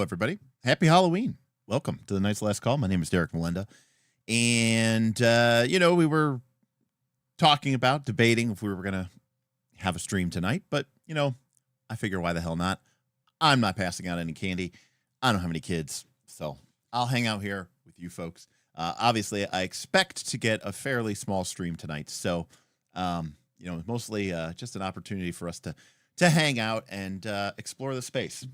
everybody. Happy Halloween. Welcome to the Night's Last Call. My name is Derek Melinda. And, we were debating if we were going to have a stream tonight. But, I figure why the hell not? I'm not passing out any candy. I don't have any kids. So I'll hang out here with you folks. Obviously, I expect to get a fairly small stream tonight. So, mostly just an opportunity for us to hang out and explore the space.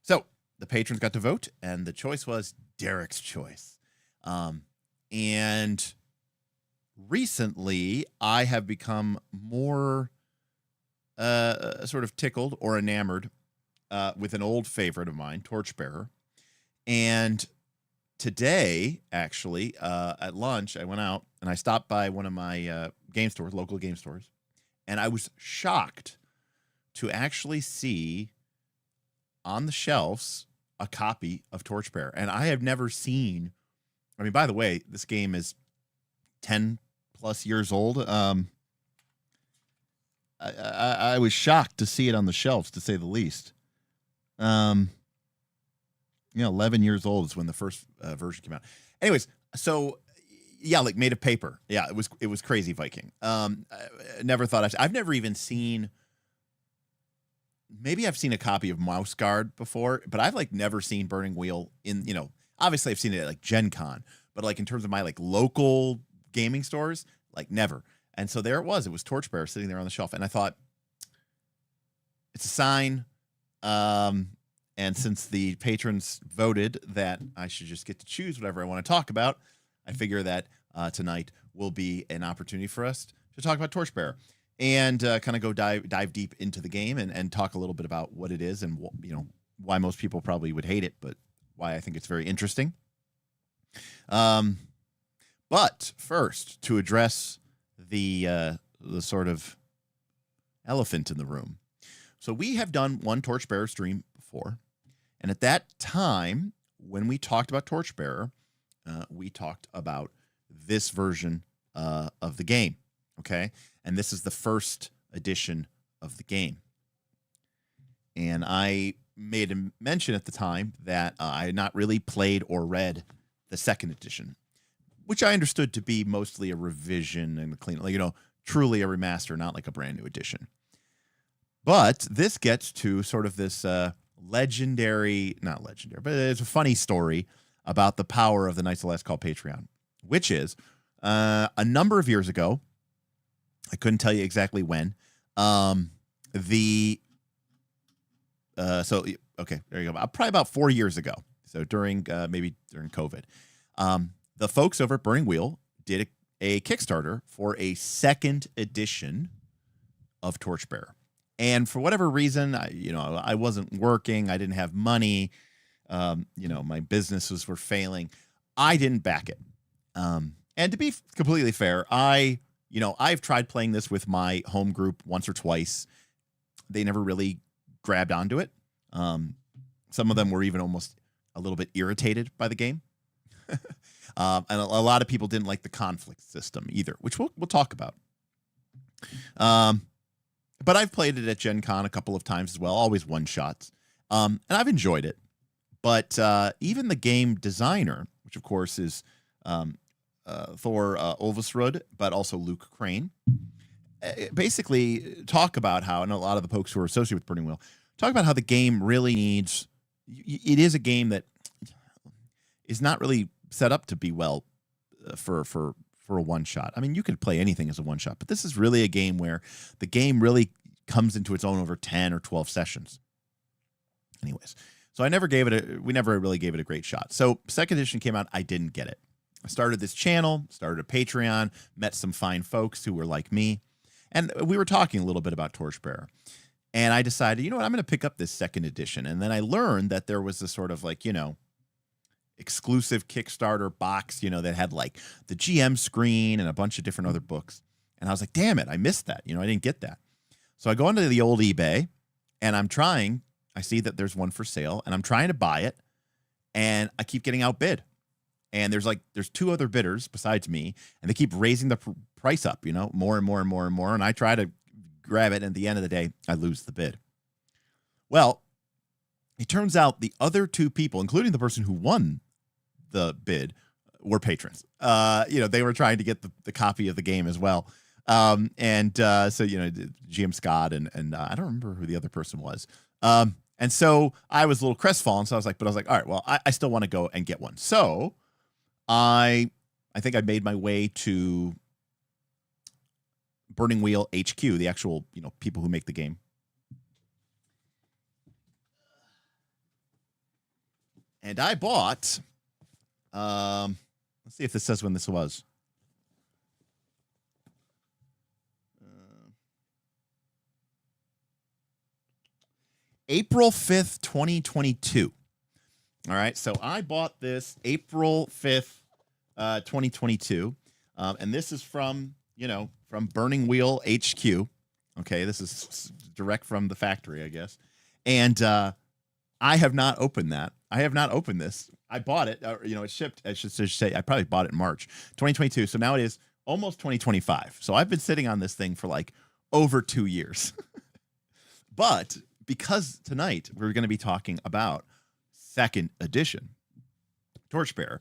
So the patrons got to vote, and the choice was Derek's choice. And recently, I have become more sort of tickled or enamored with an old favorite of mine, Torchbearer. And today, actually, at lunch, I went out and I stopped by one of my local game stores, and I was shocked to actually see on the shelves a copy of Torchbearer. And I have never seen, by the way, this game is 10 plus years old. I was shocked to see it on the shelves, to say the least. 11 years old is when the first version came out. Anyways, so yeah, like made of paper. Yeah, it was crazy Viking. I never thought I've never even seen. Maybe I've seen a copy of Mouse Guard before, but I've never seen Burning Wheel in, obviously I've seen it at Gen Con, but in terms of my local gaming stores, never. And so there it was Torchbearer sitting there on the shelf. And I thought, it's a sign. And since the patrons voted that I should just get to choose whatever I want to talk about, I figure that tonight will be an opportunity for us to talk about Torchbearer and kind of go dive deep into the game and talk a little bit about what it is and why most people probably would hate it, but why I think it's very interesting. But first, to address the sort of elephant in the room. So we have done one Torchbearer stream before, and at that time, when we talked about Torchbearer, we talked about this version of the game, okay? And this is the first edition of the game. And I made a mention at the time that I had not really played or read the second edition, which I understood to be mostly a revision and a clean, truly a remaster, not a brand new edition. But this gets to sort of this not legendary, but it's a funny story about the power of the Knights of the Last Call Patreon, which is a number of years ago. I couldn't tell you exactly when. Okay, there you go. Probably about 4 years ago. So during COVID, the folks over at Burning Wheel did a Kickstarter for a second edition of Torchbearer. And for whatever reason, I wasn't working. I didn't have money. My businesses were failing. I didn't back it. And to be completely fair, I've tried playing this with my home group once or twice. They never really grabbed onto it. Some of them were even almost a little bit irritated by the game. And a lot of people didn't like the conflict system either, which we'll talk about. But I've played it at Gen Con a couple of times as well, always one-shots. And I've enjoyed it. But even the game designer, which of course is Thor Ulvesrud, but also Luke Crane, basically talk about how, and a lot of the folks who are associated with Burning Wheel, talk about how the game really needs, it is a game that is not really set up to be well for a one-shot. You could play anything as a one-shot, but this is really a game where the game really comes into its own over 10 or 12 sessions. Anyways, so we never really gave it a great shot. So second edition came out, I didn't get it. I started this channel, started a Patreon, met some fine folks who were like me, and we were talking a little bit about Torchbearer. And I decided, I'm going to pick up this second edition. And then I learned that there was this sort of exclusive Kickstarter box, that had the GM screen and a bunch of different other books. And I was like, damn it, I missed that. I didn't get that. So I go into the old eBay and I see that there's one for sale and I'm trying to buy it and I keep getting outbid. And there's two other bidders besides me and they keep raising the price up, more and more and more and more. And I try to grab it. And at the end of the day, I lose the bid. Well, it turns out the other two people, including the person who won the bid, were patrons. They were trying to get the copy of the game as well. So GM Scott and I don't remember who the other person was. And so I was a little crestfallen. So I was like, all right, well, I still want to go and get one. So I think I made my way to Burning Wheel HQ, the actual, people who make the game. And I bought, let's see if this says when this was. April 5th, 2022. All right, so I bought this April 5th, 2022. And this is from Burning Wheel HQ. Okay, this is direct from the factory, I guess. And I have not opened that. I have not opened this. I bought it. It shipped. I should say I probably bought it in March 2022. So now it is almost 2025. So I've been sitting on this thing for like over 2 years. But because tonight we're going to be talking about 2nd edition Torchbearer,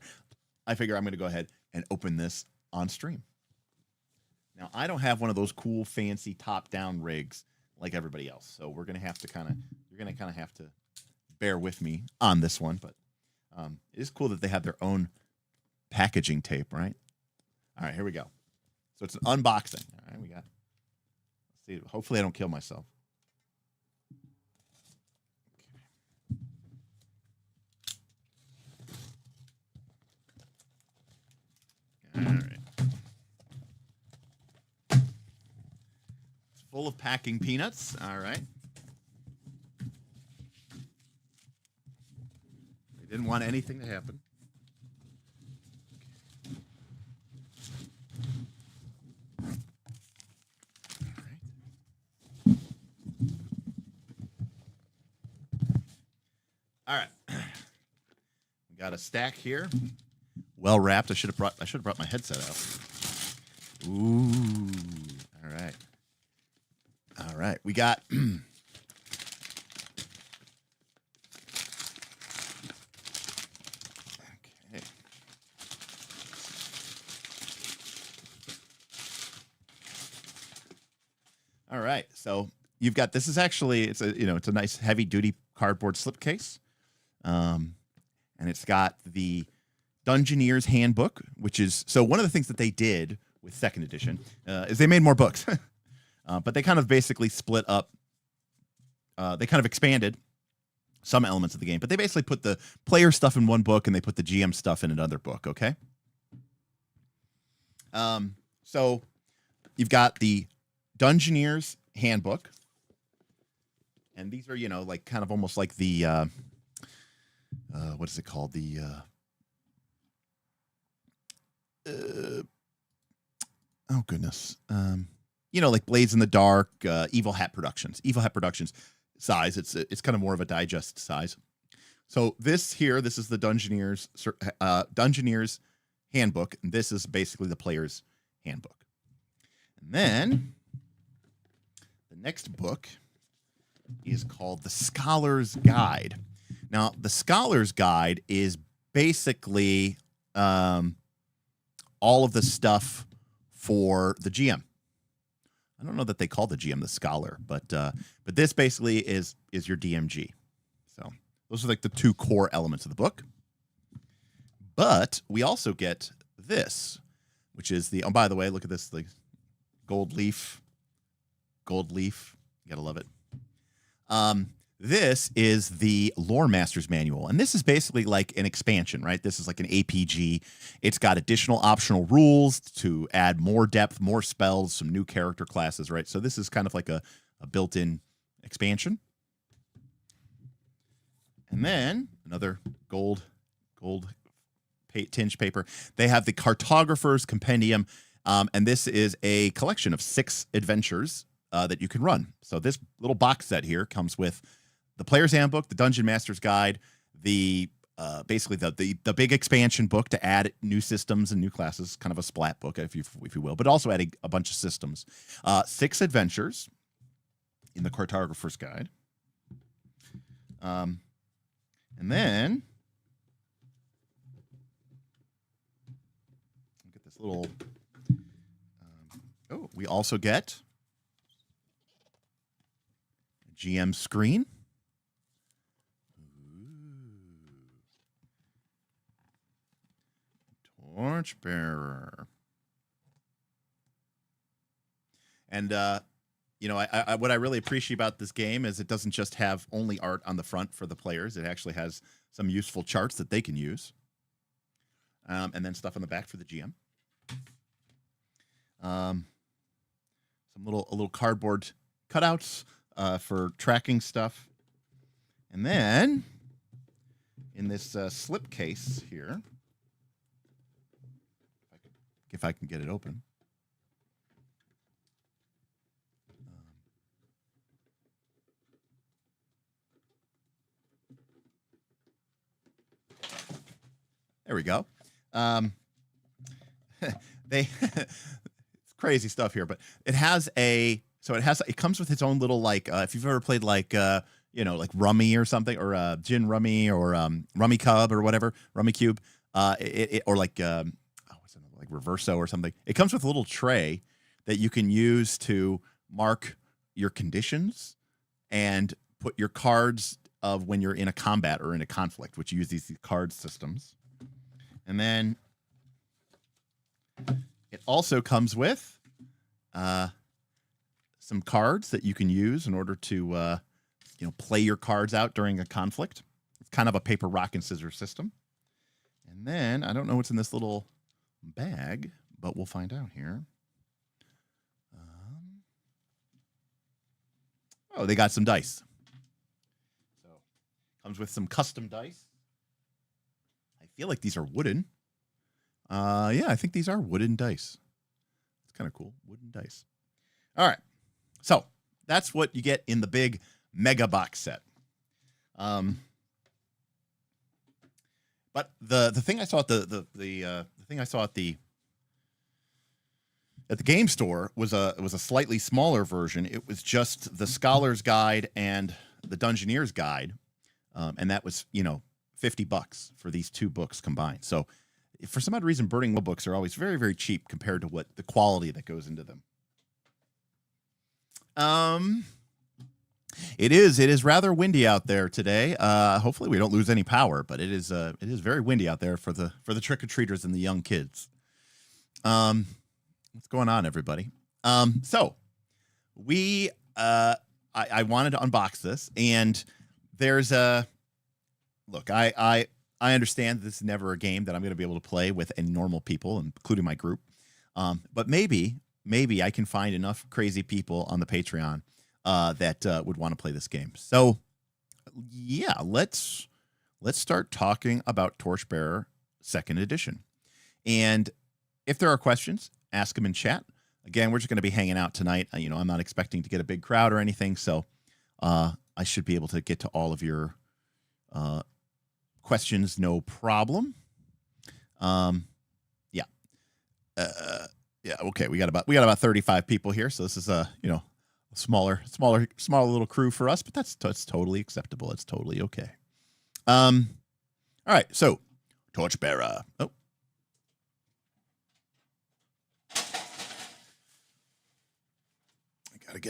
I figure I'm going to go ahead and open this on stream. Now, I don't have one of those cool, fancy top-down rigs like everybody else. So we're going to have to you're going to have to bear with me on this one. But it is cool that they have their own packaging tape, right? All right, here we go. So it's an unboxing. All right, let's see. Hopefully I don't kill myself. All right. It's full of packing peanuts. All right. They didn't want anything to happen. All right. We got a stack here. Well wrapped. I should have brought my headset out. Ooh. All right. All right. We got okay. All right. So you've got, this is actually, it's a nice heavy duty cardboard slipcase. And it's got the Dungeoneer's Handbook, which is, so one of the things that they did with 2nd edition is they made more books, but they kind of basically split up. They kind of expanded some elements of the game, but they basically put the player stuff in one book and they put the GM stuff in another book. Okay. So you've got the Dungeoneer's Handbook, and these are, like kind of almost like the, what is it called? The, oh goodness. Like Blades in the Dark, Evil Hat Productions size. It's kind of more of a digest size. So this is the Dungeoneer's Handbook. And this is basically the player's handbook. And then the next book is called The Scholar's Guide. Now, the Scholar's Guide is basically all of the stuff for the GM. I don't know that they call the GM the Scholar, but this basically is your DMG. So those are like the two core elements of the book. But we also get this, which is the, oh, by the way, look at this, the gold leaf. You gotta love it. This is the Lore Master's Manual, and this is basically like an expansion, right? This is like an APG. It's got additional optional rules to add more depth, more spells, some new character classes, right? So this is kind of like a built-in expansion. And then another gold tinged paper. They have the Cartographer's Compendium, and this is a collection of 6 adventures that you can run. So this little box set here comes with the Player's Handbook, the Dungeon Master's Guide, the basically the big expansion book to add new systems and new classes, kind of a splat book, if you will, but also adding a bunch of systems. 6 adventures in the Cartographer's Guide. And then get this little. Oh, we also get a GM screen. Torchbearer. And you know, what I really appreciate about this game is it doesn't just have only art on the front for the players. It actually has some useful charts that they can use, and then stuff on the back for the GM. Some little cardboard cutouts for tracking stuff, and then in this slip case here, if I can get it open. There we go. It's crazy stuff here, but it has it comes with its own little, like, if you've ever played like like Rummy or something, or Gin Rummy, or Rummy Cub or whatever, Rummy Cube, or like what's another, like Reverso or something. It comes with a little tray that you can use to mark your conditions and put your cards of when you're in a combat or in a conflict, which you use these card systems. And then it also comes with some cards that you can use in order to play your cards out during a conflict. It's kind of a paper, rock, and scissors system. And then I don't know what's in this little bag, but we'll find out here. Oh, they got some dice. So comes with some custom dice. I feel like these are wooden. Yeah, I think these are wooden dice. It's kind of cool. Wooden dice. All right. So that's what you get in the big mega box set. But the thing I saw at the thing I saw at the game store was a slightly smaller version. It was just the Scholar's Guide and the Dungeoneer's Guide, and that was $50 for these two books combined. So for some odd reason, Burning Will books are always very, very cheap compared to what the quality that goes into them. It is rather windy out there today. Hopefully we don't lose any power, but it is very windy out there for the trick-or-treaters and the young kids. What's going on, everybody? So we I wanted to unbox this, and there's a look. I understand this is never a game that I'm going to be able to play with any normal people, including my group. But maybe I can find enough crazy people on the Patreon that would want to play this game. So yeah, let's start talking about Torchbearer 2nd Edition. And if there are questions, ask them in chat. Again, we're just going to be hanging out tonight. I'm not expecting to get a big crowd or anything, so I should be able to get to all of your questions, no problem. Okay. We got about 35 people here, so this is a smaller little crew for us, but that's totally acceptable. It's totally okay. All right. So, Torchbearer. Oh. Gotta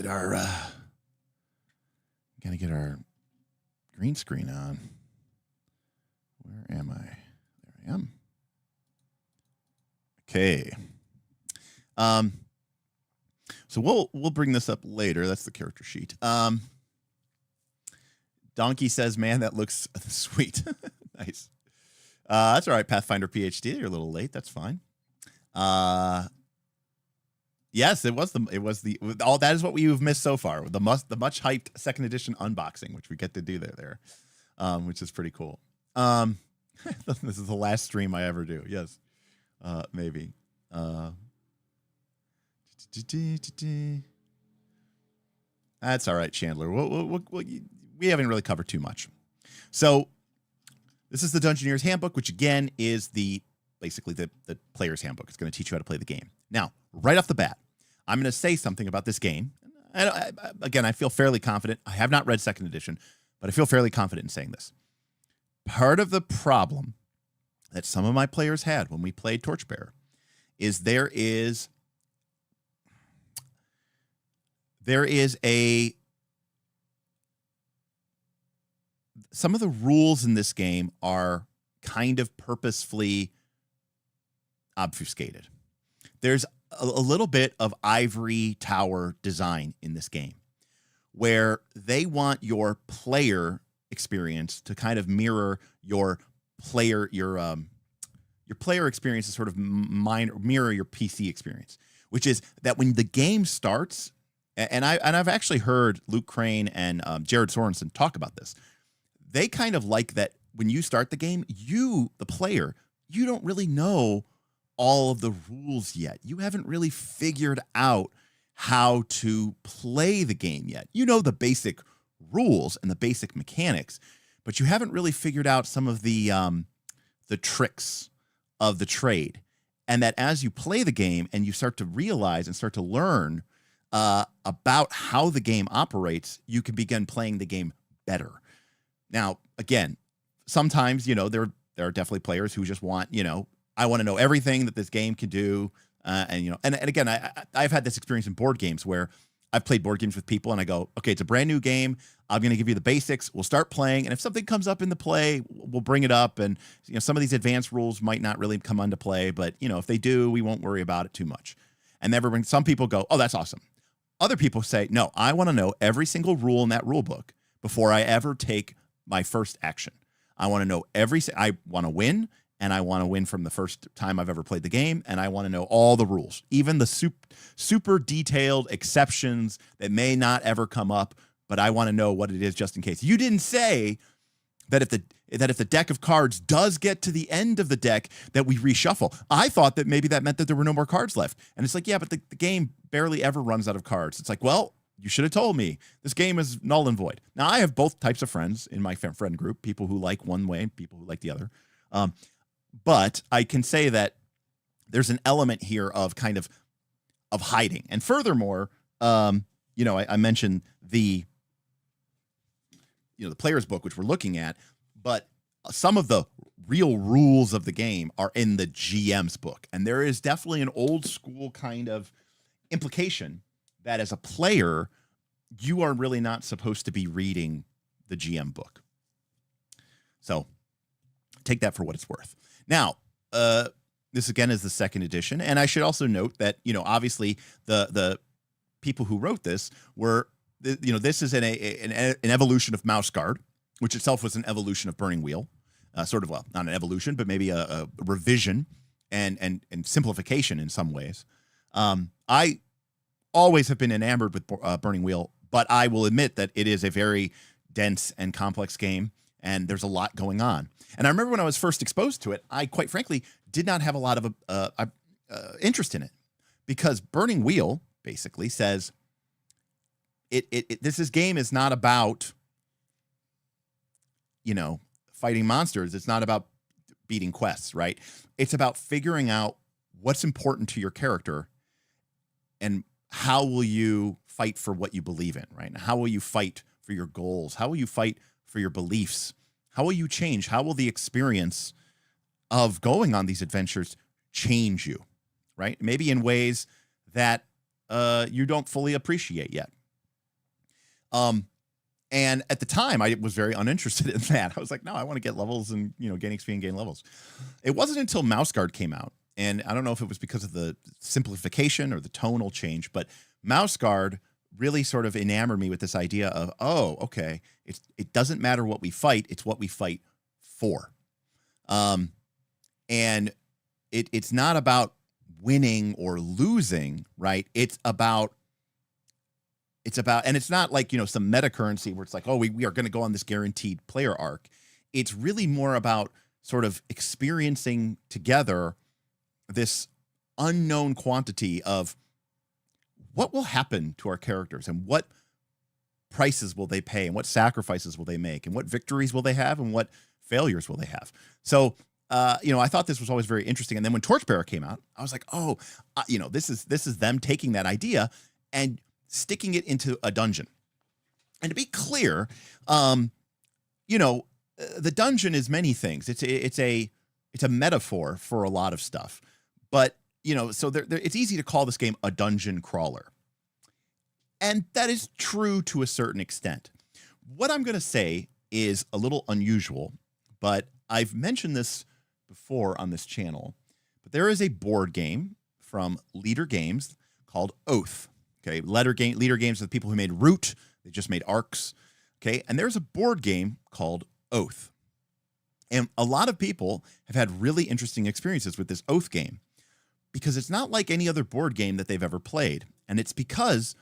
get our green screen on. Where am I? There I am. Okay. So we'll bring this up later. That's the character sheet. Donkey says, "Man, that looks sweet." Nice. That's all right, Pathfinder PhD. You're a little late. That's fine. Yes, it was all that is what you've missed so far. The much hyped 2nd edition unboxing, which we get to do there, which is pretty cool. This is the last stream I ever do. Yes, maybe. That's all right, Chandler. We haven't really covered too much. So this is the Dungeoneer's Handbook, which again is basically the player's handbook. It's going to teach you how to play the game. Now, right off the bat, I'm going to say something about this game. Again, I feel fairly confident. I have not read 2nd edition, but I feel fairly confident in saying this. part of the problem that some of my players had when we played Torchbearer is there is some of the rules in this game are kind of purposefully obfuscated. There's a little bit of ivory tower design in this game where they want your player experience to kind of mirror your player experience to sort of mirror your PC experience, which is that when the game starts, and I've actually heard Luke Crane and Jared Sorensen talk about this. They kind of like that when you start the game, you, the player, you don't really know all of the rules yet. You haven't really figured out how to play the game yet. You know the basic rules and the basic mechanics, but you haven't really figured out some of the tricks of the trade. And that as you play the game and you start to realize and start to learn about how the game operates, you can begin playing the game better. Now, again, sometimes, there are definitely players who just want, I want to know everything that this game can do. And again, I've had this experience in board games where I've played board games with people and I go, okay, it's a brand new game. I'm going to give you the basics. We'll start playing. And if something comes up in the play, we'll bring it up. And, some of these advanced rules might not really come into play, but, if they do, we won't worry about it too much. And some people go, oh, that's awesome. Other people say, no, I want to know every single rule in that rule book before I ever take my first action. I want to know I want to win, and I want to win from the first time I've ever played the game, and I want to know all the rules, even the super detailed exceptions that may not ever come up, but I want to know what it is just in case. You didn't say that if the deck of cards does get to the end of the deck that we reshuffle. I thought that maybe that meant that there were no more cards left. And it's like, yeah, but the game barely ever runs out of cards. It's like, well, you should have told me. This game is null and void. Now, I have both types of friends in my friend group, people who like one way and people who like the other. But I can say that there's an element here of kind of hiding. And furthermore, I mentioned the player's book, which we're looking at, but some of the real rules of the game are in the GM's book. And there is definitely an old school kind of implication that as a player, you are really not supposed to be reading the GM book. So take that for what it's worth. Now, this again is the second edition. And I should also note that, obviously the people who wrote this were, this is an evolution of Mouse Guard, which itself was an evolution of Burning Wheel. Not an evolution, but maybe a revision and simplification in some ways. I always have been enamored with Burning Wheel, but I will admit that it is a very dense and complex game, and there's a lot going on. And I remember when I was first exposed to it, I quite frankly did not have a lot of interest in it, because Burning Wheel basically says this game is not about fighting monsters. It's not about beating quests, right? It's about figuring out what's important to your character and how will you fight for what you believe in, right? And how will you fight for your goals? How will you fight for your beliefs? How will you change? How will the experience of going on these adventures change you, right? Maybe in ways that you don't fully appreciate yet. And at the time, I was very uninterested in that. I was like, no, I want to get levels and, gain XP and gain levels. It wasn't until Mouse Guard came out, and I don't know if it was because of the simplification or the tonal change, but Mouse Guard really sort of enamored me with this idea of, oh, okay, it doesn't matter what we fight, it's what we fight for. And it's not about winning or losing, right? It's about, and it's not like, some meta currency where it's like, oh, we are going to go on this guaranteed player arc. It's really more about sort of experiencing together this unknown quantity of what will happen to our characters and what prices will they pay and what sacrifices will they make and what victories will they have and what failures will they have. So, I thought this was always very interesting. And then when Torchbearer came out, I was like, oh, this is them taking that idea and sticking it into a dungeon. And to be clear, the dungeon is many things. It's a metaphor for a lot of stuff. But, so it's easy to call this game a dungeon crawler. And that is true to a certain extent. What I'm going to say is a little unusual, but I've mentioned this before on this channel. But there is a board game from Leader Games called Oath. Okay, Leader Games are the people who made Root. They just made Arcs. Okay, and there's a board game called Oath. And a lot of people have had really interesting experiences with this Oath game because it's not like any other board game that they've ever played. And it's because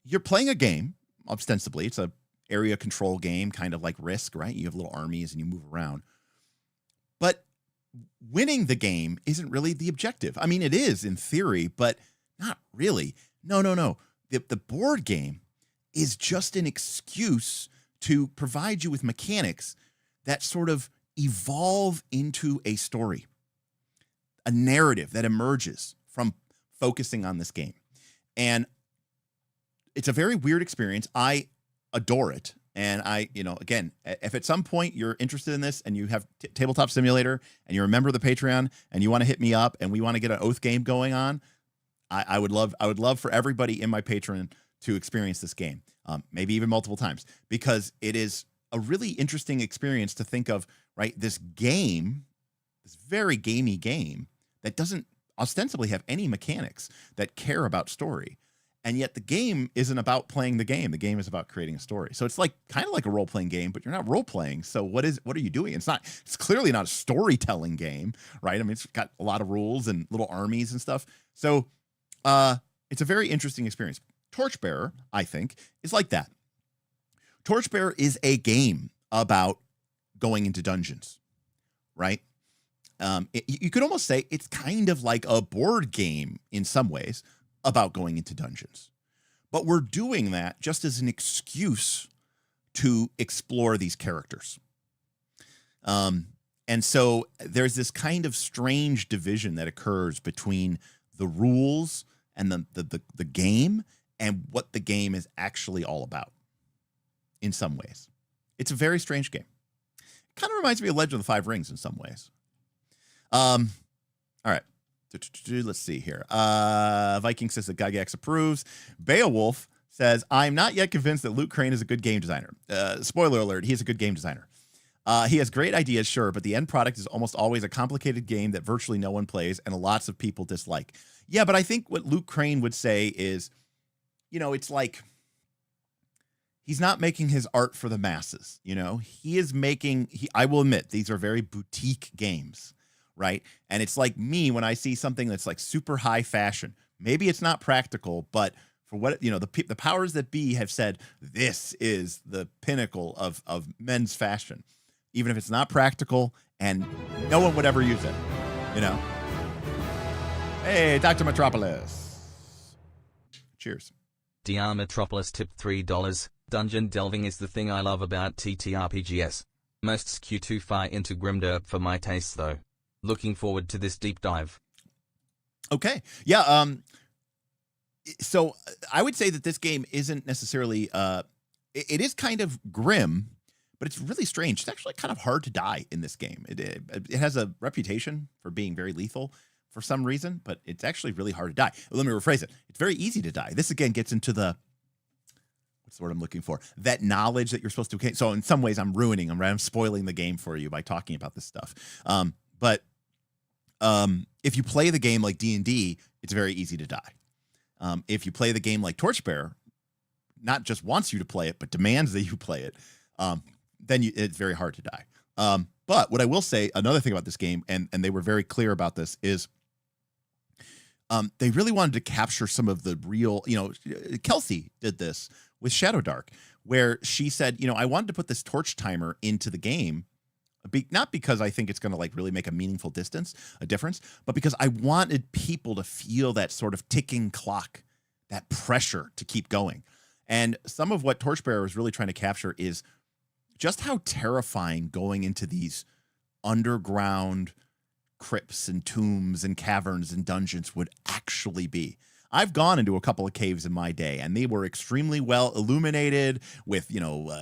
you're playing a game, ostensibly. It's a area control game, kind of like Risk, right? You have little armies and you move around. But winning the game isn't really the objective. I mean, it is in theory, but not really. No. The board game is just an excuse to provide you with mechanics that sort of evolve into a story, a narrative that emerges from focusing on this game. And it's a very weird experience. I adore it. And again, if at some point you're interested in this and you have Tabletop Simulator and you're a member of the Patreon and you want to hit me up and we want to get an Oath game going on, I would love for everybody in my Patreon to experience this game, maybe even multiple times, because it is a really interesting experience to think of, right? This game, this very gamey game that doesn't ostensibly have any mechanics that care about story. And yet the game isn't about playing the game. The game is about creating a story. So it's like kind of like a role-playing game, but you're not role-playing. So what are you doing? It's clearly not a storytelling game, right? I mean, it's got a lot of rules and little armies and stuff. So it's a very interesting experience. Torchbearer, I think, is like that. Torchbearer is a game about going into dungeons, right? You could almost say it's kind of like a board game in some ways about going into dungeons. But we're doing that just as an excuse to explore these characters. And so there's this kind of strange division that occurs between the rules and the game and what the game is actually all about in some ways. It's a very strange game. It kind of reminds me of Legend of the Five Rings in some ways. All right. Let's see here. Viking says that Gygax approves. Beowulf says, I'm not yet convinced that Luke Crane is a good game designer. Spoiler alert, he is a good game designer. He has great ideas, sure, but the end product is almost always a complicated game that virtually no one plays and lots of people dislike. Yeah, but I think what Luke Crane would say is, it's like he's not making his art for the masses. He is making, I will admit, these are very boutique games. Right. And it's like me when I see something that's like super high fashion. Maybe it's not practical, but for what, the powers that be have said, this is the pinnacle of men's fashion, even if it's not practical and no one would ever use it. Hey, Dr. Metropolis. Cheers. DR Metropolis tipped $3. Dungeon delving is the thing I love about TTRPGs. Most skew too far into grimdark for my taste though. Looking forward to this deep dive. Okay. Yeah. So I would say that this game isn't necessarily, it is kind of grim, but it's really strange. It's actually kind of hard to die in this game. It has a reputation for being very lethal for some reason, but it's actually really hard to die. Let me rephrase it. It's very easy to die. This again gets into what's the word I'm looking for? That knowledge that you're supposed to. So in some ways I'm spoiling the game for you by talking about this stuff. But if you play the game like D&D, it's very easy to die. If you play the game like Torchbearer, not just wants you to play it, but demands that you play it, then it's very hard to die. But what I will say, another thing about this game, and they were very clear about this, is they really wanted to capture some of the real, Kelsey did this with Shadow Dark, where she said, I wanted to put this torch timer into the game. Not because I think it's going to really make a meaningful a difference, but because I wanted people to feel that sort of ticking clock, that pressure to keep going. And some of what Torchbearer is really trying to capture is just how terrifying going into these underground crypts and tombs and caverns and dungeons would actually be. I've gone into a couple of caves in my day, and they were extremely well illuminated with,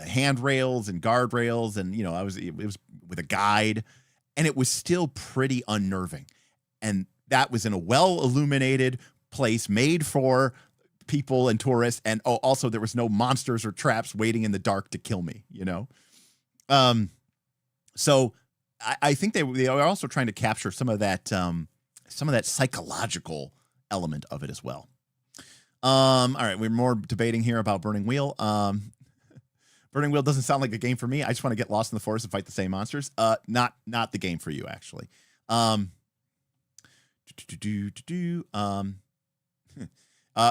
handrails and guardrails, and, it was with a guide, and it was still pretty unnerving. And that was in a well illuminated place made for people and tourists, and also there was no monsters or traps waiting in the dark to kill me, So I think they are also trying to capture some of that psychological element of it as well. All right, we're more debating here about Burning Wheel. Burning Wheel doesn't sound like a game for me. I just want to get lost in the forest and fight the same monsters. Not the game for you, actually.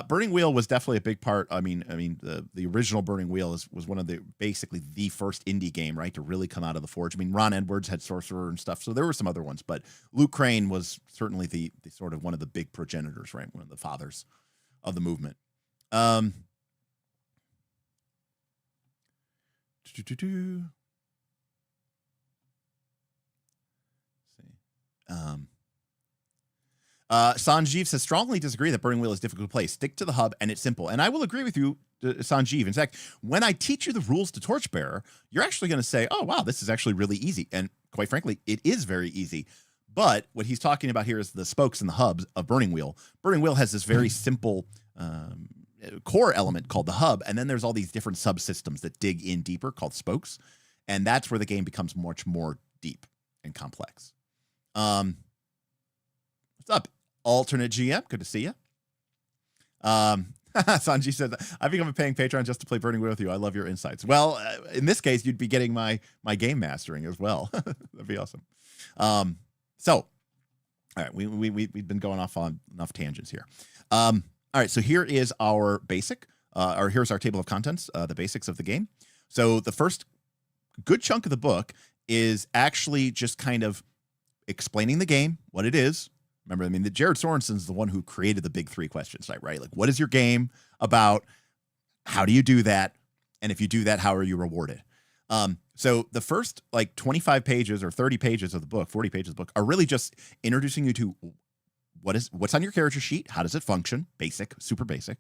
Burning Wheel was definitely a big part. I mean, the original Burning Wheel was one of basically the first indie game, right, to really come out of the Forge. I mean, Ron Edwards had Sorcerer and stuff, so there were some other ones, but Luke Crane was certainly the sort of one of the big progenitors, right, one of the fathers of the movement. Sanjeev says, strongly disagree that Burning Wheel is difficult to play. Stick to the hub, and it's simple. And I will agree with you, Sanjeev. In fact, when I teach you the rules to Torchbearer, you're actually going to say, oh, wow, this is actually really easy. And quite frankly, it is very easy. But what he's talking about here is the spokes and the hubs of Burning Wheel. Burning Wheel has this very simple core element called the hub, and then there's all these different subsystems that dig in deeper called spokes. And that's where the game becomes much more deep and complex. What's up, alternate GM? Good to see you. Sanji said, I've become a paying patron just to play Burning Wheel with you. I love your insights. Well, in this case, you'd be getting my game mastering as well. That'd be awesome. So, all right, we've been going off on enough tangents here. All right, so here is our basic, or here's our table of contents, the basics of the game. So the first good chunk of the book is actually just kind of explaining the game, what it is. Remember, I mean, Jared Sorensen's the one who created the big three questions, right? Like, what is your game about? How do you do that? And if you do that, how are you rewarded? So the first, 25 pages or 30 pages of the book, 40 pages of the book, are really just introducing you to what's on your character sheet, how does it function, basic, super basic.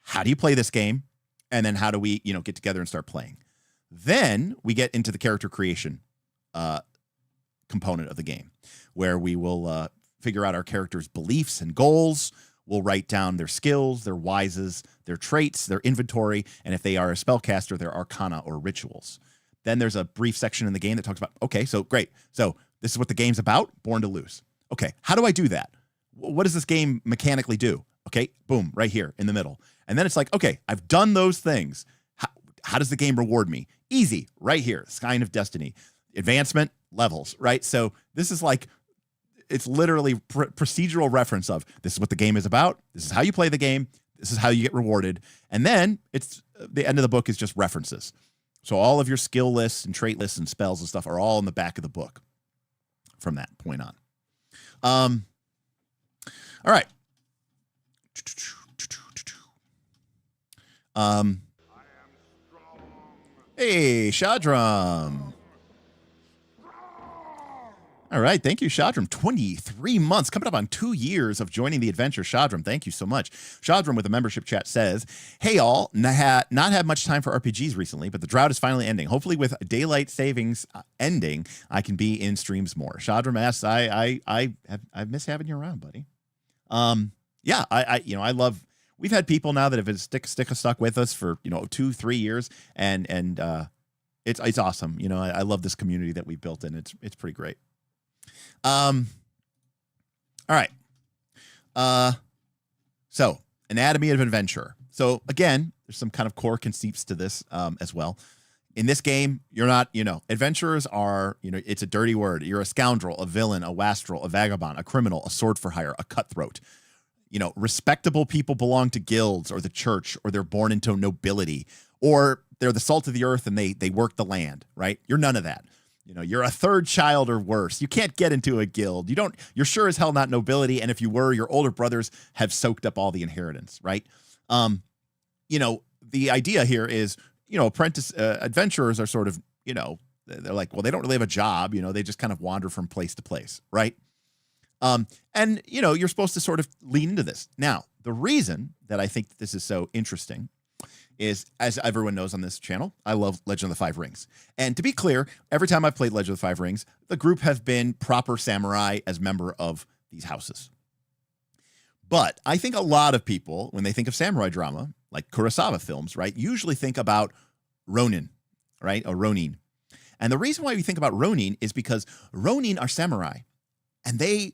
How do you play this game? And then how do we, get together and start playing? Then we get into the character creation component of the game, where we will figure out our characters' beliefs and goals. We'll write down their skills, their wises, their traits, their inventory, and if they are a spellcaster, their arcana or rituals. Then there's a brief section in the game that talks about, okay, so great. So this is what the game's about, Born to Lose. Okay, how do I do that? What does this game mechanically do? Okay, boom, right here in the middle. And then it's like, okay, I've done those things. How does the game reward me? Easy, right here, Skein of Destiny. Advancement, levels, right? So this is it's literally procedural reference of this is what the game is about. This is how you play the game. This is how you get rewarded. And then it's the end of the book is just references. So all of your skill lists and trait lists and spells and stuff are all in the back of the book from that point on. All right. Hey, Shadram. All right. Thank you, Shadram. 23 months, coming up on 2 years of joining the adventure. Shadram, thank you so much. Shadram with a membership chat says, hey, all, not had much time for RPGs recently, but the drought is finally ending. Hopefully with daylight savings ending, I can be in streams more. Shadram asks, I miss having you around, buddy. Yeah, I love, we've had people now that have stuck with us for, 2-3 years, and it's awesome. I love this community that we built, and it's pretty great. All right. So anatomy of adventure. So again, there's some kind of core conceits to this, as well. In this game, you're not, adventurers are, it's a dirty word. You're a scoundrel, a villain, a wastrel, a vagabond, a criminal, a sword for hire, a cutthroat. Respectable people belong to guilds or the church, or they're born into nobility, or they're the salt of the earth and they work the land, right? You're none of that. You're a third child or worse. You can't get into a guild. You're sure as hell not nobility. And if you were, your older brothers have soaked up all the inheritance, right? The idea here is, apprentice adventurers are sort of, they're like, well, they don't really have a job. They just kind of wander from place to place, right? And you're supposed to sort of lean into this. Now, the reason that I think this is so interesting is, as everyone knows on this channel, I love Legend of the Five Rings. And to be clear, every time I've played Legend of the Five Rings, the group have been proper samurai as member of these houses. But I think a lot of people, when they think of samurai drama, like Kurosawa films, right, usually think about Ronin, right, or Ronin. And the reason why we think about Ronin is because Ronin are samurai, and they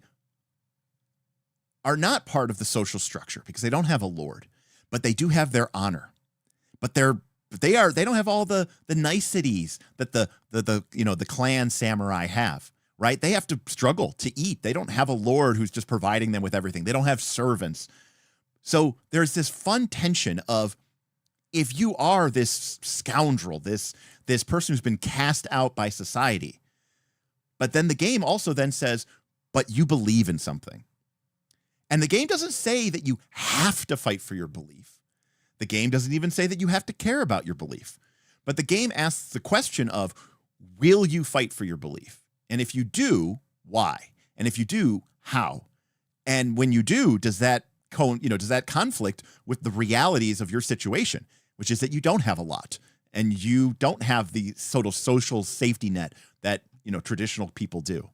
are not part of the social structure because they don't have a lord, but they do have their honor. But they don't have all the niceties that the clan samurai have, right? They have to struggle to eat. They don't have a lord who's just providing them with everything. They don't have servants. So there's this fun tension of, if you are this scoundrel, this person who's been cast out by society, but then the game also then says, but you believe in something. And the game doesn't say that you have to fight for your belief. The game doesn't even say that you have to care about your belief. But the game asks the question of, will you fight for your belief? And if you do, why? And if you do, how? And when you do, does that conflict with the realities of your situation, which is that you don't have a lot and you don't have the sort of social safety net that, traditional people do.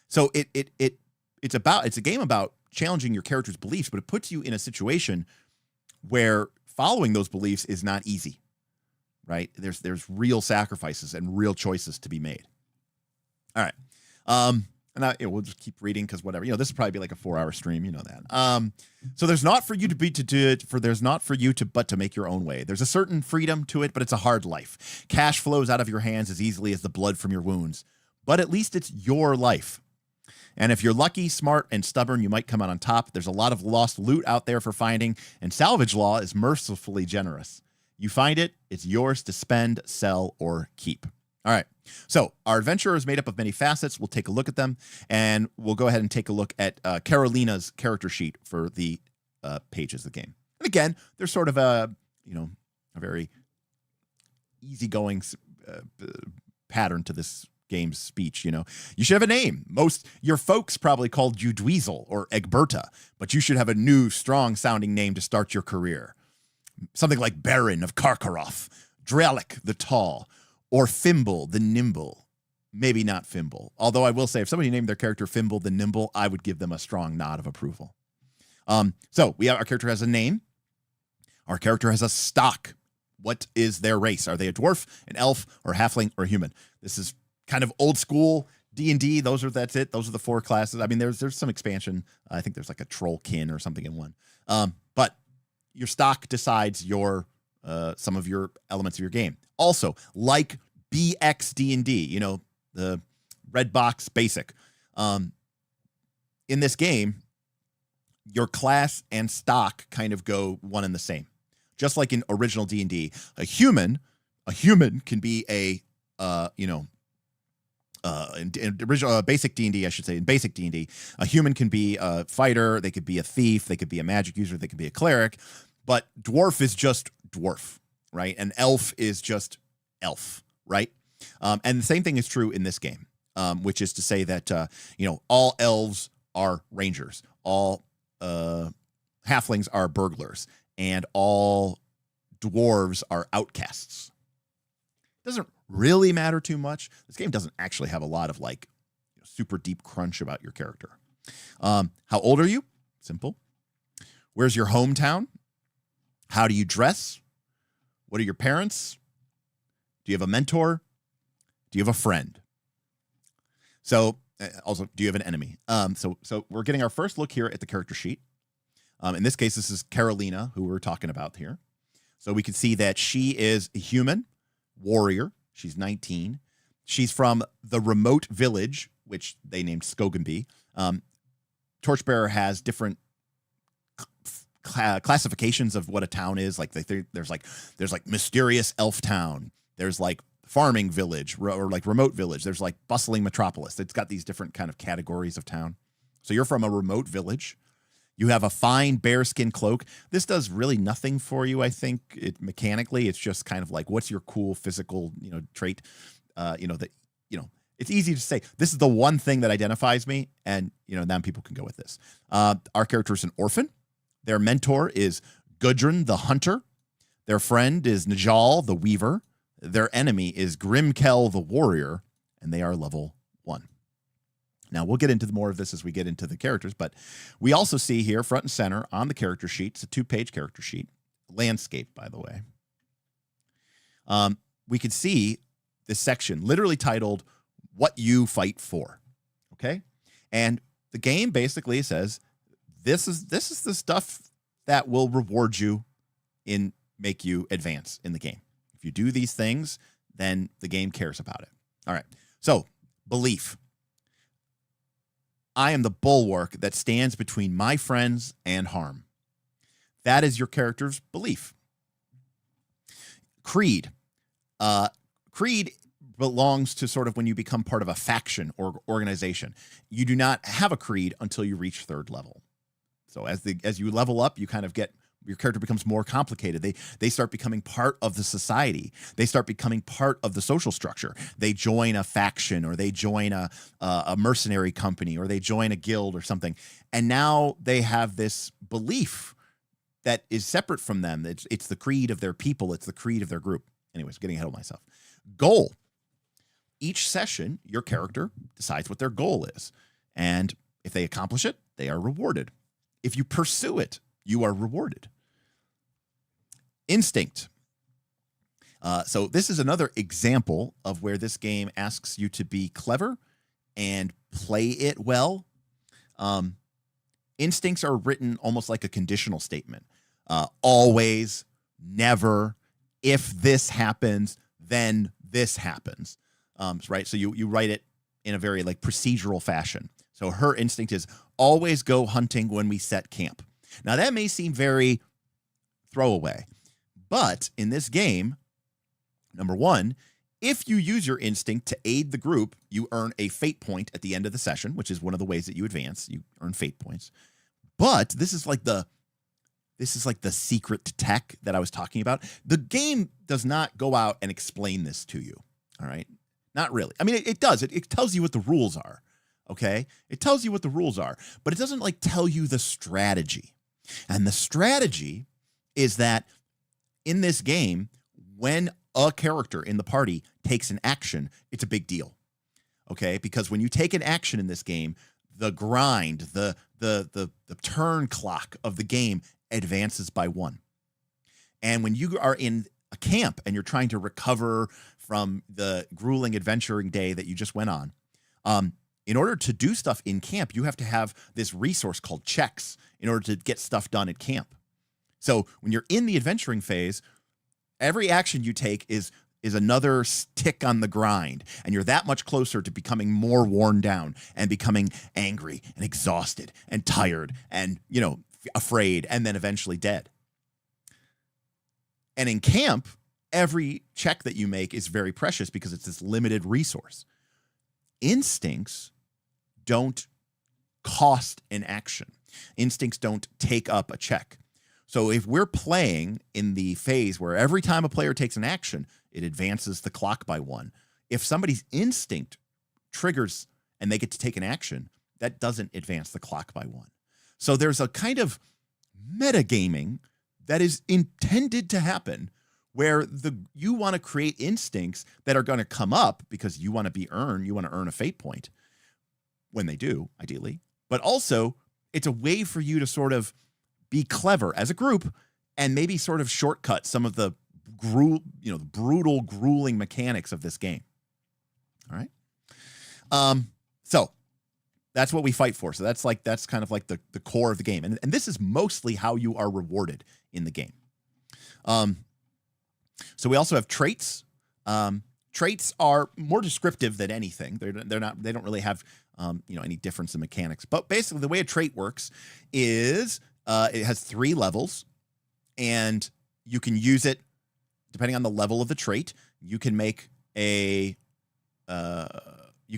So it's a game about challenging your character's beliefs, but it puts you in a situation where following those beliefs is not easy, right? There's real sacrifices and real choices to be made. All right. We'll just keep reading because whatever, this will probably be like a 4-hour stream, that. So there's not for you to make your own way. There's a certain freedom to it, but it's a hard life. Cash flows out of your hands as easily as the blood from your wounds, but at least it's your life. And if you're lucky, smart, and stubborn, you might come out on top. There's a lot of lost loot out there for finding, and salvage law is mercifully generous. You find it, it's yours to spend, sell, or keep. All right. So our adventure is made up of many facets. We'll take a look at them, and we'll go ahead and take a look at Carolina's character sheet for the pages of the game. And again, there's sort of a very easygoing pattern to this game's speech. You should have a name. Your folks probably called you Dweezil or Egberta, but you should have a new, strong sounding name to start your career. Something like Baron of Karkaroth, Dralik the Tall, or Fimble the Nimble. Maybe not Fimble. Although I will say, if somebody named their character Fimble the Nimble, I would give them a strong nod of approval. So our character has a name. Our character has a stock. What is their race? Are they a dwarf, an elf, or halfling, or human? This is kind of old school D&D. That's it. Those are the 4 classes. I mean, there's some expansion. I think there's like a trollkin or something in one. But your stock decides some of your elements of your game. Also, like BX D&D, the red box basic. In this game, your class and stock kind of go one and the same. Just like in original D&D, a human can be in original basic D&D, I should say, in basic D&D, a human can be a fighter, they could be a thief, they could be a magic user, they could be a cleric, but dwarf is just dwarf, right? And elf is just elf, right? And the same thing is true in this game, which is to say that all elves are rangers, all halflings are burglars, and all dwarves are outcasts. Doesn't really matter too much. This game doesn't actually have a lot of super deep crunch about your character. How old are you? Simple. Where's your hometown? How do you dress? What are your parents? Do you have a mentor? Do you have a friend? So also, do you have an enemy? So we're getting our first look here at the character sheet. In this case, this is Carolina, who we're talking about here. So we can see that she is a human warrior. She's 19. She's from the remote village, which they named Skoganby. Torchbearer has different classifications of what a town is. Like there's mysterious elf town. There's farming village or remote village. There's bustling metropolis. It's got these different kind of categories of town. So you're from a remote village. You have a fine bearskin cloak. This does really nothing for you, I think. Mechanically, it's just kind of what's your cool physical, trait, it's easy to say, this is the one thing that identifies me, and, then people can go with this. Our character is an orphan. Their mentor is Gudrun the Hunter. Their friend is Najal the Weaver. Their enemy is Grimkel the Warrior, and they are level 1. Now, we'll get into more of this as we get into the characters, but we also see here front and center on the character sheet, it's a 2-page character sheet, landscape, by the way. We could see this section literally titled, What You Fight For, okay? And the game basically says, this is the stuff that will reward you and make you advance in the game. If you do these things, then the game cares about it. All right. So, belief. I am the bulwark that stands between my friends and harm. That is your character's belief. Creed. Creed belongs to sort of when you become part of a faction or organization. You do not have a creed until you reach 3rd level. So as you level up, you kind of get, your character becomes more complicated. They start becoming part of the society. They start becoming part of the social structure. They join a faction, or they join a mercenary company, or they join a guild or something. And now they have this belief that is separate from them. It's the creed of their people. It's the creed of their group. Anyways, getting ahead of myself. Goal. Each session, your character decides what their goal is. And if they accomplish it, they are rewarded. If you pursue it, you are rewarded. Instinct. So this is another example of where this game asks you to be clever and play it well. Instincts are written almost like a conditional statement. Always, never, if this happens, then this happens. Right? So you write it in a very like procedural fashion. So her instinct is always go hunting when we set camp. Now that may seem very throwaway, but in this game, number 1, if you use your instinct to aid the group, you earn a fate point at the end of the session, which is one of the ways that you advance. You earn fate points. But this is like the secret tech that I was talking about. The game does not go out and explain this to you. All right. Not really. I mean, it does. It tells you what the rules are. Okay. It tells you what the rules are, but it doesn't like tell you the strategy. And the strategy is that in this game, when a character in the party takes an action, it's a big deal. Okay. Because when you take an action in this game, the grind, the turn clock of the game advances by 1. And when you are in a camp and you're trying to recover from the grueling adventuring day that you just went on, in order to do stuff in camp, you have to have this resource called checks in order to get stuff done at camp. So when you're in the adventuring phase, every action you take is another tick on the grind, and you're that much closer to becoming more worn down and becoming angry and exhausted and tired and, afraid, and then eventually dead. And in camp, every check that you make is very precious because it's this limited resource. Instincts don't cost an action. Instincts don't take up a check. So if we're playing in the phase where every time a player takes an action, it advances the clock by 1. If somebody's instinct triggers and they get to take an action, that doesn't advance the clock by 1. So there's a kind of metagaming that is intended to happen where you want to create instincts that are going to come up because you want to earn a fate point when they do, ideally. But also, it's a way for you to sort of be clever as a group and maybe sort of shortcut some of the brutal, grueling mechanics of this game. All right. So that's what we fight for. So that's kind of like the core of the game. And this is mostly how you are rewarded in the game. So we also have traits. Traits are more descriptive than anything. They don't really have any difference in mechanics. But basically the way a trait works is it has 3 levels, and you can use it depending on the level of the trait. You can make you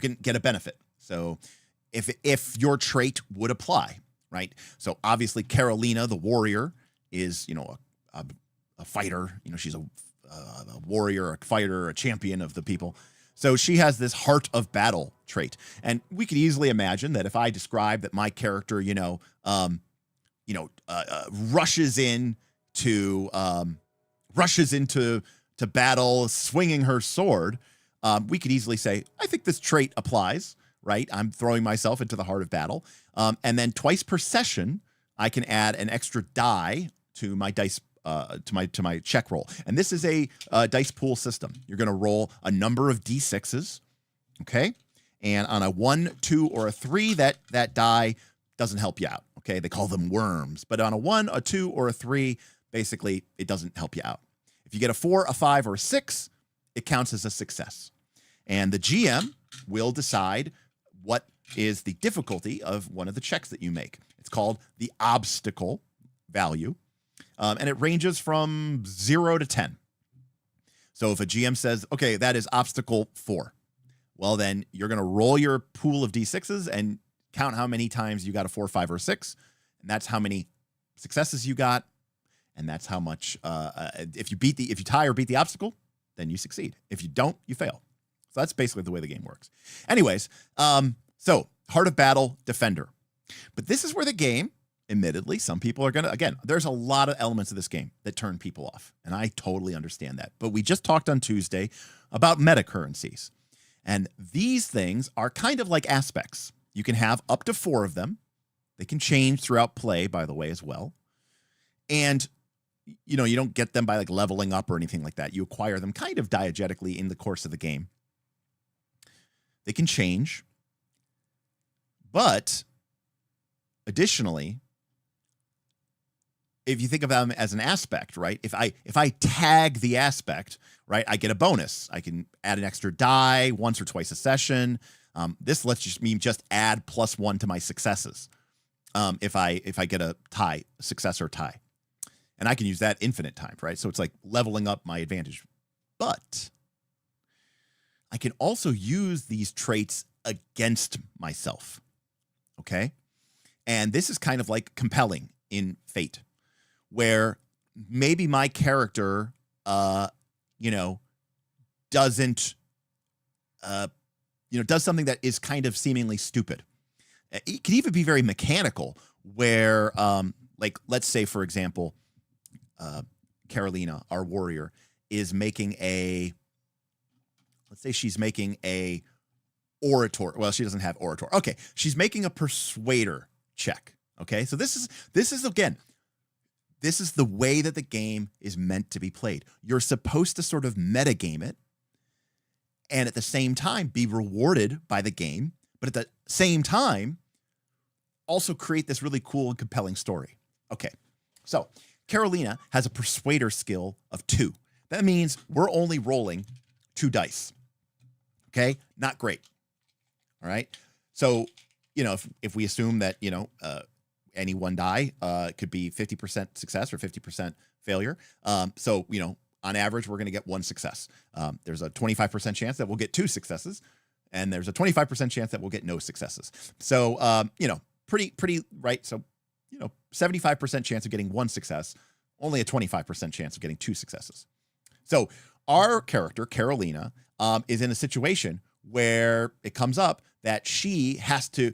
can get a benefit. So if your trait would apply, right? So obviously Carolina, the warrior, is a fighter. She's a warrior, a fighter, a champion of the people. So she has this heart of battle trait. And we could easily imagine that if I describe that my character, rushes into battle, swinging her sword, we could easily say, I think this trait applies, right? I'm throwing myself into the heart of battle. And then twice per session, I can add an extra die to my dice, to my check roll. And this is a dice pool system. You're going to roll a number of D6s, okay? And on a 1, 2, or a 3, that die doesn't help you out, okay? They call them worms. But on a 1, a 2, or a 3, basically, it doesn't help you out. If you get a 4, a 5, or a 6, it counts as a success. And the GM will decide what is the difficulty of one of the checks that you make. It's called the obstacle value, and it ranges from 0 to 10. So if a GM says, okay, that is obstacle 4, well, then you're going to roll your pool of D6s and count how many times you got a 4, 5, or 6, and that's how many successes you got, and that's how much. If you tie or beat the obstacle, then you succeed. If you don't, you fail. So that's basically the way the game works. Anyways, so Heart of Battle, Defender. But this is where the game, admittedly, some people are going to, again, there's a lot of elements of this game that turn people off. And I totally understand that. But we just talked on Tuesday about meta currencies. And these things are kind of like aspects. You can have up to 4 of them. They can change throughout play, by the way, as well. And, you don't get them by like leveling up or anything like that. You acquire them kind of diegetically in the course of the game. They can change. But additionally, if you think of them as an aspect, right? If I tag the aspect, right, I get a bonus. I can add an extra die once or twice a session. This lets me just add +1 to my successes. If I get a tie, success or tie, and I can use that infinite times, right? So it's like leveling up my advantage. But I can also use these traits against myself. Okay. And this is kind of like compelling in Fate, where maybe my character, doesn't, does something that is kind of seemingly stupid. It can even be very mechanical, where, let's say, for example, Carolina, our warrior, is making she's making a orator. Well, she doesn't have orator. Okay. She's making a persuader check. Okay. So this is the way that the game is meant to be played. You're supposed to sort of metagame it and at the same time be rewarded by the game, but at the same time also create this really cool and compelling story. Okay. So Carolina has a persuader skill of 2. That means we're only rolling 2 dice. Okay. Not great. All right. So, if we assume that, any one die could be 50% success or 50% failure. So, on average, we're going to get 1 success. There's a 25% chance that we'll get 2 successes, and there's a 25% chance that we'll get no successes. So, pretty right. So, 75% chance of getting 1 success, only a 25% chance of getting 2 successes. So our character, Carolina, is in a situation where it comes up that she has to,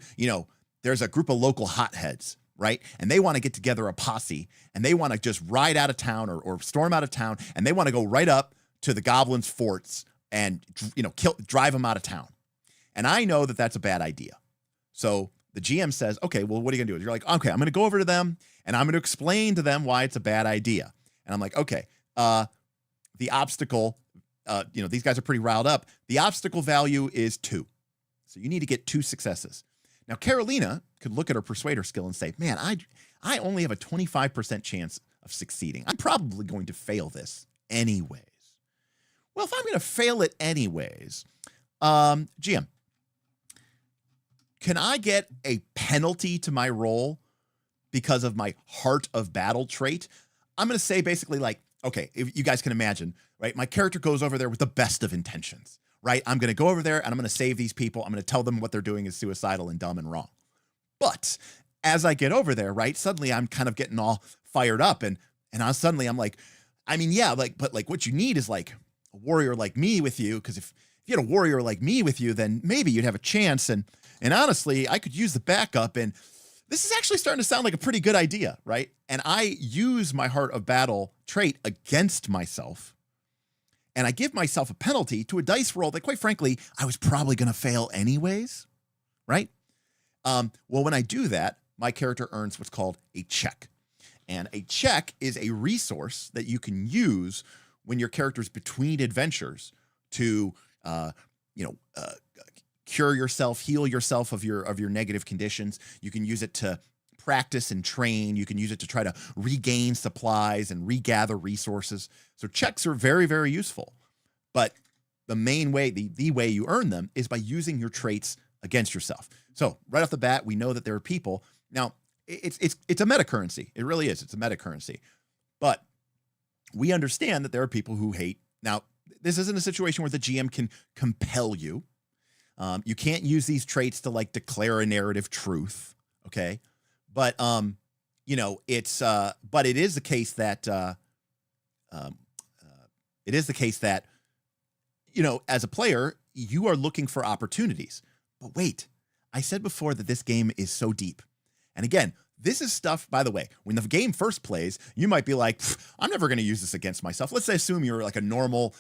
there's a group of local hotheads, right? And they want to get together a posse, and they want to just ride out of town or storm out of town, and they want to go right up to the goblins' forts and, drive them out of town. And I know that that's a bad idea. So the GM says, okay, well, what are you going to do? You're like, okay, I'm going to go over to them, and I'm going to explain to them why it's a bad idea. And I'm like, okay, the obstacle, these guys are pretty riled up. The obstacle value is 2. So you need to get 2 successes. Now, Carolina could look at her persuader skill and say, man, I only have a 25% chance of succeeding. I'm probably going to fail this anyways. Well, if I'm going to fail it anyways, GM, can I get a penalty to my roll because of my Heart of Battle trait? I'm going to say basically like, okay, if you guys can imagine, right? My character goes over there with the best of intentions, right? I'm going to go over there and I'm going to save these people. I'm going to tell them what they're doing is suicidal and dumb and wrong. But as I get over there, right, suddenly I'm kind of getting all fired up and suddenly I'm like, but what you need is like a warrior like me with you. Cause if you had a warrior like me with you, then maybe you'd have a chance. And honestly, I could use the backup, and this is actually starting to sound like a pretty good idea, right? And I use my Heart of Battle trait against myself, and I give myself a penalty to a dice roll that, quite frankly, I was probably going to fail anyways, right? Well, when I do that, my character earns what's called a check. And a check is a resource that you can use when your character's between adventures to, cure yourself, heal yourself of your negative conditions. You can use it to practice and train. You can use it to try to regain supplies and regather resources. So checks are very, very useful. But the main way, the way you earn them is by using your traits against yourself. So right off the bat, we know that there are people. Now, it's a meta currency. It really is. It's a meta currency. But we understand that there are people who hate. Now, this isn't a situation where the GM can compel you. You can't use these traits to like declare a narrative truth. Okay. But, but it is the case that, as a player, you are looking for opportunities. But wait, I said before that this game is so deep. And again, this is stuff, by the way, when the game first plays, you might be like, I'm never going to use this against myself. Let's assume you're like a normal,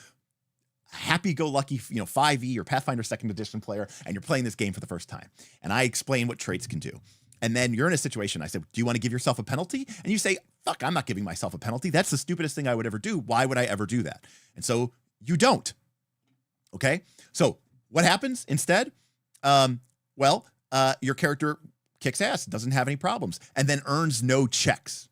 happy-go-lucky, 5e or Pathfinder 2nd Edition player, and you're playing this game for the first time. And I explain what traits can do. And then you're in a situation, I said, do you want to give yourself a penalty? And you say, fuck, I'm not giving myself a penalty. That's the stupidest thing I would ever do. Why would I ever do that? And so you don't. Okay? So what happens instead? Your character kicks ass, doesn't have any problems, and then earns no checks.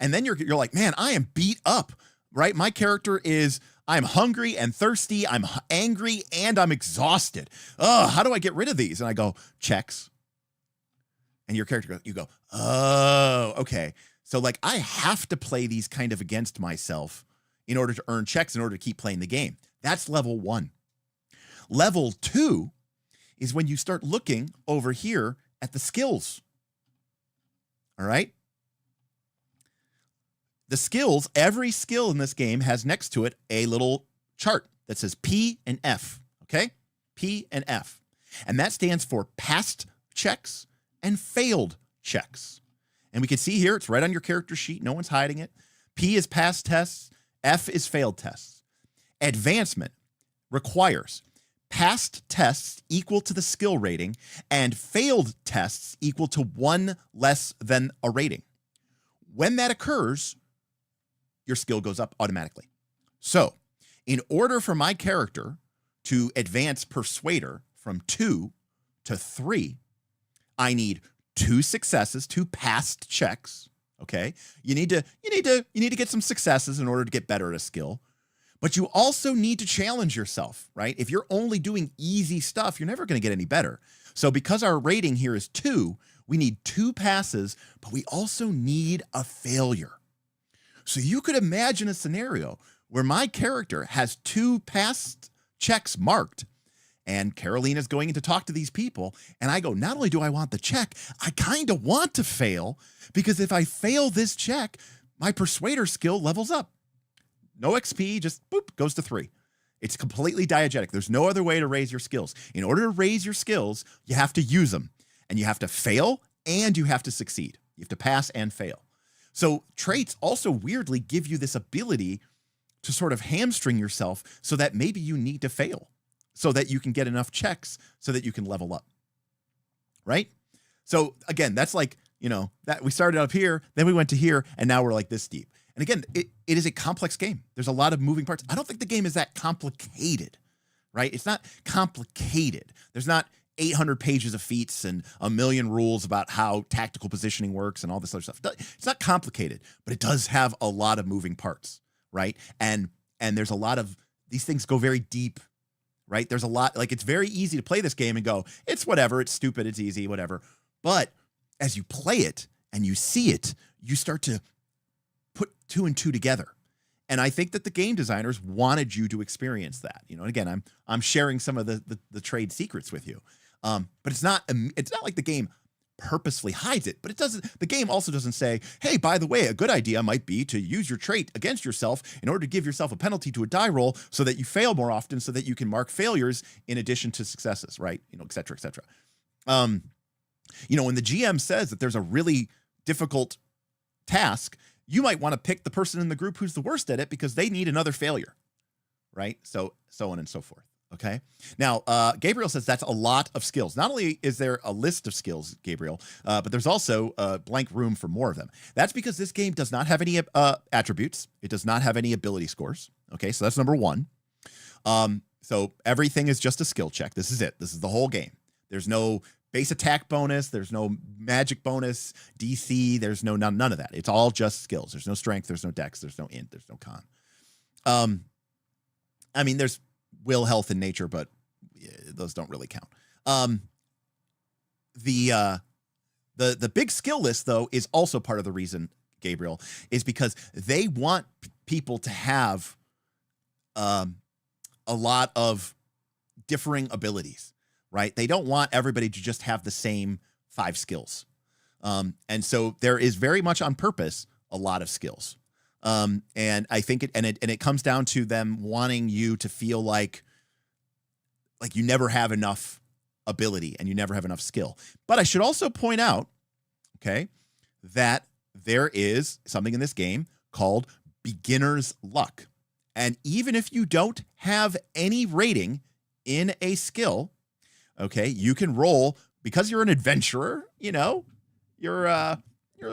And then you're like, man, I am beat up, right? My character is, I'm hungry and thirsty, I'm angry, and I'm exhausted. How do I get rid of these? And I go, checks. And your character, you go, oh, okay. So like, I have to play these kind of against myself in order to earn checks, in order to keep playing the game. That's level 1. Level 2 is when you start looking over here at the skills. All right. The skills, every skill in this game has next to it a little chart that says P and F. Okay. P and F. And that stands for past checks and failed checks. And we can see here, it's right on your character sheet. No one's hiding it. P is past tests. F is failed tests. Advancement requires past tests equal to the skill rating and failed tests equal to 1 less than a rating. When that occurs, your skill goes up automatically. So in order for my character to advance Persuader from 2 to 3, I need 2 successes, 2 past checks. Okay. You need to get some successes in order to get better at a skill. But you also need to challenge yourself, right? If you're only doing easy stuff, you're never going to get any better. So because our rating here is 2, we need 2 passes, but we also need a failure. So you could imagine a scenario where my character has 2 past checks marked, and Carolina's going in to talk to these people, and I go, not only do I want the check, I kind of want to fail, because if I fail this check, my Persuader skill levels up. No XP, just boop, goes to 3. It's completely diegetic. There's no other way to raise your skills. In order to raise your skills, you have to use them. And you have to fail and you have to succeed. You have to pass and fail. So traits also weirdly give you this ability to sort of hamstring yourself so that maybe you need to fail so that you can get enough checks so that you can level up. Right? So again, that's like, that we started up here, then we went to here, and now we're like this deep. And again, it is a complex game. There's a lot of moving parts. I don't think the game is that complicated, right? It's not complicated. There's not 800 pages of feats and a million rules about how tactical positioning works and all this other stuff. It's not complicated, but it does have a lot of moving parts, right? And there's a lot of, these things go very deep, right? There's a lot, like it's very easy to play this game and go, it's whatever, it's stupid, it's easy, whatever. But as you play it and you see it, you start to put 2 and 2 together. And I think that the game designers wanted you to experience that. And again, I'm sharing some of the trade secrets with you. But it's not like the game purposely hides it, but the game also doesn't say, hey, by the way, a good idea might be to use your trait against yourself in order to give yourself a penalty to a die roll so that you fail more often so that you can mark failures in addition to successes, right? Et cetera, et cetera. When the GM says that there's a really difficult task, you might want to pick the person in the group who's the worst at it because they need another failure, right? So on and so forth. Okay. Now, Gabriel says that's a lot of skills. Not only is there a list of skills, Gabriel, but there's also a blank room for more of them. That's because this game does not have any attributes. It does not have any ability scores. Okay. So that's number one. So everything is just a skill check. This is it. This is the whole game. There's no base attack bonus. There's no magic bonus, DC. There's none of that. It's all just skills. There's no strength. There's no dex. There's no int. There's no con. There's will, health, and nature, but those don't really count. The big skill list, though, is also part of the reason, Gabriel, is because they want people to have a lot of differing abilities, right? They don't want everybody to just have the same 5 skills. And so there is very much on purpose a lot of skills. And I think it comes down to them wanting you to feel like you never have enough ability and you never have enough skill. But I should also point out, okay, that there is something in this game called beginner's luck. And even if you don't have any rating in a skill, okay, you can roll because you're an adventurer, you're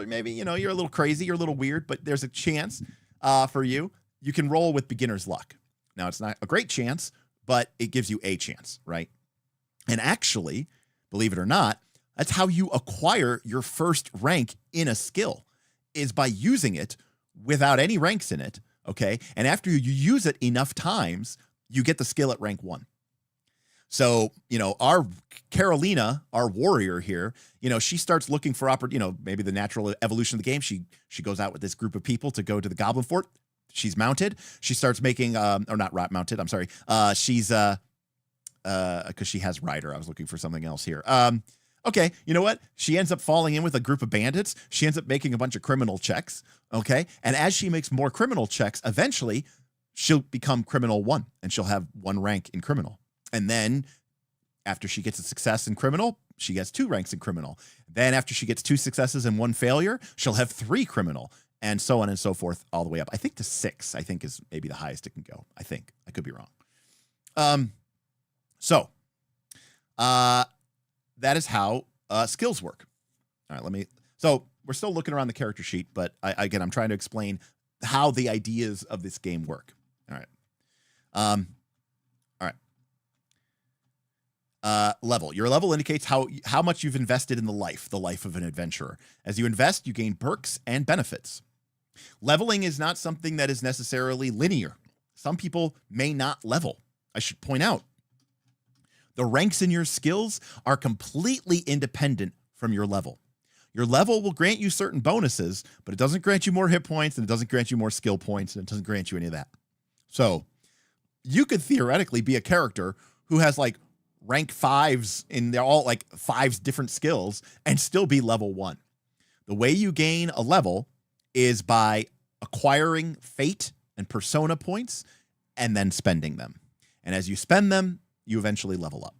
maybe, you're a little crazy, you're a little weird, but there's a chance for you can roll with beginner's luck. Now, it's not a great chance, but it gives you a chance, right? And actually, believe it or not, that's how you acquire your first rank in a skill, is by using it without any ranks in it, okay? And after you use it enough times, you get the skill at rank 1. So, our Carolina, our warrior here, she starts looking for maybe the natural evolution of the game. She goes out with this group of people to go to the Goblin Fort. She's mounted. She starts making, or not mounted. I'm sorry. She's, because she has rider. I was looking for something else here. Okay. You know what? She ends up falling in with a group of bandits. She ends up making a bunch of criminal checks. Okay. And as she makes more criminal checks, eventually she'll become criminal 1 and she'll have 1 rank in criminal. And then after she gets a success in criminal, she gets 2 ranks in criminal. Then after she gets 2 successes and 1 failure, she'll have 3 criminal, and so on and so forth all the way up. I think to 6, I think is maybe the highest it can go. I think. I could be wrong. So that is how skills work. All right, so we're still looking around the character sheet, but I'm trying to explain how the ideas of this game work. All right. Level. Your level indicates how much you've invested in the life of an adventurer. As you invest, you gain perks and benefits. Leveling is not something that is necessarily linear. Some people may not level. I should point out, the ranks in your skills are completely independent from your level. Your level will grant you certain bonuses, but it doesn't grant you more hit points, and it doesn't grant you more skill points, and it doesn't grant you any of that. So you could theoretically be a character who has rank 5s and they're all 5 different skills and still be level 1. The way you gain a level is by acquiring fate and persona points and then spending them. And as you spend them, you eventually level up.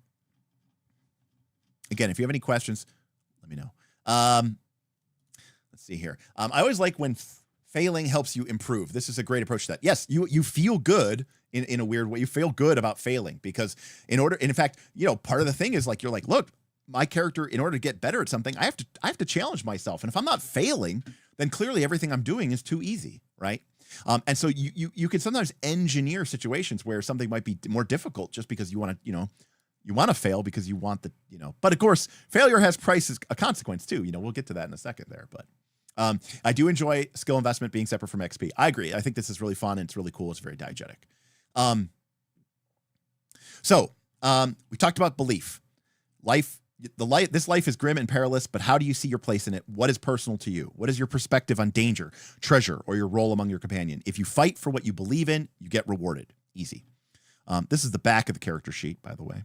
Again, if you have any questions, let me know. Let's see here. I always like when failing helps you improve. This is a great approach to that. Yes, you feel good in a weird way. You feel good about failing because in fact, part of the thing is you're look, my character, in order to get better at something, I have to challenge myself. And if I'm not failing, then clearly everything I'm doing is too easy, right? And so you can sometimes engineer situations where something might be more difficult just because you want to fail because you want but of course, failure has a consequence too. We'll get to that in a second there, but I do enjoy skill investment being separate from XP. I agree. I think this is really fun and it's really cool. It's very diegetic. So we talked about belief. This life is grim and perilous, but how do you see your place in it? What is personal to you? What is your perspective on danger, treasure, or your role among your companion? If you fight for what you believe in, you get rewarded. Easy. This is the back of the character sheet, by the way.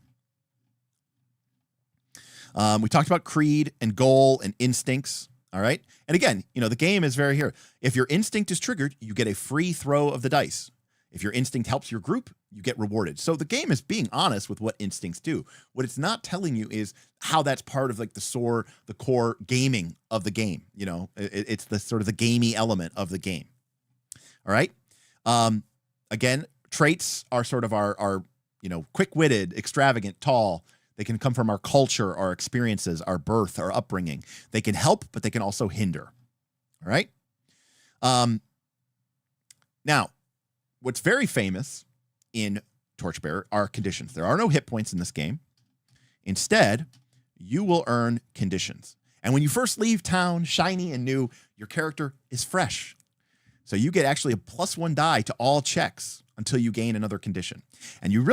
We talked about creed and goal and instincts. All right. And again, the game is very here. If your instinct is triggered, you get a free throw of the dice. If your instinct helps your group, you get rewarded. So the game is being honest with what instincts do. What it's not telling you is how that's part of like the core gaming of the game. You know, it's the sort of the gamey element of the game. All right. Again, traits are sort of our quick-witted, extravagant, tall. They can come from our culture, our experiences, our birth, our upbringing. They can help, but they can also hinder. All right. Now, what's very famous in Torchbearer are conditions. There are no hit points in this game. Instead, you will earn conditions. And when you first leave town, shiny and new, your character is fresh. So you get actually a +1 die to all checks until you gain another condition. And you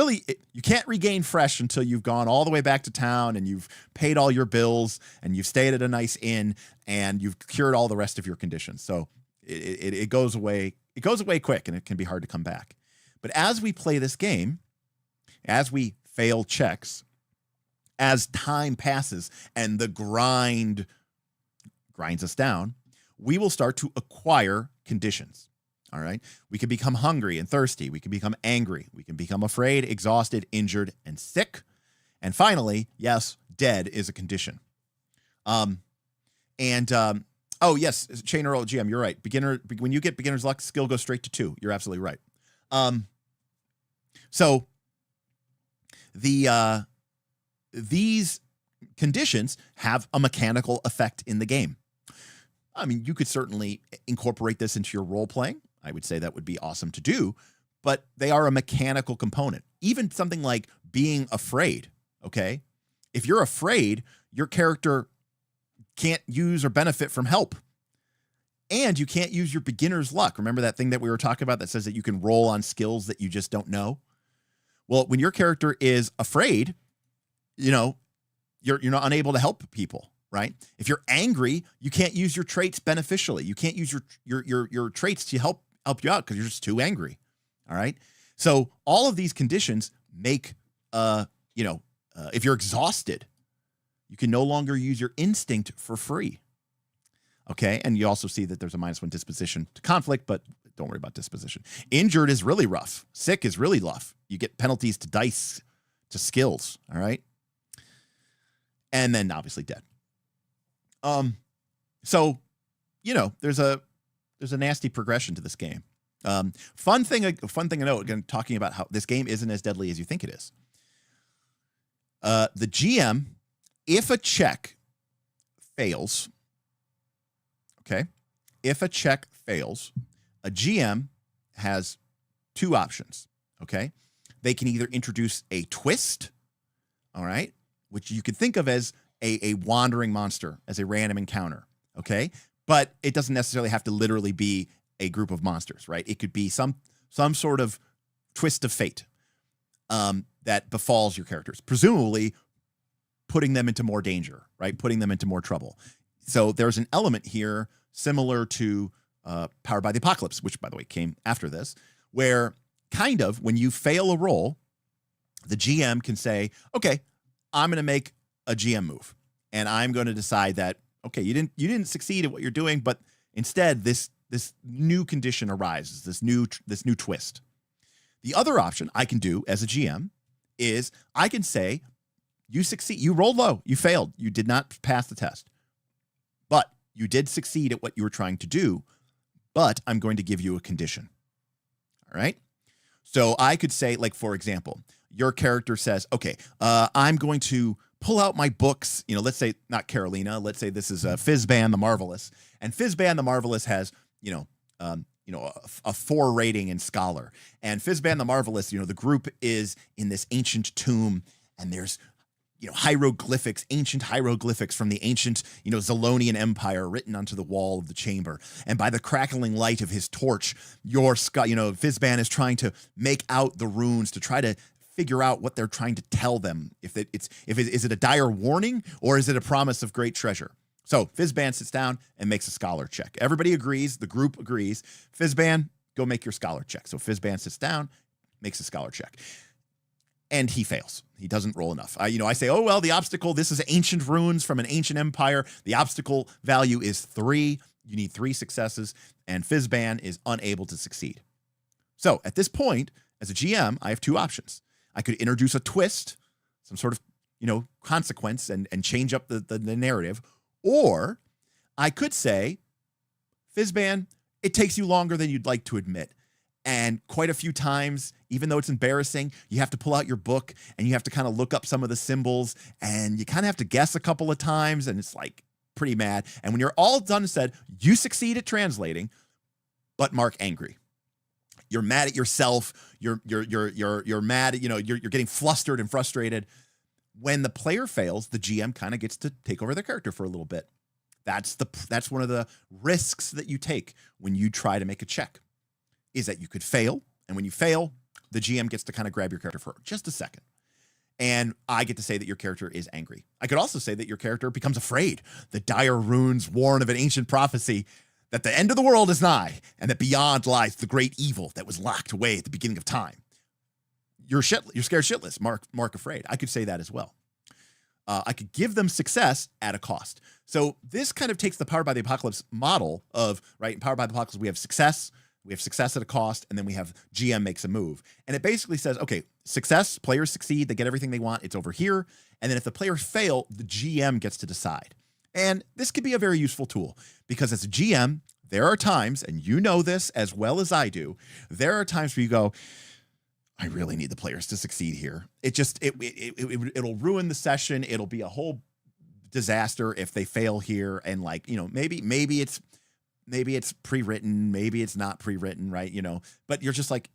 can't regain fresh until you've gone all the way back to town and you've paid all your bills and you've stayed at a nice inn and you've cured all the rest of your conditions. So it goes away. It goes away quick and it can be hard to come back. But as we play this game, as we fail checks, as time passes and the grind grinds us down, we will start to acquire conditions. All right. We can become hungry and thirsty. We can become angry. We can become afraid, exhausted, injured, and sick. And finally, yes, dead is a condition. Oh yes, Chain Earl GM, you're right. When you get beginner's luck, skill goes straight to 2. You're absolutely right. So these conditions have a mechanical effect in the game. I mean, you could certainly incorporate this into your role playing. I would say that would be awesome to do, but they are a mechanical component. Even something like being afraid, okay? If you're afraid, your character can't use or benefit from help. And you can't use your beginner's luck. Remember that thing that we were talking about that says that you can roll on skills that you just don't know? Well, when your character is afraid, you're not unable to help people. Right? If you're angry, you can't use your traits beneficially. You can't use your traits to help you out because you're just too angry. All right. So all of these conditions make if you're exhausted, you can no longer use your instinct for free. Okay. And you also see that there's a -1 disposition to conflict, but don't worry about disposition. Injured is really rough. Sick is really rough. You get penalties to dice, to skills. All right. And then obviously dead. So, there's a nasty progression to this game. Fun thing to note, again, talking about how this game isn't as deadly as you think it is. The GM, if a check fails, okay, a GM has 2 options, okay? They can either introduce a twist, all right, which you could think of as a wandering monster, as a random encounter, okay? But it doesn't necessarily have to literally be a group of monsters, right? It could be some sort of twist of fate that befalls your characters, presumably putting them into more danger, right? Putting them into more trouble. So there's an element here similar to Powered by the Apocalypse, which, by the way, came after this, where kind of when you fail a roll, the GM can say, okay, I'm going to make a GM move, and I'm going to decide that, okay, you didn't succeed at what you're doing, but instead this new condition arises, this new twist. The other option I can do as a GM is I can say, you succeed, you rolled low, you failed, you did not pass the test, but you did succeed at what you were trying to do, but I'm going to give you a condition. All right. So I could say, like, for example, your character says, okay, I'm going to pull out my books, let's say not Carolina, let's say this is Fizban the Marvelous, and Fizban the Marvelous has, a 4 rating in Scholar, and Fizban the Marvelous, the group is in this ancient tomb, and there's, hieroglyphics, ancient hieroglyphics from the ancient, Zolonian Empire written onto the wall of the chamber, and by the crackling light of his torch, Fizban is trying to make out the runes to try to figure out what they're trying to tell them. Is it a dire warning or is it a promise of great treasure? So Fizban sits down and makes a Scholar check. Everybody agrees. The group agrees. Fizban, go make your Scholar check. So Fizban sits down, makes a Scholar check, and he fails. He doesn't roll enough. I say, oh, well, the obstacle, this is ancient runes from an ancient empire. The obstacle value is 3. You need 3 successes, and Fizban is unable to succeed. So at this point, As a GM, I have two options. I could introduce a twist, some sort of, consequence and change up the narrative. Or I could say, Fizban, it takes you longer than you'd like to admit. And quite a few times, even though it's embarrassing, you have to pull out your book and you have to kind of look up some of the symbols and you kind of have to guess a couple of times. And it's like pretty mad. And when you're all done and said, you succeed at translating, but mark angry. You're mad at yourself. You're mad at, you're getting flustered and frustrated. When the player fails, the GM kind of gets to take over their character for a little bit. That's one of the risks that you take when you try to make a check, is that you could fail. And when you fail, the GM gets to kind of grab your character for just a second. And I get to say that your character is angry. I could also say that your character becomes afraid. The dire runes warn of an ancient prophecy that the end of the world is nigh, and that beyond lies the great evil that was locked away at the beginning of time. You're scared shitless. Mark afraid. I could say that as well. I could give them success at a cost. So this kind of takes the Powered by the Apocalypse model of, right, in Powered by the Apocalypse, we have success at a cost, and then we have GM makes a move. And it basically says, okay, success, players succeed, they get everything they want, it's over here. And then if the players fail, the GM gets to decide. And this could be a very useful tool, because as a GM, there are times, and you know this as well as I do, there are times where you go, I really need the players to succeed here. It'll ruin the session. It'll be a whole disaster if they fail here. And maybe it's pre-written, maybe it's not pre-written, right? But you're just like,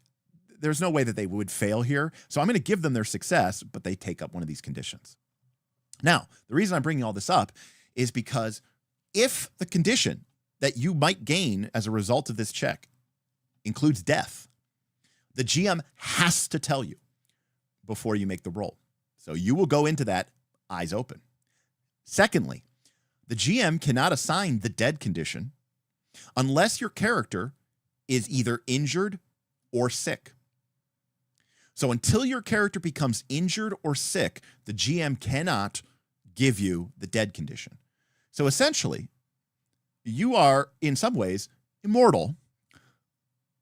there's no way that they would fail here. So I'm going to give them their success, but they take up one of these conditions. Now, the reason I'm bringing all this up is because if the condition that you might gain as a result of this check includes death, the GM has to tell you before you make the roll. So you will go into that eyes open. Secondly, the GM cannot assign the dead condition unless your character is either injured or sick. So until your character becomes injured or sick, the GM cannot give you the dead condition. So essentially, you are in some ways immortal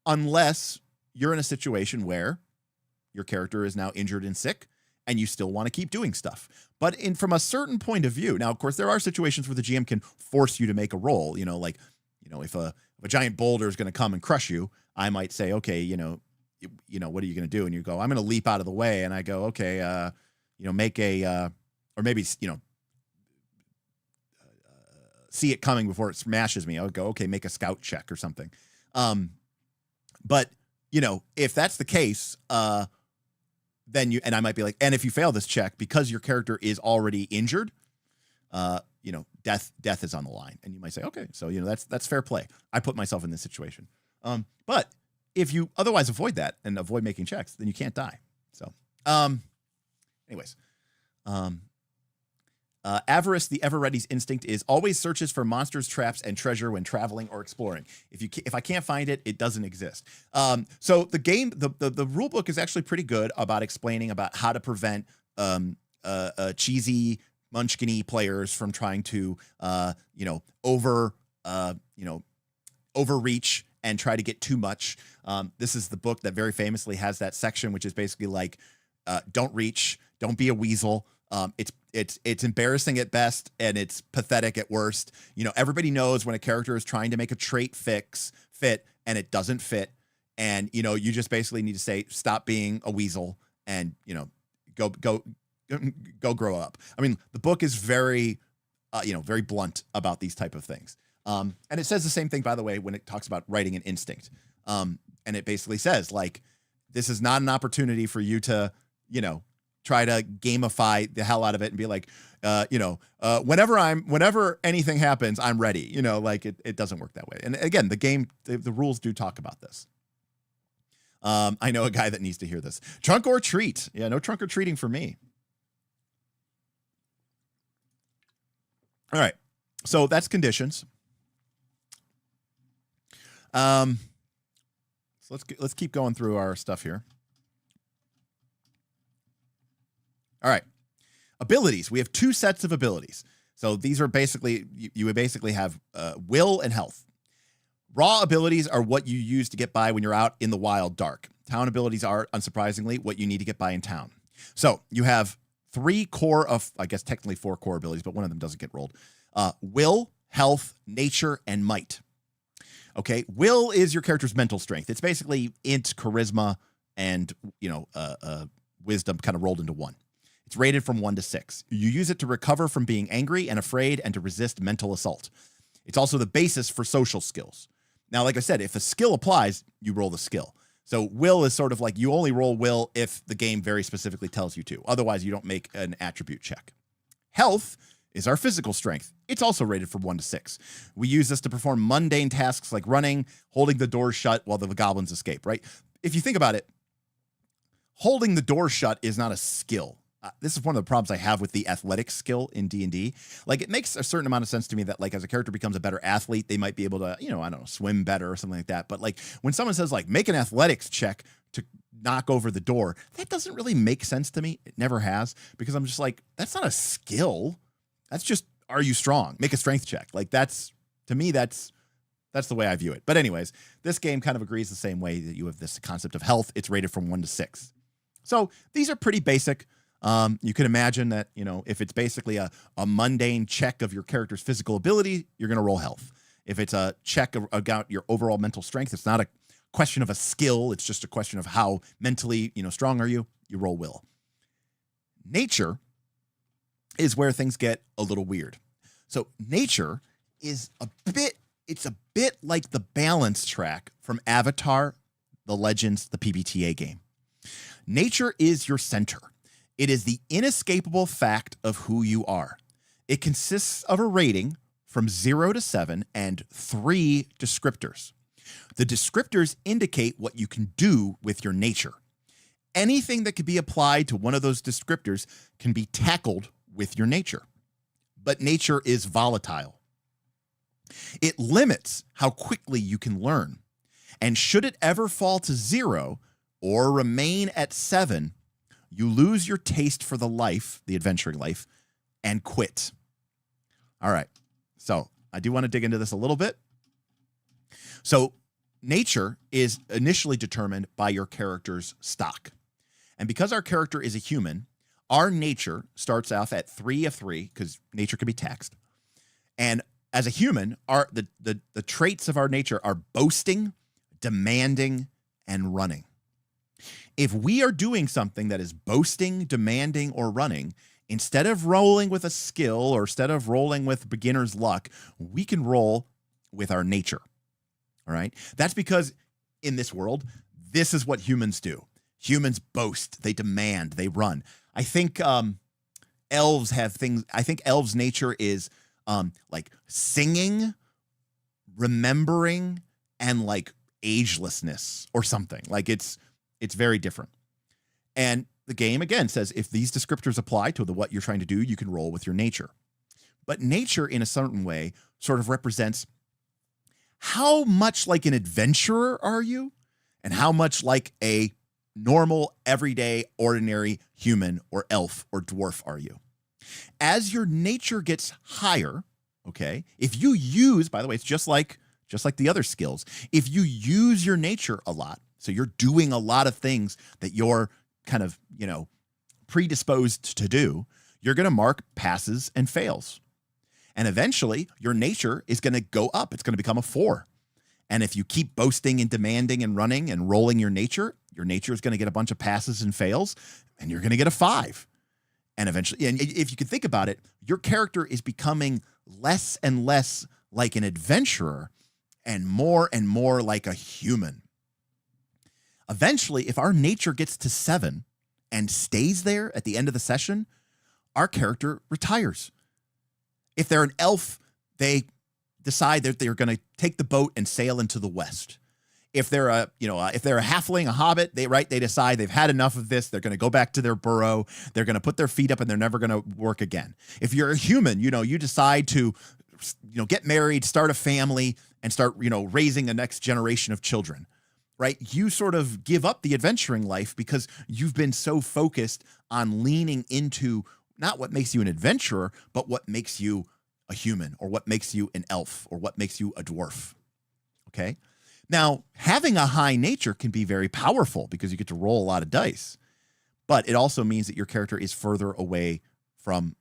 unless you're in a situation where your character is now injured and sick and you still want to keep doing stuff. But from a certain point of view, now, of course, there are situations where the GM can force you to make a roll, if a giant boulder is going to come and crush you, I might say, okay, what are you going to do? And you go, I'm going to leap out of the way. And I go, okay, make a, or maybe, see it coming before it smashes me. I would go, okay, make a scout check or something. But if that's the case, then and I might be like, and if you fail this check because your character is already injured, death is on the line. And you might say, okay, so, that's fair play. I put myself in this situation. But if you otherwise avoid that and avoid making checks, then you can't die. So, anyways, Avarice, the ever-ready's instinct is always searches for monsters, traps, and treasure when traveling or exploring. If I can't find it, it doesn't exist. So the game, the rule book is actually pretty good about explaining about how to prevent cheesy, munchkin-y players from trying to overreach and try to get too much. This is the book that very famously has that section, which is basically like, don't reach, don't be a weasel. It's embarrassing at best and it's pathetic at worst. Everybody knows when a character is trying to make a trait fit and it doesn't fit. And, you just basically need to say, stop being a weasel and, go grow up. I mean, the book is very, very blunt about these type of things. And it says the same thing, by the way, when it talks about writing an instinct. And it basically says, like, this is not an opportunity for you to, try to gamify the hell out of it and be like, whenever anything happens, I'm ready. It doesn't work that way. And again, the rules do talk about this. I know a guy that needs to hear this. Trunk or treat. Yeah, no trunk or treating for me. All right. So that's conditions. So let's keep going through our stuff here. All right. Abilities. We have two sets of abilities. So these are basically, you would basically have will and health. Raw abilities are what you use to get by when you're out in the wild dark. Town abilities are, unsurprisingly, what you need to get by in town. So you have 3 core of, I guess technically 4 core abilities, but one of them doesn't get rolled. Will, health, nature, and might. Okay, will is your character's mental strength. It's basically int, charisma, and wisdom kind of rolled into 1. It's rated from 1 to 6. You use it to recover from being angry and afraid and to resist mental assault. It's also the basis for social skills. Now, like I said, if a skill applies, you roll the skill. So will is sort of like you only roll will if the game very specifically tells you to. Otherwise, you don't make an attribute check. Health is our physical strength. It's also rated from 1 to 6. We use this to perform mundane tasks like running, holding the door shut while the goblins escape, right? If you think about it, holding the door shut is not a skill. This is one of the problems I have with the athletics skill in D&D. Like, it makes a certain amount of sense to me that, like, as a character becomes a better athlete, they might be able to, I don't know, swim better or something like that. But, like, when someone says, like, make an athletics check to knock over the door, that doesn't really make sense to me. It never has, because I'm just like, that's not a skill. That's just, are you strong? Make a strength check. Like, to me, that's the way I view it. But anyways, this game kind of agrees the same way that you have this concept of health. It's rated from 1 to 6. So these are pretty basic. You can imagine that, if it's basically a mundane check of your character's physical ability, you're going to roll health. If it's a check about your overall mental strength, it's not a question of a skill. It's just a question of how mentally, strong are you? You roll will. Nature is where things get a little weird. So nature is it's a bit like the balance track from Avatar, the Legends, the PBTA game. Nature is your center. It is the inescapable fact of who you are. It consists of a rating from 0 to 7 and 3 descriptors. The descriptors indicate what you can do with your nature. Anything that could be applied to one of those descriptors can be tackled with your nature. But nature is volatile. It limits how quickly you can learn. And should it ever fall to 0 or remain at 7, you lose your taste for the adventuring life, and quit. All right. So I do want to dig into this a little bit. So nature is initially determined by your character's stock. And because our character is a human, our nature starts off at 3 of 3, because nature can be taxed. And as a human, the traits of our nature are boasting, demanding, and running. If we are doing something that is boasting, demanding, or running, instead of rolling with a skill or instead of rolling with beginner's luck, we can roll with our nature. All right? That's because in this world, this is what humans do. Humans boast, they demand, they run. I think elves have things. I think elves' nature is like singing, remembering, and like agelessness or something. Like it's very different. And the game, again, says if these descriptors apply to what you're trying to do, you can roll with your nature. But nature, in a certain way, sort of represents how much like an adventurer are you and how much like a normal, everyday, ordinary human or elf or dwarf are you. As your nature gets higher, okay, if you use, by the way, it's just like the other skills, if you use your nature a lot, so you're doing a lot of things that you're kind of, predisposed to do, you're going to mark passes and fails. And eventually your nature is going to go up. It's going to become a 4. And if you keep boasting and demanding and running and rolling your nature is going to get a bunch of passes and fails, and you're going to get a 5. And eventually, and if you can think about it, your character is becoming less and less like an adventurer and more like a human. Eventually, if our nature gets to 7 and stays there at the end of the session, our character retires. If they're an elf, they decide that they're going to take the boat and sail into the west. If they're a halfling, a hobbit, they decide they've had enough of this. They're going to go back to their burrow. They're going to put their feet up and they're never going to work again. If you're a human, you decide to, get married, start a family, and start, raising the next generation of children, right? You sort of give up the adventuring life because you've been so focused on leaning into not what makes you an adventurer, but what makes you a human or what makes you an elf or what makes you a dwarf. Okay. Now, having a high nature can be very powerful because you get to roll a lot of dice, but it also means that your character is further away from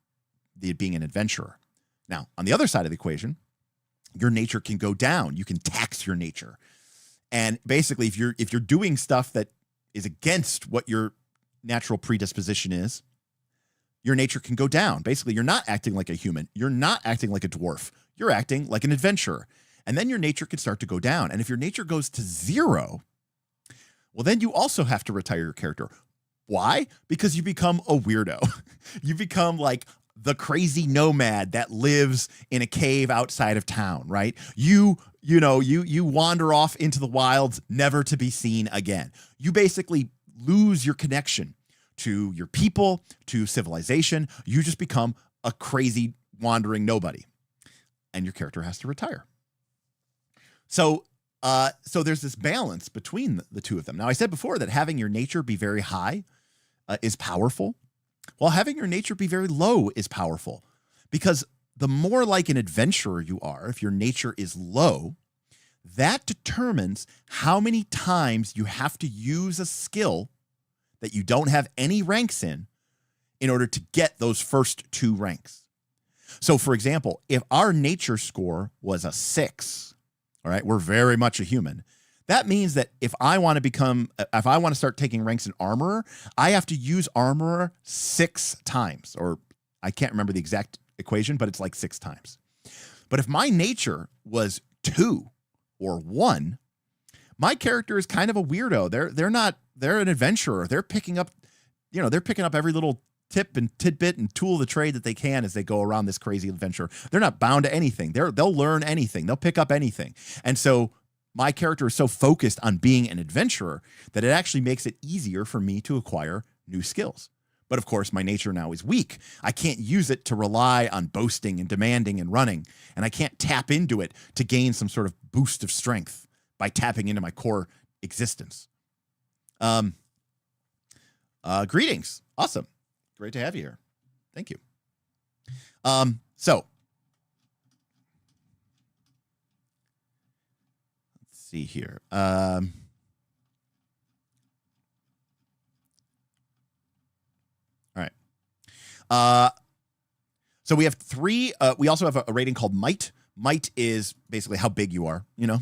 being an adventurer. Now, on the other side of the equation, your nature can go down. You can tax your nature. And basically, if you're doing stuff that is against what your natural predisposition is, your nature can go down. Basically, you're not acting like a human. You're not acting like a dwarf. You're acting like an adventurer. And then your nature can start to go down. And if your nature goes to 0, well, then you also have to retire your character. Why? Because you become a weirdo. You become like the crazy nomad that lives in a cave outside of town, right? You wander off into the wilds, never to be seen again. You basically lose your connection to your people, to civilization. You just become a crazy wandering nobody. And your character has to retire. So there's this balance between the two of them. Now, I said before that having your nature be very high is powerful, while having your nature be very low is powerful. Because the more like an adventurer you are, if your nature is low, that determines how many times you have to use a skill that you don't have any ranks in order to get those first 2 ranks. So, for example, if our nature score was a 6, all right, we're very much a human. That means that if I want to start taking ranks in armorer, I have to use armorer 6 times, or I can't remember the exact equation, but it's like 6 times. But if my nature was 2 or 1, my character is kind of a weirdo. They're an adventurer. They're picking up every little tip and tidbit and tool of the trade that they can as they go around this crazy adventure. They're not bound to anything. They'll learn anything. They'll pick up anything. And so my character is so focused on being an adventurer that it actually makes it easier for me to acquire new skills. But of course, my nature now is weak. I can't use it to rely on boasting and demanding and running. And I can't tap into it to gain some sort of boost of strength by tapping into my core existence. Greetings. Awesome. Great to have you here. Thank you. So let's see here. All right. So we have 3. We also have a rating called Might. Might is basically how big you are, you know.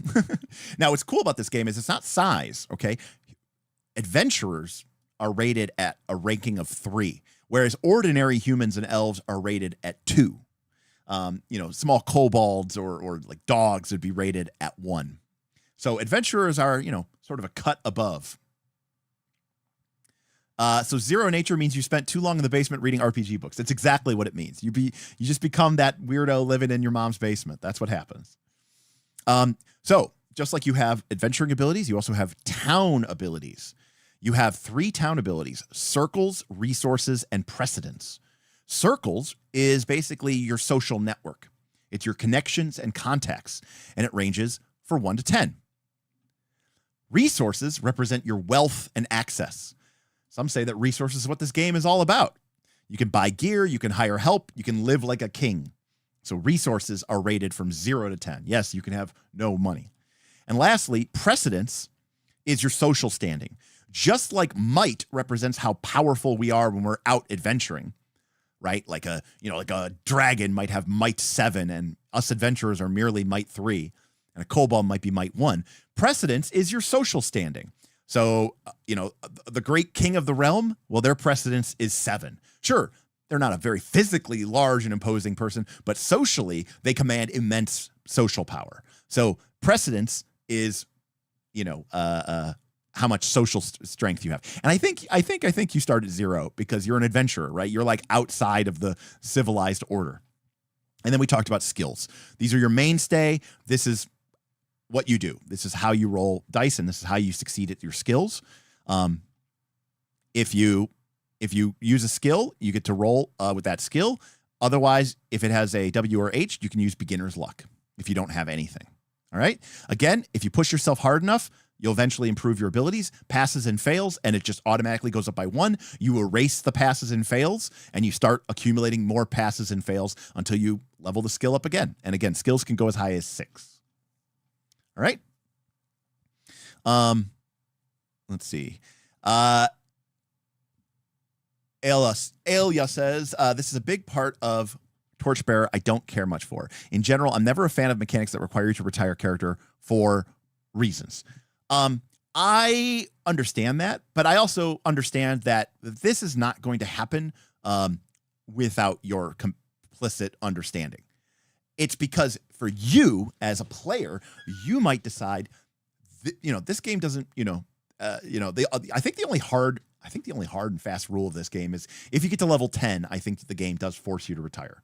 Now, what's cool about this game is it's not size, okay? Adventurers are rated at a ranking of 3, whereas ordinary humans and elves are rated at 2. Small kobolds or like dogs would be rated at 1. So adventurers are, sort of a cut above. So 0 nature means you spent too long in the basement reading RPG books. That's exactly what it means. You just become that weirdo living in your mom's basement. That's what happens. So just like you have adventuring abilities, you also have town abilities. You have 3 town abilities: circles, resources, and precedence. Circles is basically your social network. It's your connections and contacts, and it ranges for 1 to 10. Resources represent your wealth and access. Some say that resources is what this game is all about. You can buy gear, you can hire help, you can live like a king. So resources are rated from 0 to 10. Yes, you can have no money. And lastly, precedence is your social standing. Just like might represents how powerful we are when we're out adventuring, right? Like a dragon might have might 7 and us adventurers are merely might 3, and a kobold might be might 1. Precedence is your social standing. So, the great king of the realm, well, their precedence is 7. Sure, they're not a very physically large and imposing person, but socially they command immense social power. So precedence is, how much social strength you have. And I think you start at 0 because you're an adventurer, right? You're like outside of the civilized order. And then we talked about skills. These are your mainstay. This is what you do. This is how you roll dice, and this is how you succeed at your skills. If you use a skill, you get to roll with that skill. Otherwise, if it has a W or H, you can use beginner's luck if you don't have anything. All right? Again, if you push yourself hard enough, you'll eventually improve your abilities. Passes and fails, and it just automatically goes up by 1. You erase the passes and fails, and you start accumulating more passes and fails until you level the skill up again. And again, skills can go as high as 6. All right? Let's see. Alia says, this is a big part of Torchbearer I don't care much for. In general, I'm never a fan of mechanics that require you to retire a character for reasons. I understand that, but I also understand that this is not going to happen without your complicit understanding. It's because for you as a player, you might decide, this game doesn't, I think the only hard and fast rule of this game is if you get to level 10, I think the game does force you to retire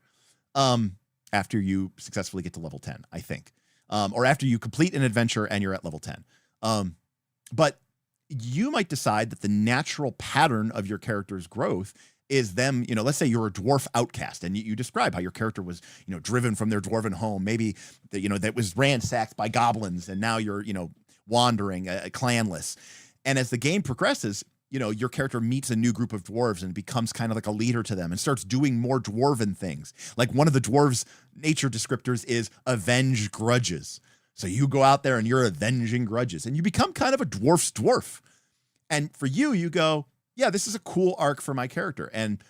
after you successfully get to level 10, I think. Or after you complete an adventure and you're at level 10. But you might decide that the natural pattern of your character's growth is them, let's say you're a dwarf outcast and you describe how your character was, driven from their dwarven home. Maybe, that was ransacked by goblins and now you're, wandering, clanless. And as the game progresses, your character meets a new group of dwarves and becomes kind of like a leader to them and starts doing more dwarven things. Like one of the dwarves' nature descriptors is avenge grudges. So you go out there and you're avenging grudges and you become kind of a dwarf's dwarf. And for you, you go, yeah, this is a cool arc for my character. And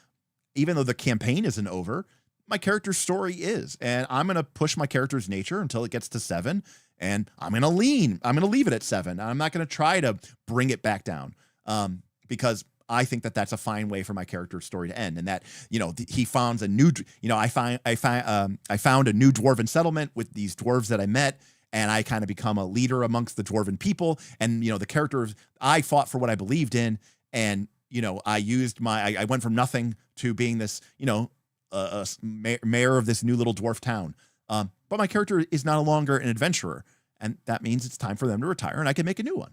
even though the campaign isn't over, my character's story is. And I'm going to push my character's nature until it gets to 7. And I'm going to leave it at 7. I'm not going to try to bring it back down. Because I think that that's a fine way for my character's story to end. And that, he found a new, I found a new dwarven settlement with these dwarves that I met. And I kind of become a leader amongst the dwarven people. And, the characters, I fought for what I believed in. And, I went from nothing to being this, mayor of this new little dwarf town. But my character is no longer an adventurer. And that means it's time for them to retire and I can make a new one.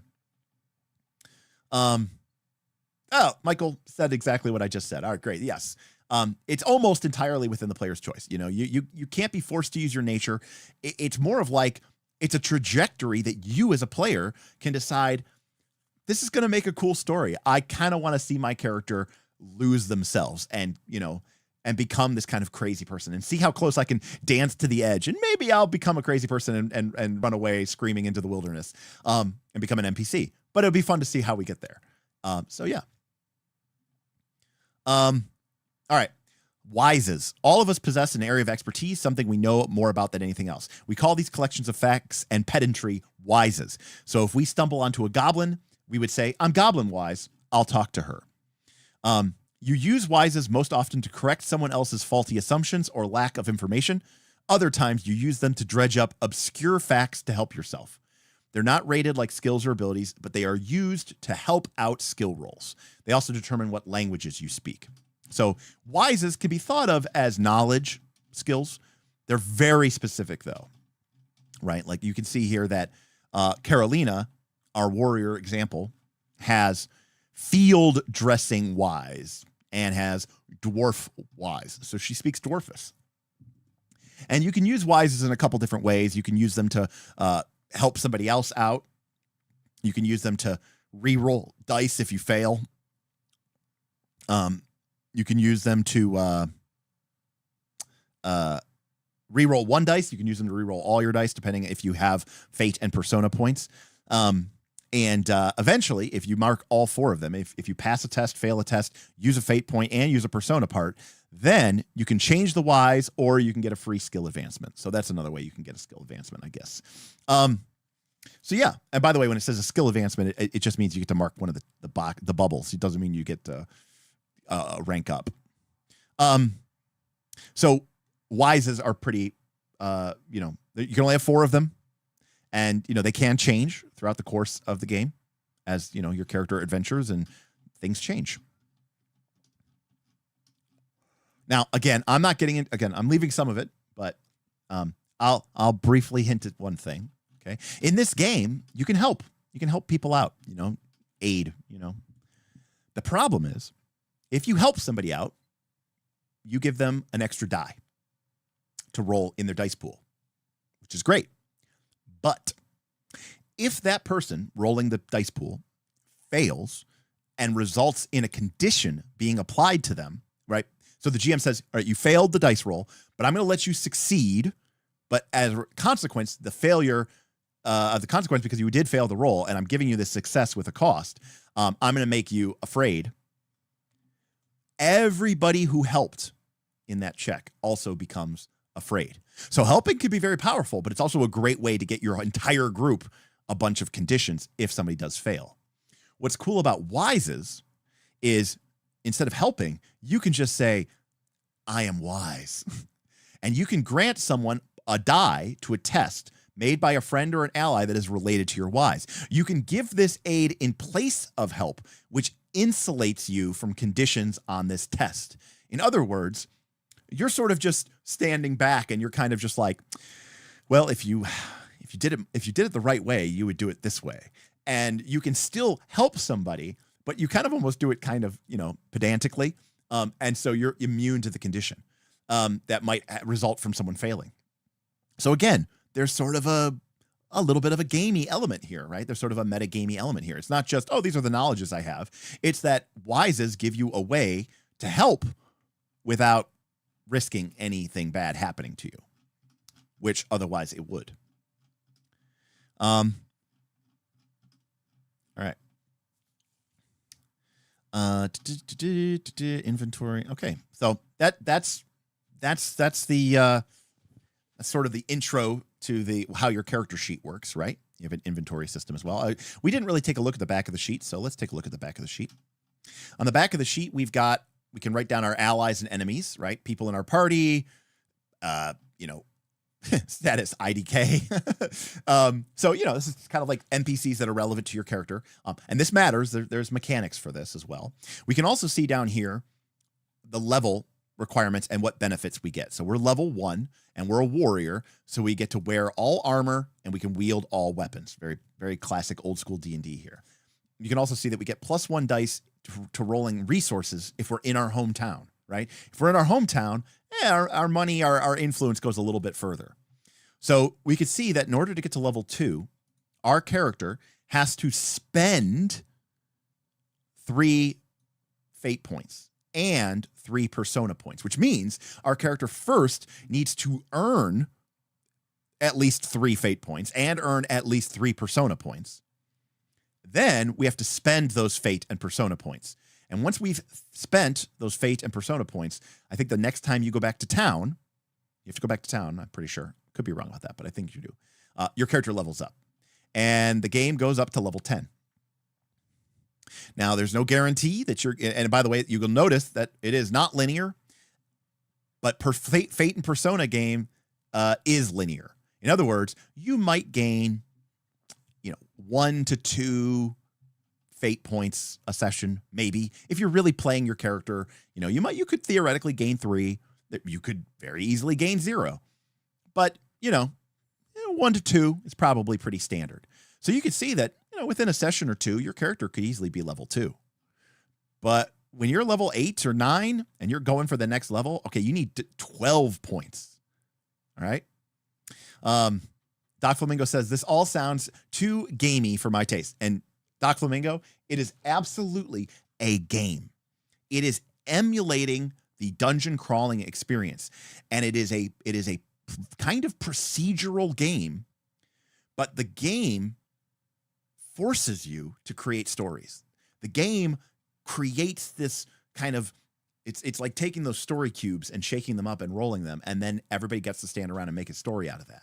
Michael said exactly what I just said. All right, great. Yes. It's almost entirely within the player's choice. You can't be forced to use your nature. It's more of like, it's a trajectory that you as a player can decide, this is going to make a cool story. I kind of want to see my character lose themselves and, and become this kind of crazy person and see how close I can dance to the edge. And maybe I'll become a crazy person and run away screaming into the wilderness and become an NPC. But it'll be fun to see how we get there. So yeah. All right. Wises. All of us possess an area of expertise, something we know more about than anything else. We call these collections of facts and pedantry wises. So if we stumble onto a goblin, we would say, I'm goblin wise. I'll talk to her. You use wises most often to correct someone else's faulty assumptions or lack of information. Other times you use them to dredge up obscure facts to help yourself. They're not rated like skills or abilities, but they are used to help out skill rolls. They also determine what languages you speak. So wises can be thought of as knowledge skills. They're very specific though, right? Like you can see here that Carolina, our warrior example, has field dressing wise and has dwarf wise. So she speaks dwarfish. And you can use wises in a couple different ways. You can use them to help somebody else out. You can use them to re-roll dice if you fail. You can use them to re-roll one dice. You can use them to re-roll all your dice, depending if you have fate and persona points. And eventually, if you mark all 4 of them, if you pass a test, fail a test, use a fate point, and use a persona part, then you can change the wise or you can get a free skill advancement. So that's another way you can get a skill advancement, I guess. So yeah. And by the way, when it says a skill advancement, it just means you get to mark one of the bubbles. It doesn't mean you get to rank up. So wises are pretty, you can only have 4 of them. And, they can change throughout the course of the game as, your character adventures and things change. Now, again, I'm not getting in. Again, I'm leaving some of it, but I'll briefly hint at one thing. Okay. In this game, you can help. You can help people out, aid, The problem is if you help somebody out, you give them an extra die to roll in their dice pool, which is great. But if that person rolling the dice pool fails and results in a condition being applied to them, right? So the GM says, all right, you failed the dice roll, but I'm going to let you succeed. But as a consequence, the failure the consequence because you did fail the roll, and I'm giving you this success with a cost. I'm going to make you afraid. Everybody who helped in that check also becomes afraid. So helping can be very powerful, but it's also a great way to get your entire group a bunch of conditions if somebody does fail. What's cool about wises is instead of helping, you can just say, I am wise. And you can grant someone a die to a test made by a friend or an ally that is related to your wise. You can give this aid in place of help, which insulates you from conditions on this test. In other words, you're sort of just standing back and you're kind of just like, well, if you did it the right way, you would do it this way. And you can still help somebody, but you kind of almost do it kind of, pedantically. And so you're immune to the condition that might result from someone failing. So again, there's sort of a little bit of a gamey element here, right? There's sort of a meta-gamey element here. It's not just, oh, these are the knowledges I have. It's that wises give you a way to help without risking anything bad happening to you, which otherwise it would. All right. Inventory. Okay, so that's the sort of the intro to how your character sheet works, right? You have an inventory system as well. We didn't really take a look at the back of the sheet, so let's take a look at the back of the sheet. On the back of the sheet, we can write down our allies and enemies, right? People in our party, status IDK. So, this is kind of like NPCs that are relevant to your character. And this matters. There's mechanics for this as well. We can also see down here the level requirements and what benefits we get. So we're level 1 and we're a warrior. So we get to wear all armor and we can wield all weapons. Very, very classic old school D&D here. You can also see that we get +1 dice to rolling resources if we're in our hometown, right? If we're in our hometown, our money, our influence goes a little bit further. So we could see that in order to get to level 2, our character has to spend 3 fate points and 3 persona points, which means our character first needs to earn at least 3 fate points and earn at least 3 persona points. Then we have to spend those fate and persona points. And once we've spent those fate and persona points, I think the next time you go back to town, you have to go back to town, I'm pretty sure. Could be wrong about that, but I think you do. Your character levels up. And the game goes up to level 10. Now, there's no guarantee that and by the way, you will notice that it is not linear, but fate and persona game is linear. In other words, you might gain, 1 to 2 fate points a session, maybe. If you're really playing your character, you could theoretically gain 3. You could very easily gain 0. But, 1 to 2 is probably pretty standard. So you could see that, within a session or 2, your character could easily be level 2. But when you're level 8 or 9 and you're going for the next level, okay, you need 12 points. All right. Doc Flamingo says, this all sounds too gamey for my taste. And Doc Flamingo, it is absolutely a game. It is emulating the dungeon crawling experience. And it is a kind of procedural game, but the game forces you to create stories. The game creates this kind of, it's like taking those story cubes and shaking them up and rolling them, and then everybody gets to stand around and make a story out of that.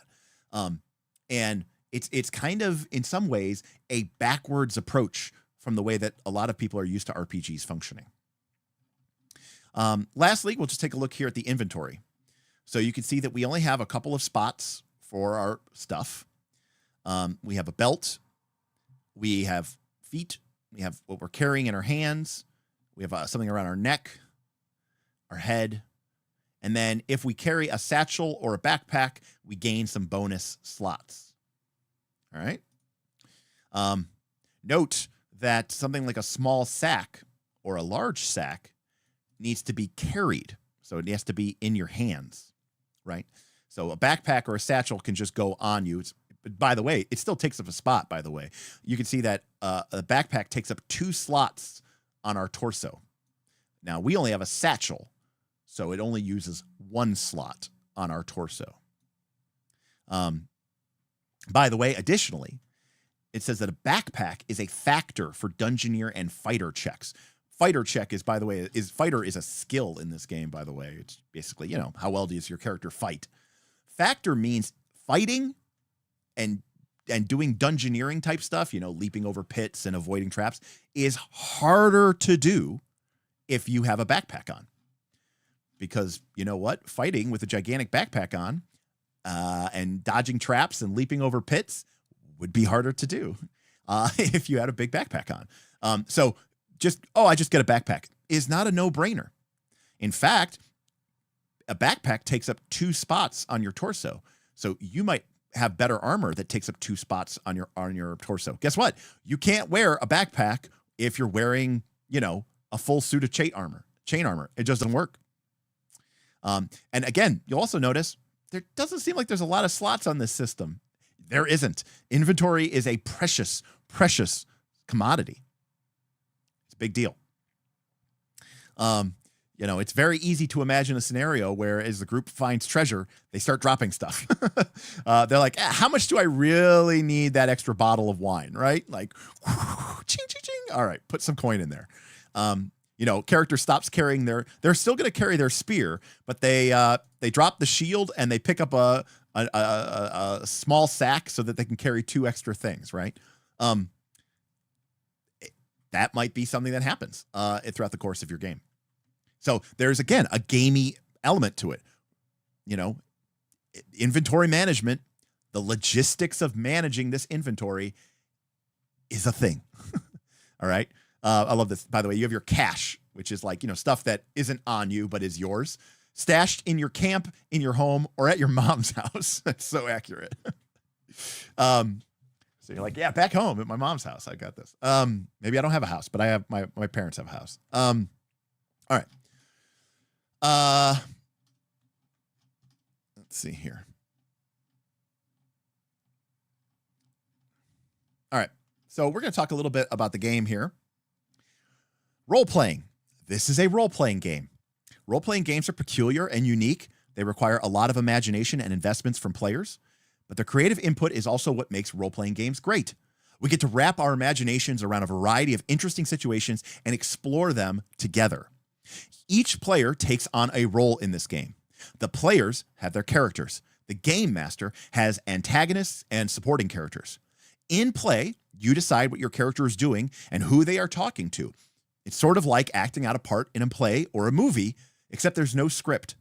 And it's kind of, in some ways, a backwards approach from the way that a lot of people are used to RPGs functioning. Lastly, we'll just take a look here at the inventory. So you can see that we only have a couple of spots for our stuff. We have a belt. We have feet. We have what we're carrying in our hands. We have something around our neck, our head. And then if we carry a satchel or a backpack, we gain some bonus slots. All right. Note that something like a small sack or a large sack needs to be carried. So it has to be in your hands, right? So a backpack or a satchel can just go on you. By the way, it still takes up a spot, by the way. You can see that a backpack takes up 2 slots on our torso. Now, we only have a satchel, so it only uses 1 slot on our torso. By the way, additionally, it says that a backpack is a factor for Dungeoneer and fighter checks. Fighter check is, by the way, fighter is a skill in this game, by the way. It's basically, you know, how well does your character fight? Factor means fighting and doing dungeoneering type stuff, you know, leaping over pits and avoiding traps, is harder to do if you have a backpack on. Because, you know what? Fighting with a gigantic backpack on and dodging traps and leaping over pits would be harder to do if you had a big backpack on. So I just get a backpack is not a no-brainer. In fact, a backpack takes up 2 spots on your torso. So you might have better armor that takes up 2 spots on your torso. Guess what? You can't wear a backpack if you're wearing, you know, a full suit of chain armor. It just doesn't work. And again, you'll also notice there doesn't seem like there's a lot of slots on this system. There isn't. Inventory is a precious, precious commodity. It's a big deal. You know, it's very easy to imagine a scenario where as the group finds treasure, they start dropping stuff. They're like, how much do I really need that extra bottle of wine, right? Like, ching, ching, ching. All right, put some coin in there. You know, character stops carrying they're still going to carry their spear, but they drop the shield and they pick up a small sack so that they can carry 2 extra things, right? That might be something that happens throughout the course of your game. So there's, again, a gamey element to it. You know, inventory management, the logistics of managing this inventory is a thing. All right. I love this. By the way, you have your cache, which is like, you know, stuff that isn't on you, but is yours, stashed in your camp, in your home, or at your mom's house. That's so accurate. So you're like, yeah, back home at my mom's house, I got this. Maybe I don't have a house, but I have my parents have a house. All right. Let's see here. All right. So we're going to talk a little bit about the game here. Role-playing. This is a role-playing game. Role-playing games are peculiar and unique. They require a lot of imagination and investments from players, but their creative input is also what makes role-playing games great. We get to wrap our imaginations around a variety of interesting situations and explore them together. Each player takes on a role in this game. The players have their characters. The game master has antagonists and supporting characters. In play, you decide what your character is doing and who they are talking to. It's sort of like acting out a part in a play or a movie, except there's no script.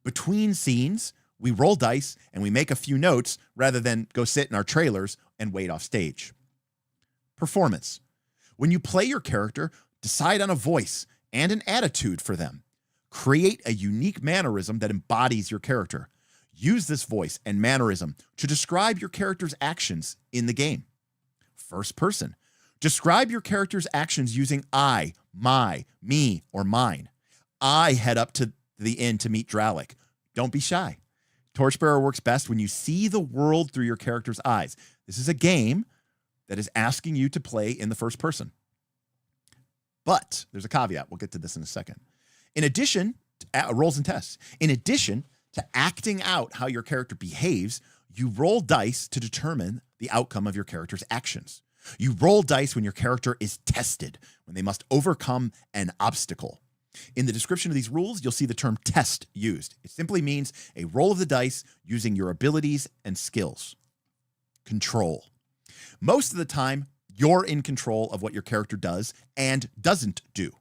Between scenes, we roll dice and we make a few notes rather than go sit in our trailers and wait off stage. Performance. When you play your character, decide on a voice and an attitude for them. Create a unique mannerism that embodies your character. Use this voice and mannerism to describe your character's actions in the game. First person. Describe your character's actions using I, my, me, or mine. I head up to the inn to meet Dralic. Don't be shy. Torchbearer works best when you see the world through your character's eyes. This is a game that is asking you to play in the first person. But there's a caveat. We'll get to this in a second. In addition to rolls and tests, in addition to acting out how your character behaves, you roll dice to determine the outcome of your character's actions. You roll dice when your character is tested, when they must overcome an obstacle. In the description of these rules, you'll see the term test used. It simply means a roll of the dice using your abilities and skills. Control. Most of the time, you're in control of what your character does and doesn't do.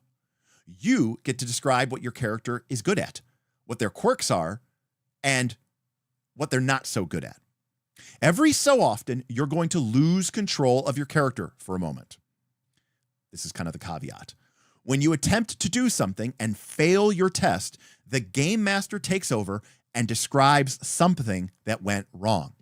You get to describe what your character is good at, what their quirks are, and what they're not so good at. Every so often, you're going to lose control of your character for a moment. This is kind of the caveat. When you attempt to do something and fail your test, the game master takes over and describes something that went wrong.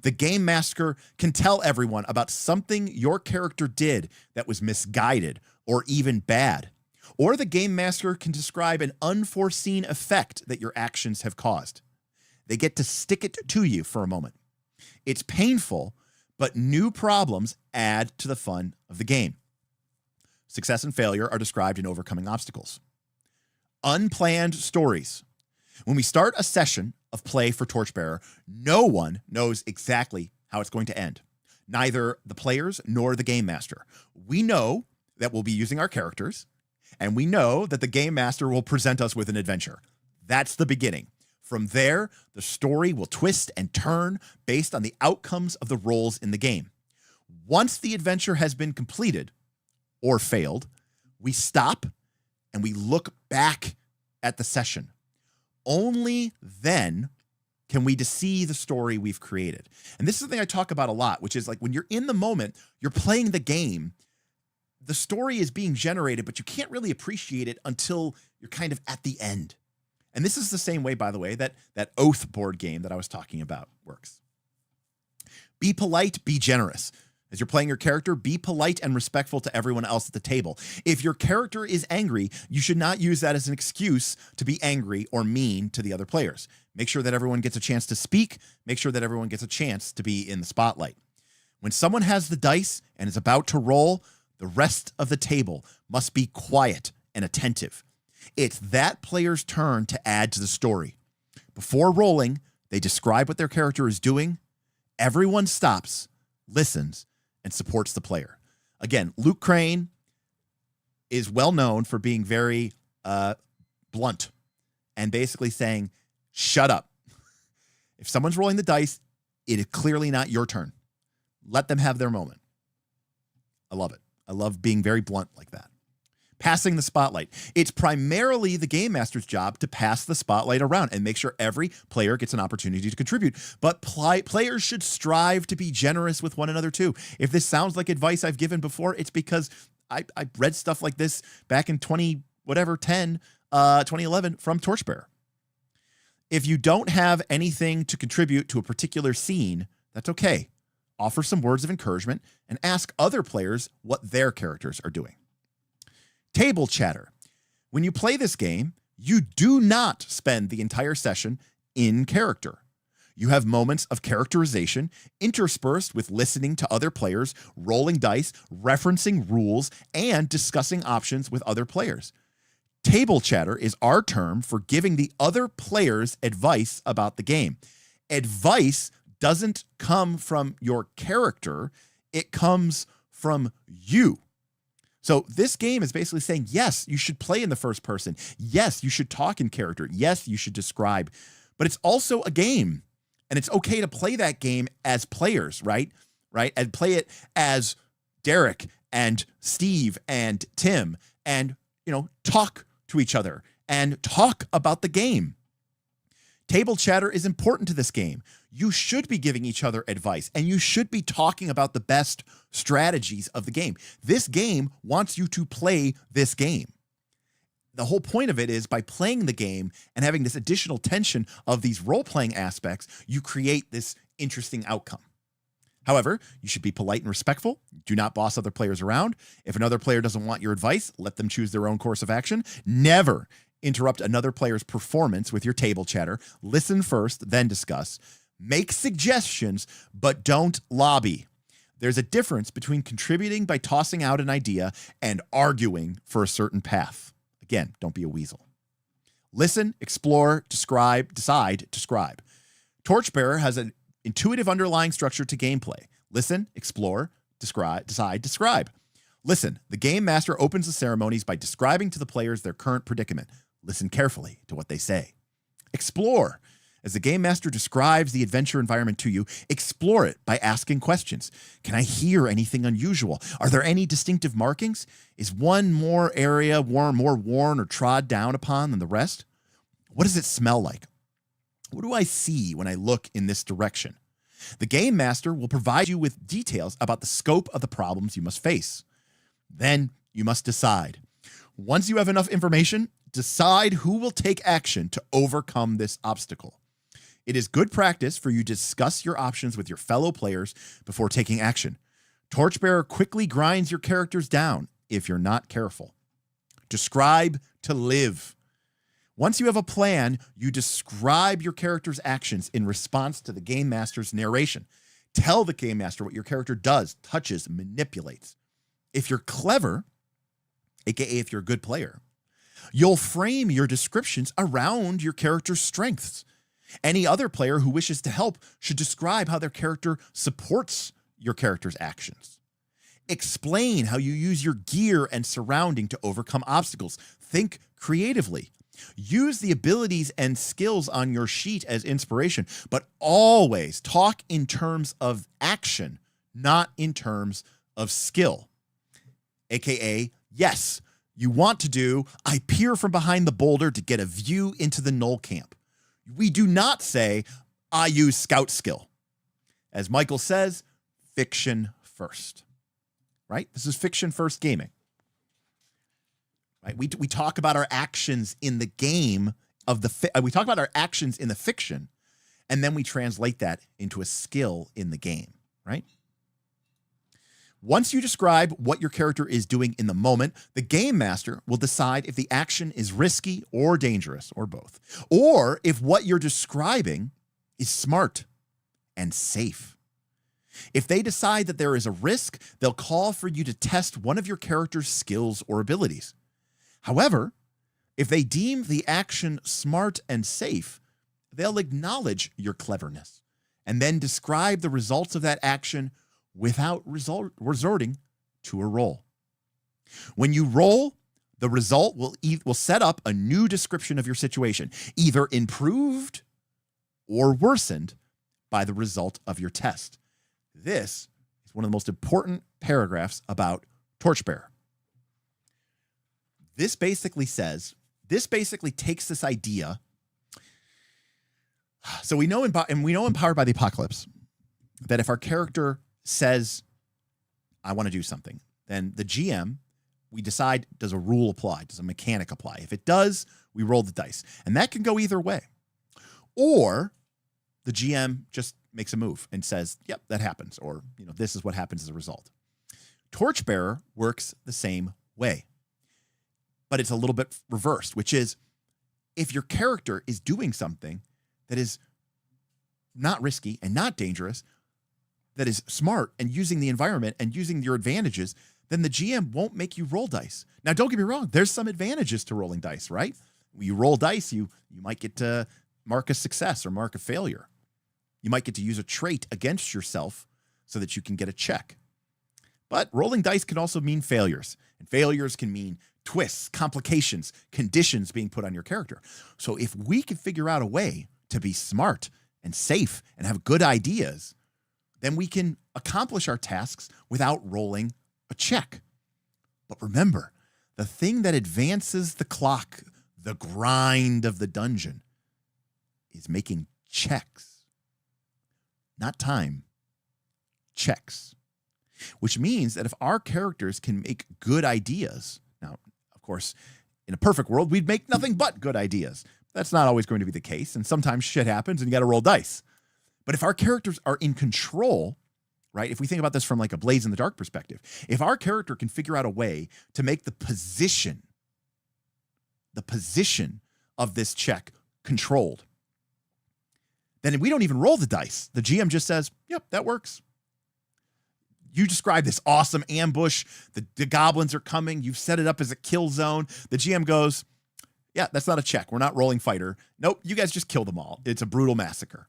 The game master can tell everyone about something your character did that was misguided or even bad. Or the game master can describe an unforeseen effect that your actions have caused. They get to stick it to you for a moment. It's painful, but new problems add to the fun of the game. Success and failure are described in overcoming obstacles. Unplanned stories. When we start a session of play for Torchbearer, no one knows exactly how it's going to end. Neither the players nor the game master. We know that we'll be using our characters, and we know that the game master will present us with an adventure. That's the beginning. From there, the story will twist and turn based on the outcomes of the roles in the game. Once the adventure has been completed or failed, we stop and we look back at the session. Only then can we see the story we've created. And this is something I talk about a lot, which is like when you're in the moment, you're playing the game, the story is being generated, but you can't really appreciate it until you're kind of at the end. And this is the same way, by the way, that Oath board game that I was talking about works. Be polite, be generous. As you're playing your character, be polite and respectful to everyone else at the table. If your character is angry, you should not use that as an excuse to be angry or mean to the other players. Make sure that everyone gets a chance to speak. Make sure that everyone gets a chance to be in the spotlight. When someone has the dice and is about to roll, the rest of the table must be quiet and attentive. It's that player's turn to add to the story. Before rolling, they describe what their character is doing. Everyone stops, listens, and supports the player. Again, Luke Crane is well known for being very blunt and basically saying, shut up. If someone's rolling the dice, it is clearly not your turn. Let them have their moment. I love it. I love being very blunt like that. Passing the spotlight. It's primarily the game master's job to pass the spotlight around and make sure every player gets an opportunity to contribute. But players should strive to be generous with one another too. If this sounds like advice I've given before, it's because I read stuff like this back in 2011 from Torchbearer. If you don't have anything to contribute to a particular scene, that's okay. Offer some words of encouragement and ask other players what their characters are doing. Table chatter. When you play this game, you do not spend the entire session in character. You have moments of characterization interspersed with listening to other players, rolling dice, referencing rules, and discussing options with other players. Table chatter is our term for giving the other players advice about the game. Advice doesn't come from your character, it comes from you. So this game is basically saying, yes, you should play in the first person. Yes, you should talk in character. Yes, you should describe. But it's also a game. And it's okay to play that game as players, right? And play it as Derek and Steve and Tim and, talk to each other and talk about the game. Table chatter is important to this game. You should be giving each other advice, and you should be talking about the best strategies of the game. This game wants you to play this game. The whole point of it is by playing the game and having this additional tension of these role-playing aspects, you create this interesting outcome. However, you should be polite and respectful. Do not boss other players around. If another player doesn't want your advice, let them choose their own course of action. Never interrupt another player's performance with your table chatter. Listen first, then discuss. Make suggestions, but don't lobby. There's a difference between contributing by tossing out an idea and arguing for a certain path. Again, don't be a weasel. Listen, explore, describe, decide, describe. Torchbearer has an intuitive underlying structure to gameplay. Listen, explore, describe, decide, describe. Listen, the game master opens the ceremonies by describing to the players their current predicament. Listen carefully to what they say. Explore. As the game master describes the adventure environment to you, explore it by asking questions. Can I hear anything unusual? Are there any distinctive markings? Is one more area more worn or trod down upon than the rest? What does it smell like? What do I see when I look in this direction? The game master will provide you with details about the scope of the problems you must face. Then you must decide. Once you have enough information, decide who will take action to overcome this obstacle. It is good practice for you to discuss your options with your fellow players before taking action. Torchbearer quickly grinds your characters down if you're not careful. Describe to live. Once you have a plan, you describe your character's actions in response to the game master's narration. Tell the game master what your character does, touches, manipulates. If you're clever, aka if you're a good player, you'll frame your descriptions around your character's strengths. Any other player who wishes to help should describe how their character supports your character's actions. Explain how you use your gear and surrounding to overcome obstacles. Think creatively. Use the abilities and skills on your sheet as inspiration, but always talk in terms of action, not in terms of skill. AKA, yes, you want to do, I peer from behind the boulder to get a view into the Knoll camp. We do not say, I use scout skill. As Michael says, fiction first. Right? This is fiction first gaming. Right? We talk about our actions in the game of we talk about our actions in the fiction, and then we translate that into a skill in the game, right? Once you describe what your character is doing in the moment, the game master will decide if the action is risky or dangerous, or both, or if what you're describing is smart and safe. If they decide that there is a risk, they'll call for you to test one of your character's skills or abilities. However, if they deem the action smart and safe, they'll acknowledge your cleverness and then describe the results of that action without resorting to a roll. When you roll, the result will set up a new description of your situation, either improved or worsened by the result of your test. This is one of the most important paragraphs about Torchbearer. This basically takes this idea. So we know Empowered by the Apocalypse that if our character says, I want to do something, then the GM, we decide, does a rule apply? Does a mechanic apply? If it does, we roll the dice. And that can go either way. Or the GM just makes a move and says, yep, that happens. Or, this is what happens as a result. Torchbearer works the same way, but it's a little bit reversed, which is if your character is doing something that is not risky and not dangerous, that is smart and using the environment and using your advantages, then the GM won't make you roll dice. Now, don't get me wrong. There's some advantages to rolling dice, right? When you roll dice, you might get to mark a success or mark a failure. You might get to use a trait against yourself so that you can get a check. But rolling dice can also mean failures. And failures can mean twists, complications, conditions being put on your character. So if we can figure out a way to be smart and safe and have good ideas, then we can accomplish our tasks without rolling a check. But remember, the thing that advances the clock, the grind of the dungeon, is making checks. Not time, checks. Which means that if our characters can make good ideas, now, of course, in a perfect world, we'd make nothing but good ideas. That's not always going to be the case, and sometimes shit happens and you got to roll dice. But if our characters are in control, right, if we think about this from like a Blades in the Dark perspective, if our character can figure out a way to make the position of this check controlled, then we don't even roll the dice. The GM just says, yep, that works. You describe this awesome ambush. The goblins are coming. You've set it up as a kill zone. The GM goes, yeah, that's not a check. We're not rolling fighter. Nope, you guys just kill them all. It's a brutal massacre.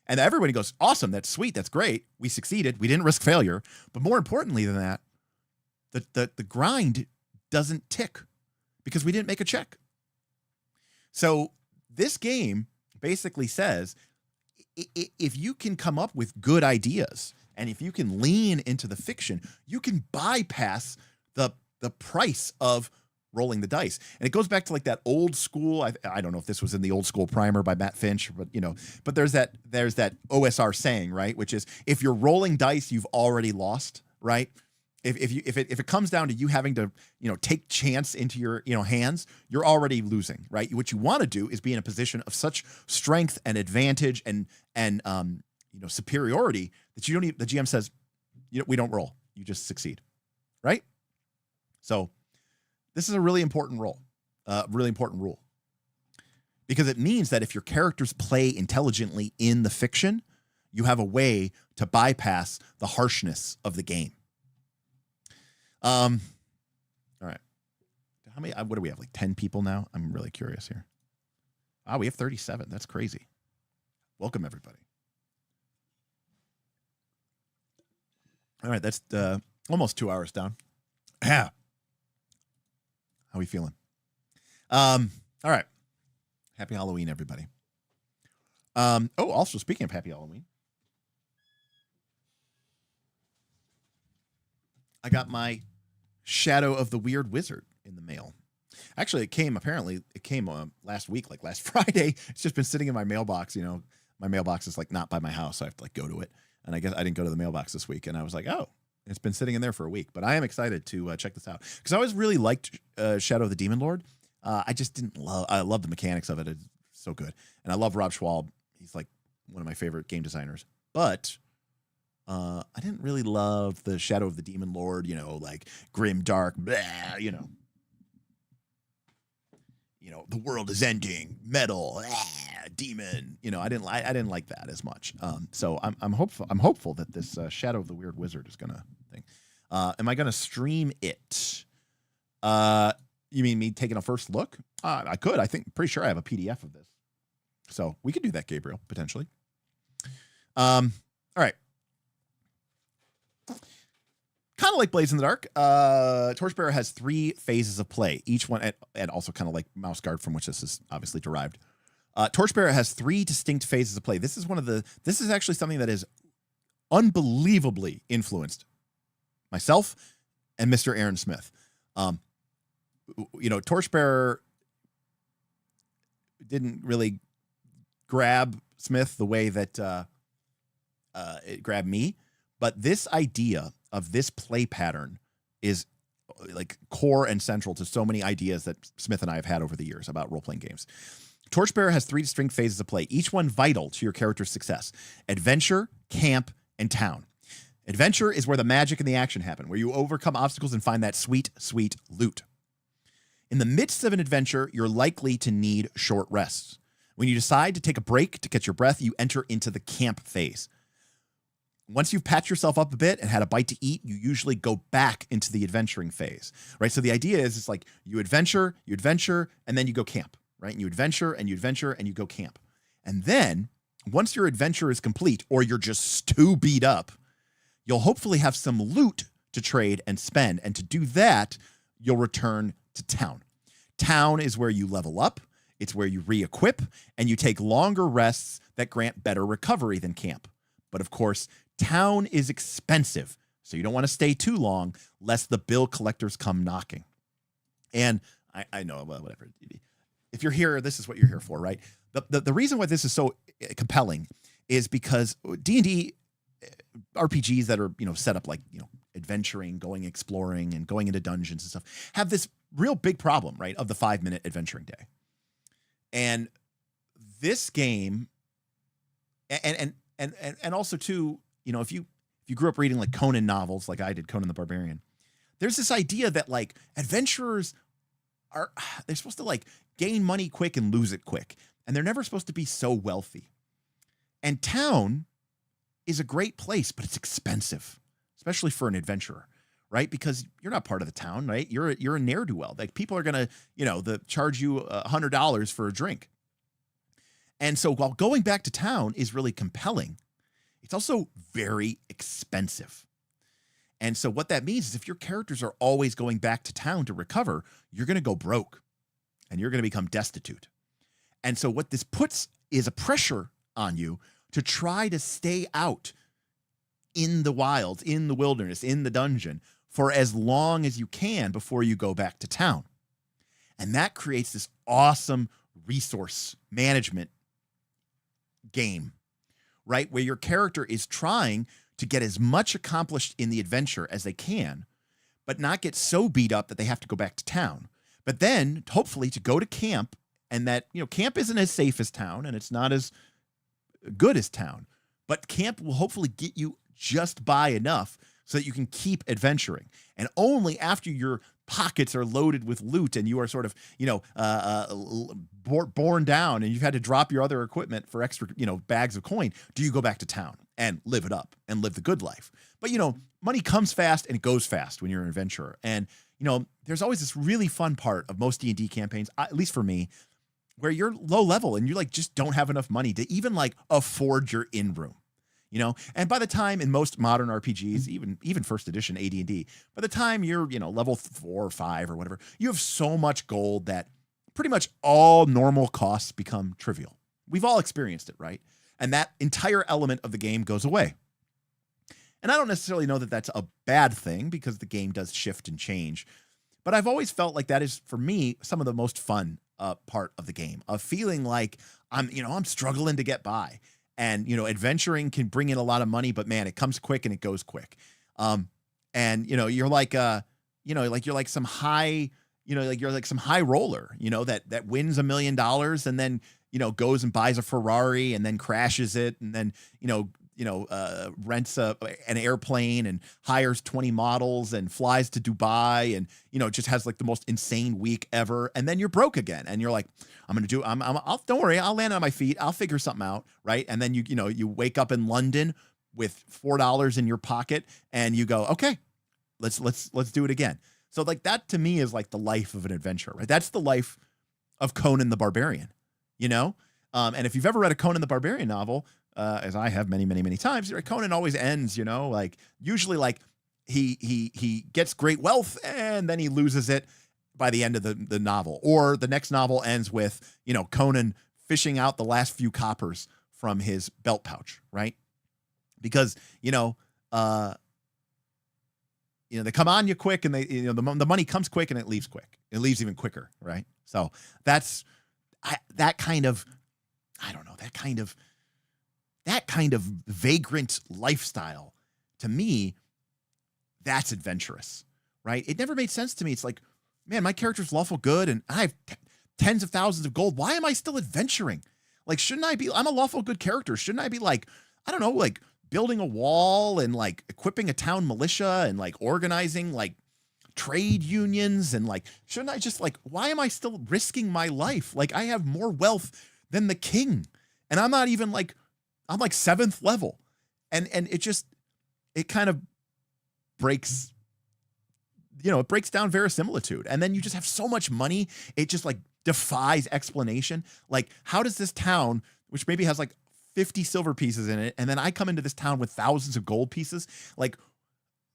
And everybody goes, awesome, that's sweet, that's great. We succeeded. We didn't risk failure. But more importantly than that, the grind doesn't tick because we didn't make a check. So this game basically says, if you can come up with good ideas and if you can lean into the fiction, you can bypass the price of rolling the dice. And it goes back to like that old school, I don't know if this was in the old school primer by Matt Finch, but there's that OSR saying, right? Which is, if you're rolling dice, you've already lost, right? If it comes down to you having to, take chance into your, hands, you're already losing, right? What you want to do is be in a position of such strength and advantage and superiority that you don't even, the GM says, we don't roll, you just succeed, right? So this is a really important rule, because it means that if your characters play intelligently in the fiction, you have a way to bypass the harshness of the game. All right. How many, what do we have? Like 10 people now? I'm really curious here. We have 37. That's crazy. Welcome, everybody. All right, that's almost 2 hours down. Yeah. How are we feeling? All right. Happy Halloween, everybody. Also speaking of Happy Halloween, I got my Shadow of the Weird Wizard in the mail. Actually, it came last week, like last Friday. It's just been sitting in my mailbox. You know, my mailbox is like not by my house, so I have to like go to it. And I guess I didn't go to the mailbox this week, and I was like, oh, it's been sitting in there for a week. But I am excited to check this out because I always really liked Shadow of the Demon Lord. I just didn't love. I love the mechanics of it. It's so good, and I love Rob Schwalb. He's like one of my favorite game designers. But I didn't really love the Shadow of the Demon Lord. You know, like grim, dark, blah, you know, the world is ending, metal, demon. You know, I didn't like that as much. So I'm hopeful that this Shadow of the Weird Wizard is gonna thing. Am I gonna stream it? You mean me taking a first look? I could. Pretty sure I have a PDF of this, so we could do that, Gabriel, potentially. All right. Kind of like Blades in the Dark, Torchbearer has 3 phases of play, each one, and also kind of like Mouse Guard, from which this is obviously derived. Torchbearer has 3 distinct phases of play. This is actually something that is unbelievably influenced myself and Mr. Aaron Smith. Torchbearer didn't really grab Smith the way that it grabbed me, but this idea of this play pattern is like core and central to so many ideas that Smith and I have had over the years about role-playing games. Torchbearer has 3 distinct phases of play, each one vital to your character's success: adventure, camp, and town. Adventure is where the magic and the action happen, where you overcome obstacles and find that sweet, sweet loot. In the midst of an adventure, you're likely to need short rests. When you decide to take a break to catch your breath, you enter into the camp phase. Once you've patched yourself up a bit and had a bite to eat, you usually go back into the adventuring phase, right? So the idea is it's like you adventure, and then you go camp, right? And you adventure, and you go camp. And then once your adventure is complete, or you're just too beat up, you'll hopefully have some loot to trade and spend. And to do that, you'll return to town. Town is where you level up. It's where you re-equip, and you take longer rests that grant better recovery than camp. But of course, town is expensive, so you don't want to stay too long lest the bill collectors come knocking. And I know, well, whatever. If you're here, this is what you're here for, right? The reason why this is so compelling is because D&D RPGs that are, set up like, adventuring, going exploring, and going into dungeons and stuff have this real big problem, right, of the 5-minute adventuring day. And this game, and also too, if you grew up reading like Conan novels, like I did, Conan the Barbarian, there's this idea that like adventurers they're supposed to like gain money quick and lose it quick, and they're never supposed to be so wealthy. And town is a great place, but it's expensive, especially for an adventurer, right? Because you're not part of the town, right? You're a ne'er-do-well. Like people are gonna, charge you $100 for a drink. And so while going back to town is really compelling, it's also very expensive. And so what that means is if your characters are always going back to town to recover, you're going to go broke and you're going to become destitute. And so what this puts is a pressure on you to try to stay out in the wilds, in the wilderness, in the dungeon for as long as you can before you go back to town. And that creates this awesome resource management game, right? Where your character is trying to get as much accomplished in the adventure as they can, but not get so beat up that they have to go back to town. But then hopefully to go to camp, and that, camp isn't as safe as town and it's not as good as town, but camp will hopefully get you just by enough so that you can keep adventuring. And only after your pockets are loaded with loot and you are sort of, borne down and you've had to drop your other equipment for extra, bags of coin, do you go back to town and live it up and live the good life. But, money comes fast and it goes fast when you're an adventurer. And, there's always this really fun part of most D&D campaigns, at least for me, where you're low level and you like just don't have enough money to even like afford your in room, you know. And by the time in most modern RPGs, even first edition AD&D, by the time you're, you know, level 4 or 5 or whatever, you have so much gold that pretty much all normal costs become trivial. We've all experienced it, right? And that entire element of the game goes away. And I don't necessarily know that that's a bad thing, because the game does shift and change. But I've always felt like that is, for me, some of the most fun part of the game, of feeling like I'm struggling to get by. And, you know, adventuring can bring in a lot of money, but man, it comes quick and it goes quick. And, you know, you're like some high roller, you know, that wins $1 million and then, you know, goes and buys a Ferrari and then crashes it. And then, rents an airplane and hires 20 models and flies to Dubai and, you know, just has like the most insane week ever. And then you're broke again. And you're like, don't worry, I'll land on my feet. I'll figure something out. Right. And then you wake up in London with $4 in your pocket and you go, okay, let's do it again. So like that to me is like the life of an adventurer, right? That's the life of Conan the Barbarian, you know? And if you've ever read a Conan the Barbarian novel, as I have many, many, many times, Conan always ends, you know, like usually like he gets great wealth and then he loses it by the end of the novel. Or the next novel ends with, you know, Conan fishing out the last few coppers from his belt pouch, right? Because, they come on you quick, and the money comes quick and it leaves quick. It leaves even quicker, right? So that kind of vagrant lifestyle, to me, that's adventurous, right? It never made sense to me. It's like, man, my character's lawful good and I have tens of thousands of gold. Why am I still adventuring? Like, I'm a lawful good character. Shouldn't I be like, I don't know, like building a wall and like equipping a town militia and like organizing like trade unions and like, shouldn't I just like, why am I still risking my life? Like, I have more wealth than the king and I'm not even like, I'm like 7th level. And it kind of breaks, it breaks down verisimilitude. And then you just have so much money. It just like defies explanation. Like, how does this town, which maybe has like 50 silver pieces in it, and then I come into this town with thousands of gold pieces, like,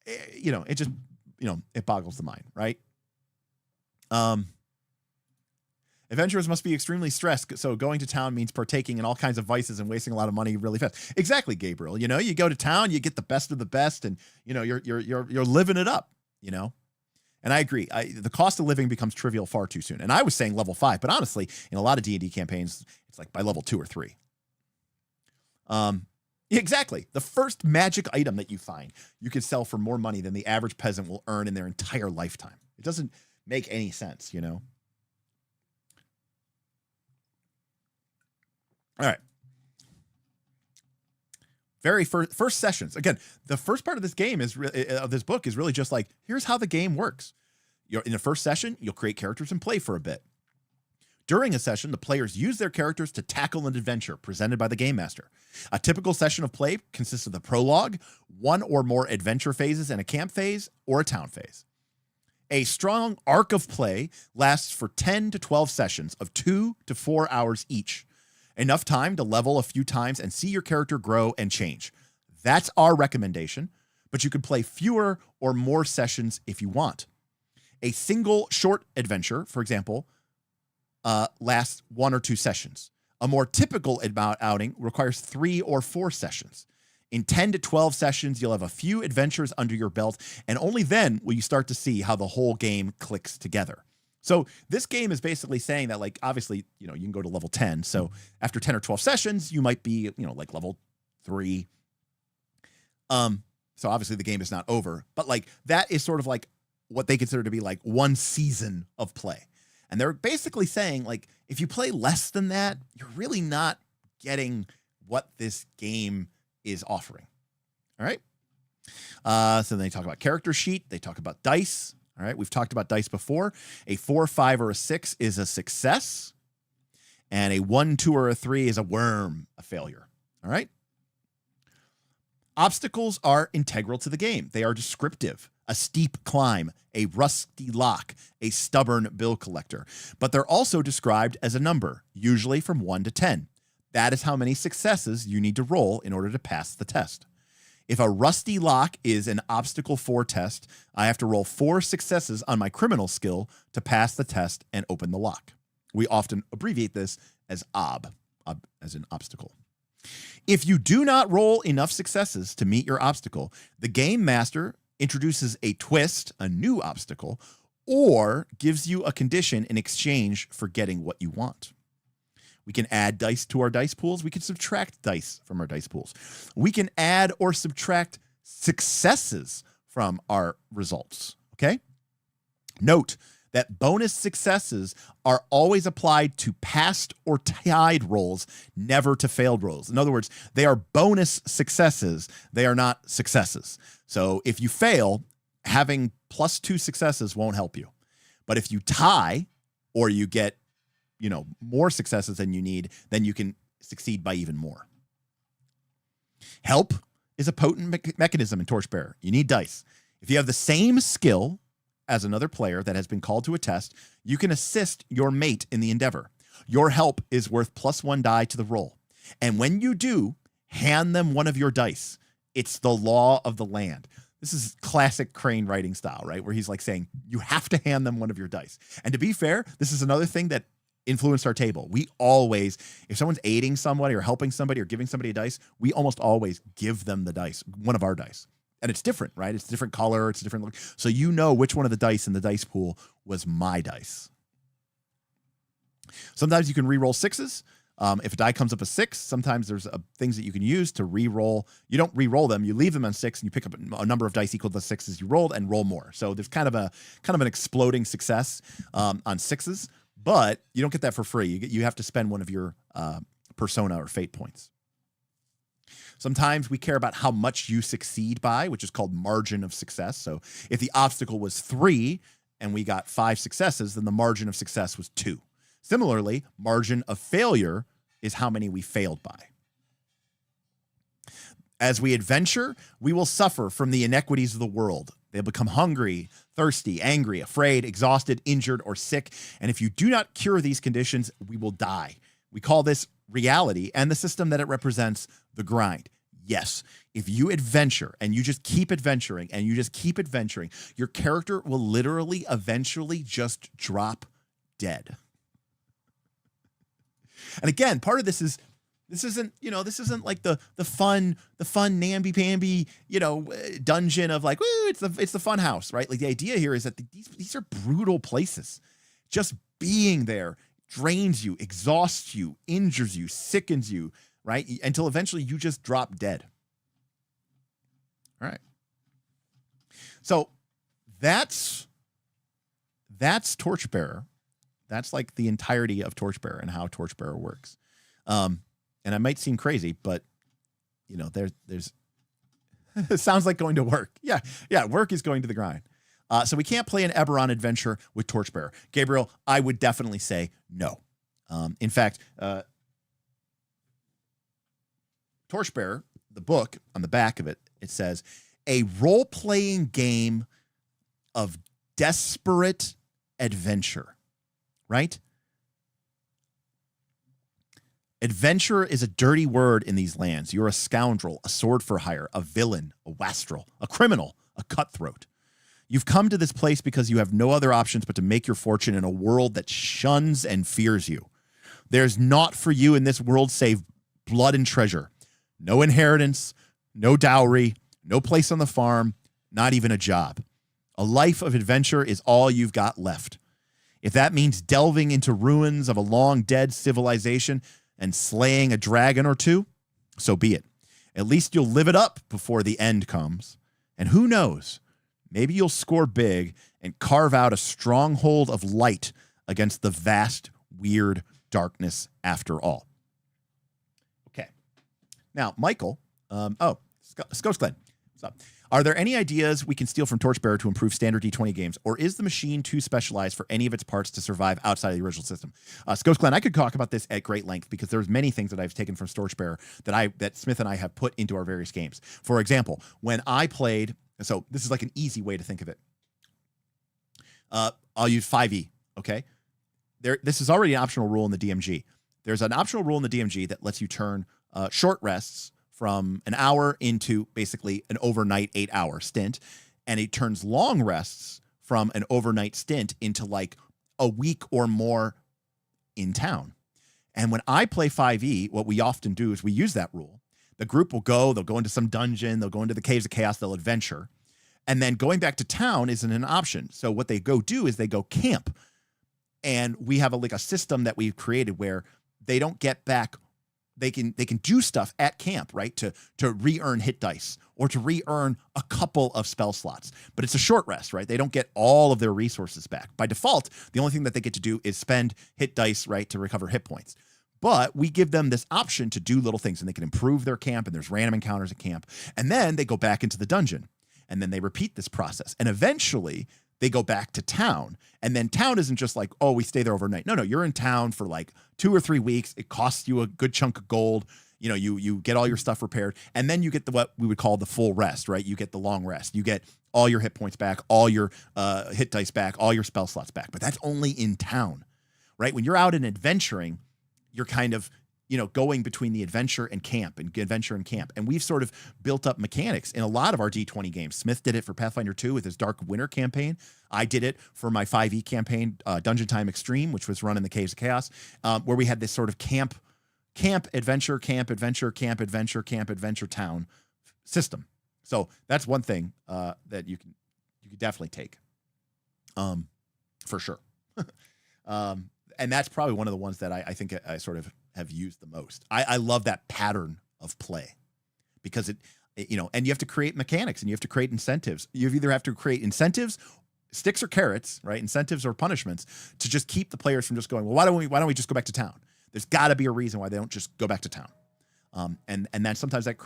it just, it boggles the mind, right? Adventurers must be extremely stressed, so going to town means partaking in all kinds of vices and wasting a lot of money really fast. Exactly, Gabriel. You go to town, you get the best of the best, and you're living it up. And I agree. The cost of living becomes trivial far too soon. And I was saying level 5, but honestly, in a lot of D&D campaigns, it's like by level 2 or 3. Exactly. The first magic item that you find, you can sell for more money than the average peasant will earn in their entire lifetime. It doesn't make any sense, All right. Very first sessions. Again, the first part of this game of this book is really just like, here's how the game works. In the first session, you'll create characters and play for a bit. During a session, the players use their characters to tackle an adventure presented by the game master. A typical session of play consists of the prologue, one or more adventure phases, and a camp phase or a town phase. A strong arc of play lasts for 10 to 12 sessions of 2 to 4 hours each. Enough time to level a few times and see your character grow and change. That's our recommendation, but you can play fewer or more sessions if you want. A single short adventure, for example, lasts 1 or 2 sessions. A more typical outing requires 3 or 4 sessions. In 10 to 12 sessions, you'll have a few adventures under your belt, and only then will you start to see how the whole game clicks together. So this game is basically saying that, like, obviously, you can go to level 10. So after 10 or 12 sessions, you might be, like level 3. So obviously the game is not over, but like that is sort of like what they consider to be like one season of play. And they're basically saying, like, if you play less than that, you're really not getting what this game is offering. All right. So then they talk about character sheet. They talk about dice. All right. We've talked about dice before. A 4, 5, or a 6 is a success. And a 1, 2, or a 3 is a worm, a failure. All right. Obstacles are integral to the game. They are descriptive. A steep climb, a rusty lock, a stubborn bill collector. But they're also described as a number, usually from 1 to 10. That is how many successes you need to roll in order to pass the test. If a rusty lock is an obstacle 4 test, I have to roll 4 successes on my criminal skill to pass the test and open the lock. We often abbreviate this as ob as an obstacle. If you do not roll enough successes to meet your obstacle, the game master introduces a twist, a new obstacle, or gives you a condition in exchange for getting what you want. We can add dice to our dice pools. We can subtract dice from our dice pools. We can add or subtract successes from our results, okay? Note that bonus successes are always applied to passed or tied rolls, never to failed rolls. In other words, they are bonus successes. They are not successes. So if you fail, having +2 successes won't help you. But if you tie or you get, more successes than you need, then you can succeed by even more. Help is a potent mechanism in Torchbearer. You need dice. If you have the same skill as another player that has been called to a test, you can assist your mate in the endeavor. Your help is worth +1 die to the roll. And when you do, hand them one of your dice. It's the law of the land. This is classic Crane writing style, right? Where he's like saying, you have to hand them one of your dice. And to be fair, this is another thing that influenced our table. We always, if someone's aiding somebody or helping somebody or giving somebody a dice, we almost always give them the dice, one of our dice. And it's different, right? It's a different color. It's a different look. So you know which one of the dice in the dice pool was my dice. Sometimes you can re-roll 6s. If a die comes up a 6, sometimes there's things that you can use to re-roll. You don't re-roll them. You leave them on 6 and you pick up a number of dice equal to the 6s you rolled and roll more. So there's kind of an exploding success on 6s, but you don't get that for free. You have to spend one of your persona or fate points. Sometimes we care about how much you succeed by, which is called margin of success. So if the obstacle was 3 and we got 5 successes, then the margin of success was 2. Similarly, margin of failure is how many we failed by. As we adventure, we will suffer from the inequities of the world. They'll become hungry, thirsty, angry, afraid, exhausted, injured, or sick. And if you do not cure these conditions, we will die. We call this reality, and the system that it represents, the grind. Yes, if you adventure and you just keep adventuring and you just keep adventuring, your character will literally eventually just drop dead. And again, part of this isn't like the fun namby-pamby, dungeon of like, woo, it's the fun house, right? Like the idea here is that these are brutal places. Just being there drains you, exhausts you, injures you, sickens you, right? Until eventually you just drop dead. All right. So that's Torchbearer. That's like the entirety of Torchbearer and how Torchbearer works. And it might seem crazy, but there's it sounds like going to work. Yeah, work is going to the grind. So we can't play an Eberron adventure with Torchbearer. Gabriel, I would definitely say no. In fact, Torchbearer, the book, on the back of it, it says, a role-playing game of desperate adventure, right? Adventure is a dirty word in these lands. You're a scoundrel, a sword for hire, a villain, a wastrel, a criminal, a cutthroat. You've come to this place because you have no other options but to make your fortune in a world that shuns and fears you. There's naught for you in this world save blood and treasure. No inheritance, no dowry, no place on the farm, not even a job. A life of adventure is all you've got left. If that means delving into ruins of a long-dead civilization and slaying a dragon or two, so be it. At least you'll live it up before the end comes. And who knows, maybe you'll score big and carve out a stronghold of light against the vast, weird darkness after all. Okay. Now, Michael, Scotch Glenn, what's up? Are there any ideas we can steal from Torchbearer to improve standard D20 games, or is the machine too specialized for any of its parts to survive outside of the original system? Scopes Glenn, I could talk about this at great length because there's many things that I've taken from Torchbearer that Smith and I have put into our various games. For example, when I played, so this is like an easy way to think of it. I'll use 5e, okay? This is already an optional rule in the DMG. There's an optional rule in the DMG that lets you turn short rests from an hour into basically an overnight 8-hour stint. And it turns long rests from an overnight stint into like a week or more in town. And when I play 5e, what we often do is we use that rule. The group will they'll go into some dungeon, they'll go into the Caves of Chaos, they'll adventure. And then going back to town isn't an option. So what they go do is they go camp. And we have a system that we've created where they don't get back. They can do stuff at camp, right? To re-earn hit dice or to re-earn a couple of spell slots. But it's a short rest, right? They don't get all of their resources back. By default, the only thing that they get to do is spend hit dice, right, to recover hit points. But we give them this option to do little things, and they can improve their camp, and there's random encounters at camp. And then they go back into the dungeon, and then they repeat this process. And eventually they go back to town. And then town isn't just like, oh, we stay there overnight. No, you're in town for like 2 or 3 weeks. It costs you a good chunk of gold. You know, you get all your stuff repaired. And then you get what we would call the full rest, right? You get the long rest. You get all your hit points back, all your hit dice back, all your spell slots back. But that's only in town, right? When you're out and adventuring, you're kind of, going between the adventure and camp. And we've sort of built up mechanics in a lot of our D20 games. Smith did it for Pathfinder 2 with his Dark Winter campaign. I did it for my 5e campaign, Dungeon Time Extreme, which was run in the Caves of Chaos, where we had this sort of camp, adventure, town system. So that's one thing that you can definitely take, for sure. And that's probably one of the ones that I think I sort of have used the most. I love that pattern of play because and you have to create mechanics and you have to create incentives. You either have to create incentives, sticks or carrots, right? Incentives or punishments to just keep the players from just going, well, why don't we just go back to town? There's got to be a reason why they don't just go back to town. And then sometimes that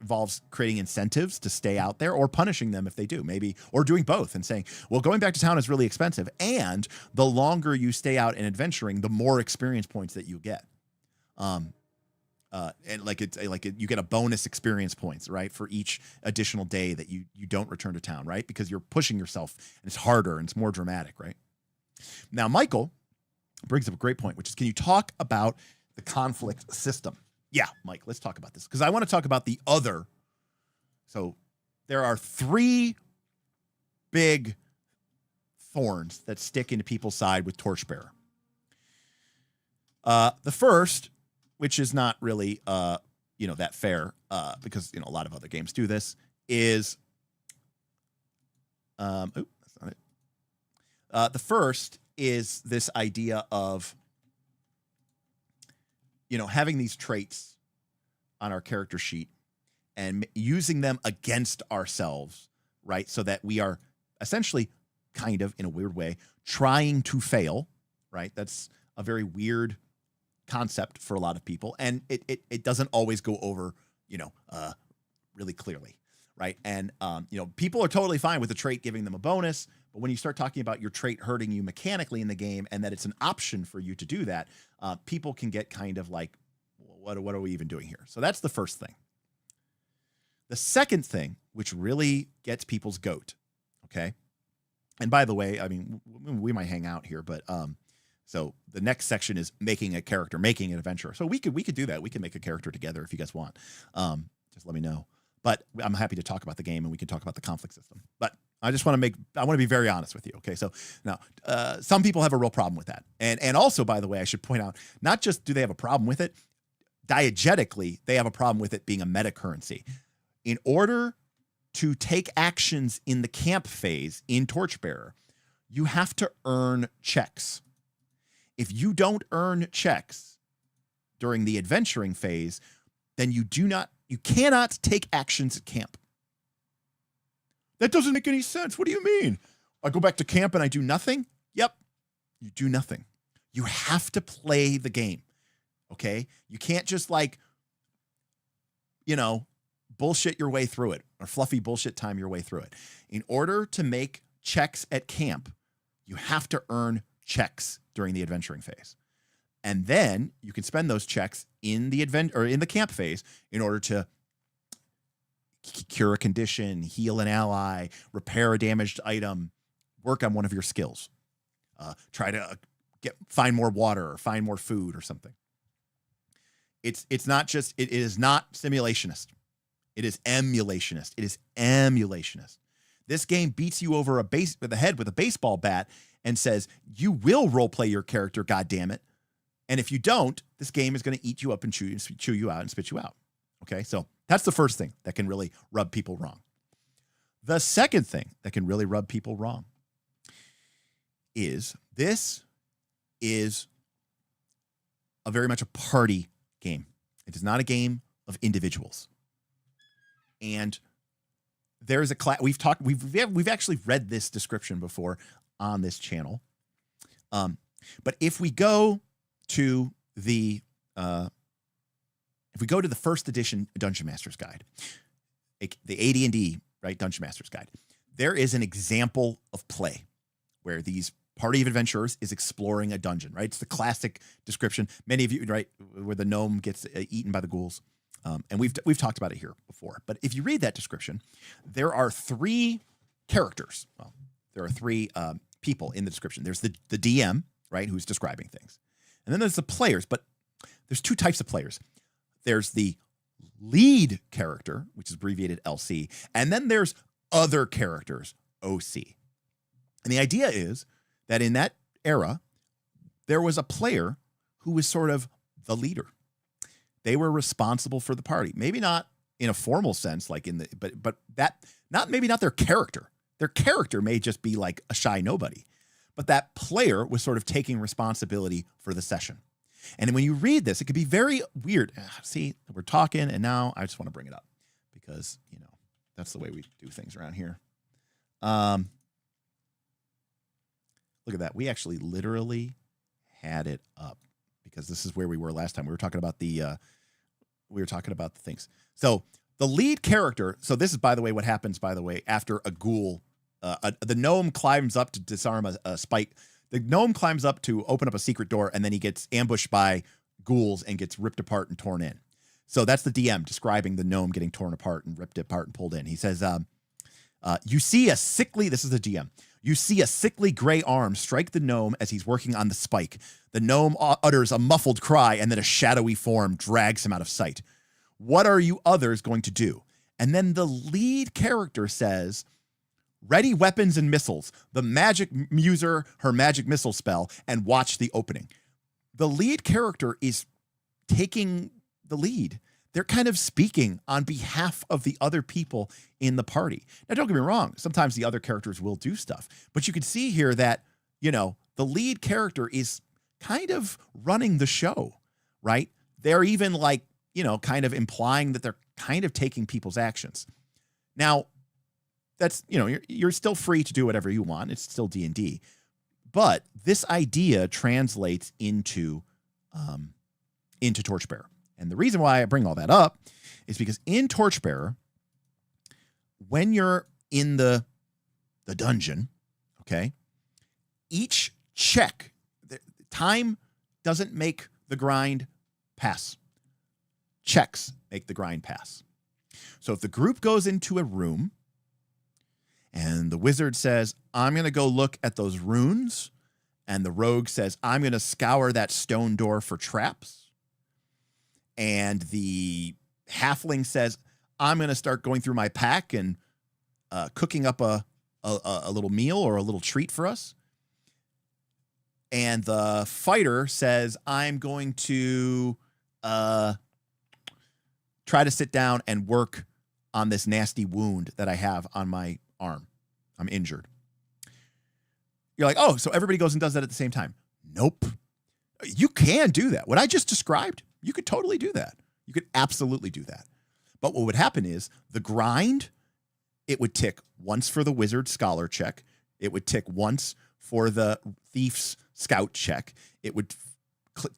involves creating incentives to stay out there or punishing them if they do, maybe, or doing both and saying, well, going back to town is really expensive. And the longer you stay out and adventuring, the more experience points that you get. And you get a bonus experience points, right? For each additional day that you don't return to town, right? Because you're pushing yourself and it's harder and it's more dramatic, right? Now, Michael brings up a great point, which is, can you talk about the conflict system? Yeah, Mike, let's talk about this because I want to talk about the other. So there are 3 big thorns that stick into people's side with Torchbearer. The first, which is not really, that fair, because, a lot of other games do this, is, that's not it. The first is this idea of, having these traits on our character sheet and using them against ourselves, right? So that we are essentially kind of, in a weird way, trying to fail, right? That's a very weird concept for a lot of people. And it doesn't always go over, really clearly, right? And, people are totally fine with the trait giving them a bonus. But when you start talking about your trait hurting you mechanically in the game and that it's an option for you to do that, people can get kind of like, what are we even doing here? So that's the first thing. The second thing, which really gets people's goat, okay? And by the way, I mean, we might hang out here, but so the next section is making a character, making an adventurer. So we could do that. We can make a character together if you guys want. Just let me know. But I'm happy to talk about the game and we can talk about the conflict system. But I want to be very honest with you. Okay. So now, some people have a real problem with that. And also, by the way, I should point out, not just do they have a problem with it, diegetically, they have a problem with it being a meta currency. In order to take actions in the camp phase in Torchbearer, you have to earn checks. If you don't earn checks during the adventuring phase, then you cannot take actions at camp. That doesn't make any sense. What do you mean? I go back to camp and I do nothing? Yep. You do nothing. You have to play the game. Okay? You can't just bullshit your way through it, or fluffy bullshit time your way through it. In order to make checks at camp, you have to earn checks during the adventuring phase. And then you can spend those checks in the in the camp phase in order to cure a condition, heal an ally, repair a damaged item, work on one of your skills, try to find more water or find more food or something. It's not just, it is not simulationist. It is emulationist. It is emulationist. This game beats you over the head with a baseball bat and says, you will roleplay your character, goddammit. And if you don't, this game is going to eat you up and chew you out and spit you out. Okay, so that's the first thing that can really rub people wrong. The second thing that can really rub people wrong is this is a very much a party game. It is not a game of individuals. And there is a class we've actually read this description before on this channel. But if we go to the first edition Dungeon Master's Guide, the AD&D, right, Dungeon Master's Guide, there is an example of play where these party of adventurers is exploring a dungeon, right? It's the classic description. Many of you, right, where the gnome gets eaten by the ghouls. And we've talked about it here before. But if you read that description, there are three characters. Well, there are three people in the description. There's the DM, right, who's describing things. And then there's the players, but there's two types of players. There's the lead character, which is abbreviated LC, and then there's other characters, OC. And the idea is that in that era, there was a player who was sort of the leader. They were responsible for the party. Maybe not in a formal sense, like in the, but that, maybe not their character. Their character may just be like a shy nobody. But that player was sort of taking responsibility for the session. And when you read this, it could be very weird. See, we're talking, and now I just want to bring it up because, you know, that's the way we do things around here. Look at that. We actually literally had it up because this is where we were last time. We were talking about the things. So the lead character. So this is, by the way, what happens, by the way, after a ghoul. The gnome climbs up to disarm a spike. The gnome climbs up to open up a secret door, and then he gets ambushed by ghouls and gets ripped apart and torn in. So that's the DM describing the gnome getting torn apart and ripped apart and pulled in. He says, you see a sickly, this is the DM, you see a sickly gray arm strike the gnome as he's working on the spike. The gnome utters a muffled cry, and then a shadowy form drags him out of sight. What are you others going to do? And then the lead character says, ready weapons and missiles, the magic user her magic missile spell, and watch the opening. The lead character is taking the lead. They're kind of speaking on behalf of the other people in the party. Now, don't get me wrong. Sometimes the other characters will do stuff, but you can see here that, you know, the lead character is kind of running the show, right? They're even like, you know, kind of implying that they're kind of taking people's actions. Now, that's, you know, you're still free to do whatever you want. It's still D&D. But this idea translates into Torchbearer. And the reason why I bring all that up is because in Torchbearer, when you're in the dungeon, okay, each check, time doesn't make the grind pass. Checks make the grind pass. So if the group goes into a room and the wizard says, I'm going to go look at those runes, and the rogue says, I'm going to scour that stone door for traps, and the halfling says, I'm going to start going through my pack and cooking up a little meal or a little treat for us, and the fighter says, I'm going to try to sit down and work on this nasty wound that I have on my arm. I'm injured. You're like, oh, so everybody goes and does that at the same time. Nope. You can do that. What I just described, you could totally do that. You could absolutely do that. But what would happen is the grind, it would tick once for the wizard scholar check. It would tick once for the thief's scout check. It would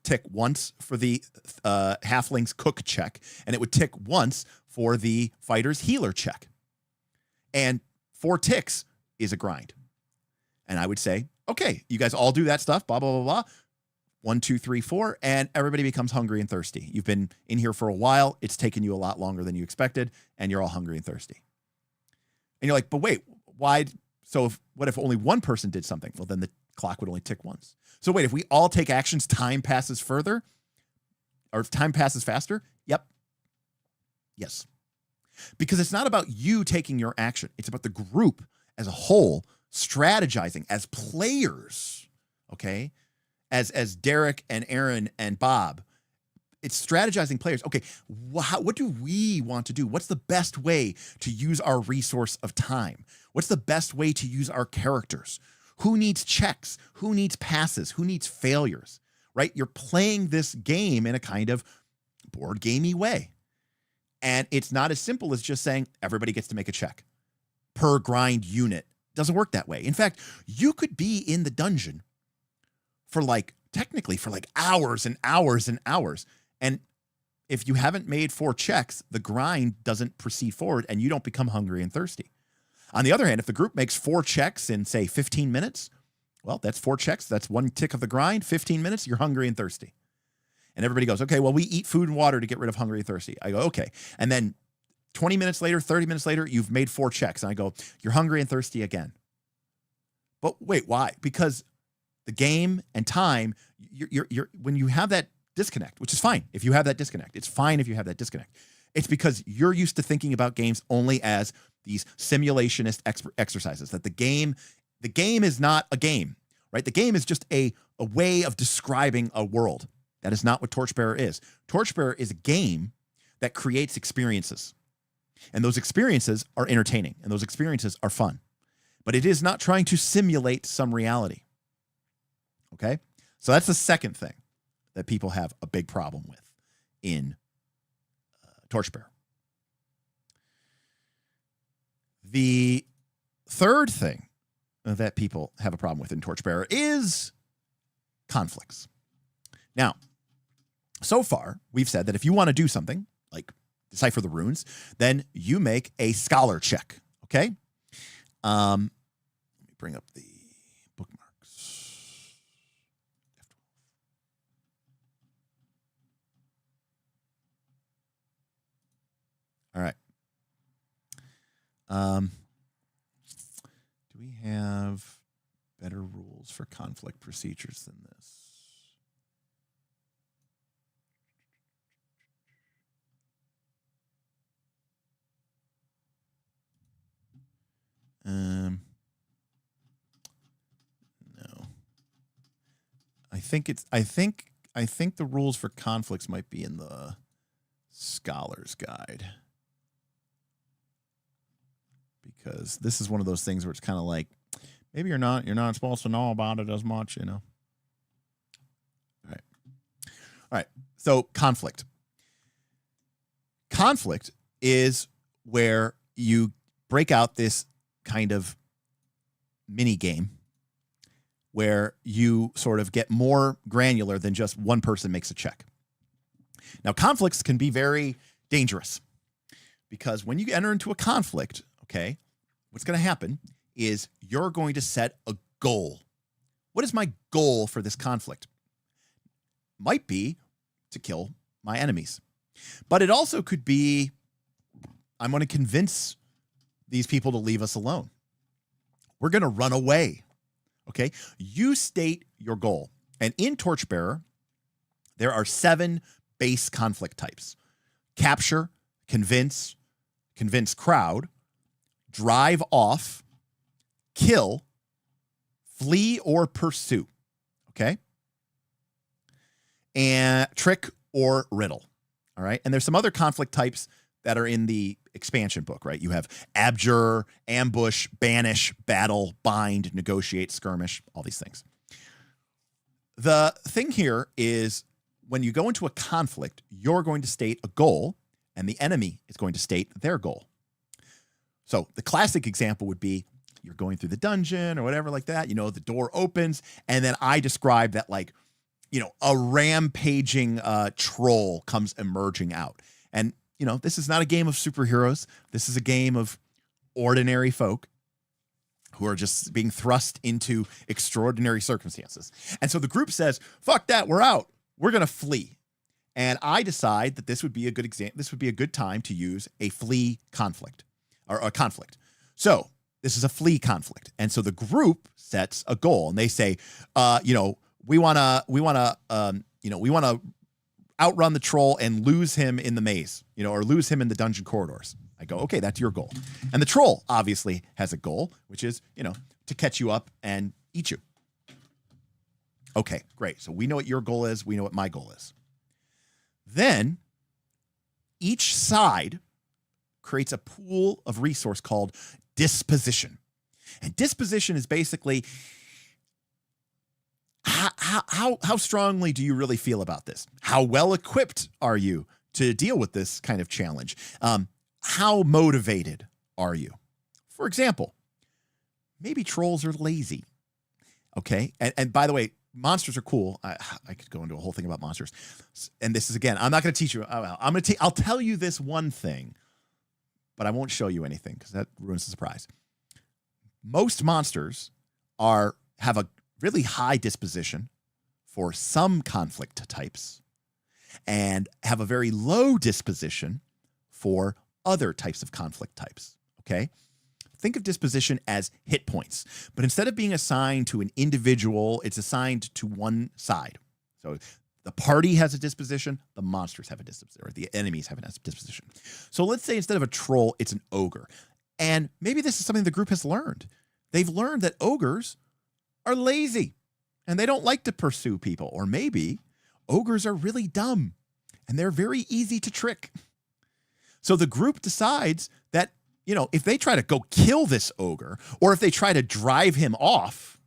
tick once for the halfling's cook check. And it would tick once for the fighter's healer check. And 4 ticks is a grind. And I would say, okay, you guys all do that stuff, blah, blah, blah, blah. 1, 2, 3, 4, and everybody becomes hungry and thirsty. You've been in here for a while. It's taken you a lot longer than you expected, and you're all hungry and thirsty. And you're like, but wait, why? So what if only one person did something? Well, then the clock would only tick once. So wait, if we all take actions, time passes further? Or if time passes faster? Yep. Yes. Because it's not about you taking your action. It's about the group as a whole strategizing as players, okay? As Derek and Aaron and Bob, it's strategizing players. Okay, what do we want to do? What's the best way to use our resource of time? What's the best way to use our characters? Who needs checks? Who needs passes? Who needs failures, right? You're playing this game in a kind of board gamey way. And it's not as simple as just saying everybody gets to make a check per grind unit. Doesn't work that way. In fact, you could be in the dungeon for technically for hours and hours and hours. And if you haven't made 4 checks, the grind doesn't proceed forward and you don't become hungry and thirsty. On the other hand, if the group makes 4 checks in, say, 15 minutes, well, that's 4 checks. That's 1 tick of the grind. 15 minutes, you're hungry and thirsty. And everybody goes, okay, well, we eat food and water to get rid of hungry and thirsty. I go, okay. And then 20 minutes later, 30 minutes later, you've made 4 checks. And I go, you're hungry and thirsty again. But wait, why? Because the game and time, you're when you have that disconnect, which is fine if you have that disconnect. It's fine if you have that disconnect. It's because you're used to thinking about games only as these simulationist exercises, that the game is not a game, right? The game is just a way of describing a world. That is not what Torchbearer is. Torchbearer is a game that creates experiences. And those experiences are entertaining, and those experiences are fun. But it is not trying to simulate some reality. Okay? So that's the second thing that people have a big problem with in Torchbearer. The third thing that people have a problem with in Torchbearer is conflicts. Now, so far, we've said that if you want to do something, like decipher the runes, then you make a scholar check, okay? Let me bring up the bookmarks. All right. Do we have better rules for conflict procedures than this? No. I think the rules for conflicts might be in the Scholar's Guide. Because this is one of those things where it's kind of like, maybe you're not supposed to know about it as much, you know. All right. So conflict. Conflict is where you break out this kind of mini game where you sort of get more granular than just one person makes a check. Now, conflicts can be very dangerous because when you enter into a conflict, okay, what's going to happen is you're going to set a goal. What is my goal for this conflict? Might be to kill my enemies. But it also could be, I'm going to convince these people to leave us alone. We're going to run away. Okay? You state your goal. And in Torchbearer, there are 7 base conflict types. Capture, convince crowd, drive off, kill, flee or pursue. Okay? And trick or riddle. All right? And there's some other conflict types that are in the expansion book, right? You have abjure, ambush, banish, battle, bind, negotiate, skirmish, all these things. The thing here is when you go into a conflict, you're going to state a goal and the enemy is going to state their goal. So the classic example would be you're going through the dungeon or whatever like that, you know, the door opens and then I describe that like, you know, a rampaging troll comes emerging out. And this is not a game of superheroes. This is a game of ordinary folk who are just being thrust into extraordinary circumstances. And so the group says, fuck that, we're out. We're going to flee. And I decide that this would be a good example. This would be a good time to use a flee conflict or a conflict. So this is a flee conflict. And so the group sets a goal and they say, we want to outrun the troll and lose him in the maze, or lose him in the dungeon corridors. I go, okay, that's your goal. And the troll obviously has a goal, which is, to catch you up and eat you. Okay, great. So we know what your goal is. We know what my goal is. Then each side creates a pool of resource called disposition. And disposition is basically how strongly do you really feel about this? How well equipped are you to deal with this kind of challenge? How motivated are you? For example, maybe trolls are lazy. Okay. And by the way, monsters are cool. I could go into a whole thing about monsters. And this is, again, I'm not going to teach you. I'll tell you this one thing, but I won't show you anything because that ruins the surprise. Most monsters have a really high disposition for some conflict types and have a very low disposition for other types of conflict types. Okay. Think of disposition as hit points, but instead of being assigned to an individual, it's assigned to one side. So the party has a disposition, the monsters have a disposition, or the enemies have a disposition. So let's say instead of a troll, it's an ogre. And maybe this is something the group has learned. They've learned that ogres are lazy and they don't like to pursue people. Or maybe ogres are really dumb and they're very easy to trick. So the group decides that, if they try to go kill this ogre, or if they try to drive him off,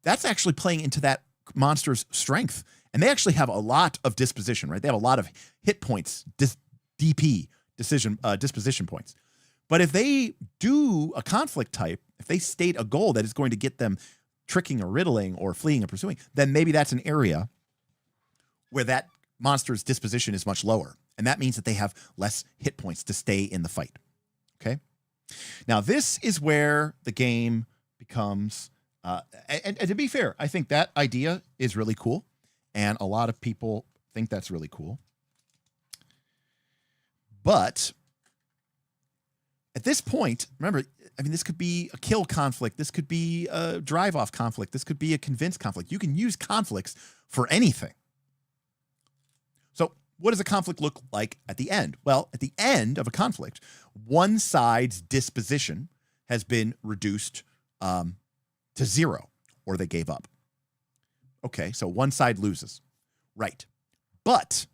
that's actually playing into that monster's strength. And they actually have a lot of disposition, right? They have a lot of hit points, disposition points. But if they do a conflict type, if they state a goal that is going to get them tricking or riddling or fleeing or pursuing, then maybe that's an area where that monster's disposition is much lower. And that means that they have less hit points to stay in the fight. Okay. Now, this is where the game becomes, and to be fair, I think that idea is really cool. And a lot of people think that's really cool. But at this point, remember, this could be a kill conflict. This could be a drive-off conflict. This could be a convince conflict. You can use conflicts for anything. So what does a conflict look like at the end? Well, at the end of a conflict, one side's disposition has been reduced to 0, or they gave up. Okay, so one side loses. Right. But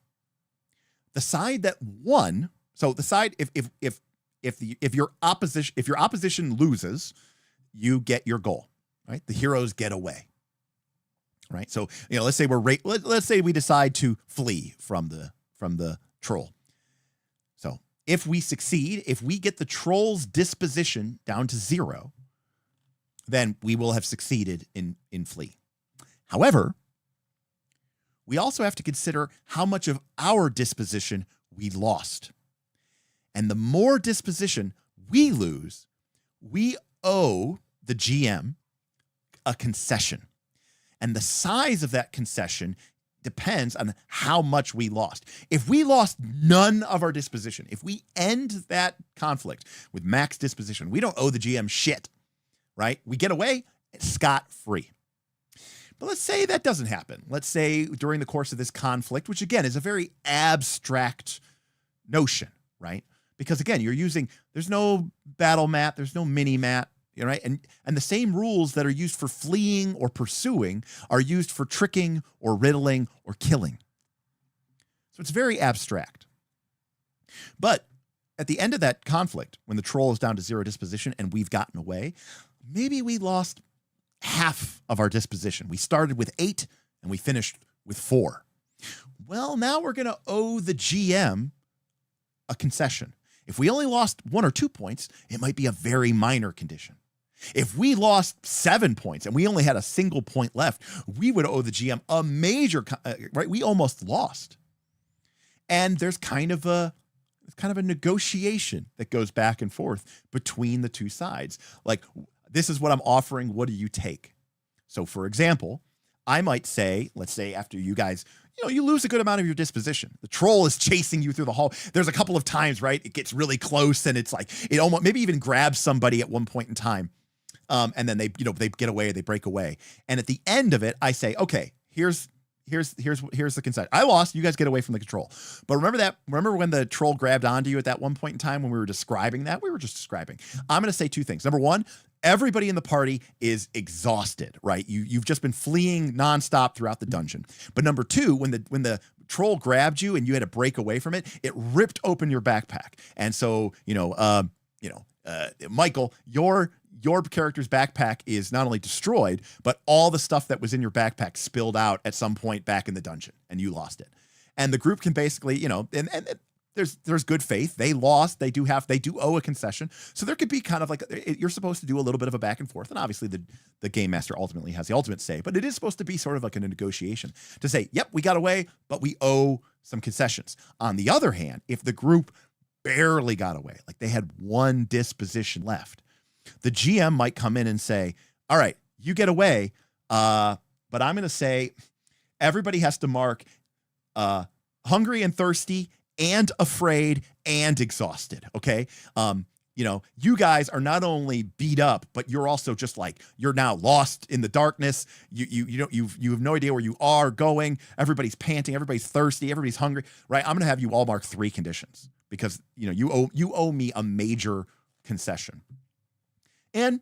the side that won, so the side, if your opposition loses, you get your goal, right? The heroes get away. Right? So, let's say let's say we decide to flee from the troll. So, if we succeed, if we get the troll's disposition down to 0, then we will have succeeded in flee. However, we also have to consider how much of our disposition we lost. And the more disposition we lose, we owe the GM a concession. And the size of that concession depends on how much we lost. If we lost none of our disposition, if we end that conflict with max disposition, we don't owe the GM shit, right? We get away scot-free. But let's say that doesn't happen. Let's say during the course of this conflict, which again is a very abstract notion, right? Because again, there's no battle mat, there's no mini mat, right? And the same rules that are used for fleeing or pursuing are used for tricking or riddling or killing. So it's very abstract. But at the end of that conflict, when the troll is down to 0 disposition and we've gotten away, maybe we lost half of our disposition. We started with 8 and we finished with 4. Well, now we're going to owe the GM a concession. If we only lost 1 or 2 points, it might be a very minor condition. If we lost 7 points and we only had a single point left, we would owe the GM a major, right? We almost lost. And there's kind of a It's kind of a negotiation that goes back and forth between the two sides. Like, this is what I'm offering. What do you take? So, for example, I might say, let's say after you guys, you lose a good amount of your disposition. The troll is chasing you through the hall. There's a couple of times, right? It gets really close and it's like, it almost maybe even grabs somebody at one point in time. And then they get away, they break away. And at the end of it, I say, okay, here's the consent. I lost. You guys get away from the control. But remember when the troll grabbed onto you at that one point in time when we were describing that? We were just describing. I'm going to say two things. Number one, everybody in the party is exhausted, right? You've just been fleeing nonstop throughout the dungeon. But number two, when the troll grabbed you and you had to break away from it, it ripped open your backpack. And so, Michael, your character's backpack is not only destroyed, but all the stuff that was in your backpack spilled out at some point back in the dungeon, and you lost it. And the group can basically, and there's good faith. They lost. They do owe a concession. So there could be kind of like, you're supposed to do a little bit of a back and forth. And obviously the game master ultimately has the ultimate say, but it is supposed to be sort of like a negotiation to say, yep, we got away, but we owe some concessions. On the other hand, if the group barely got away, like they had one disposition left, the GM might come in and say, all right, you get away, but I'm going to say everybody has to mark hungry and thirsty and afraid and exhausted, okay? You guys are not only beat up, but you're also just like, you're now lost in the darkness. You have no idea where you are going. Everybody's panting, everybody's thirsty, everybody's hungry, right? I'm going to have you all mark 3 conditions because, you owe me a major concession. And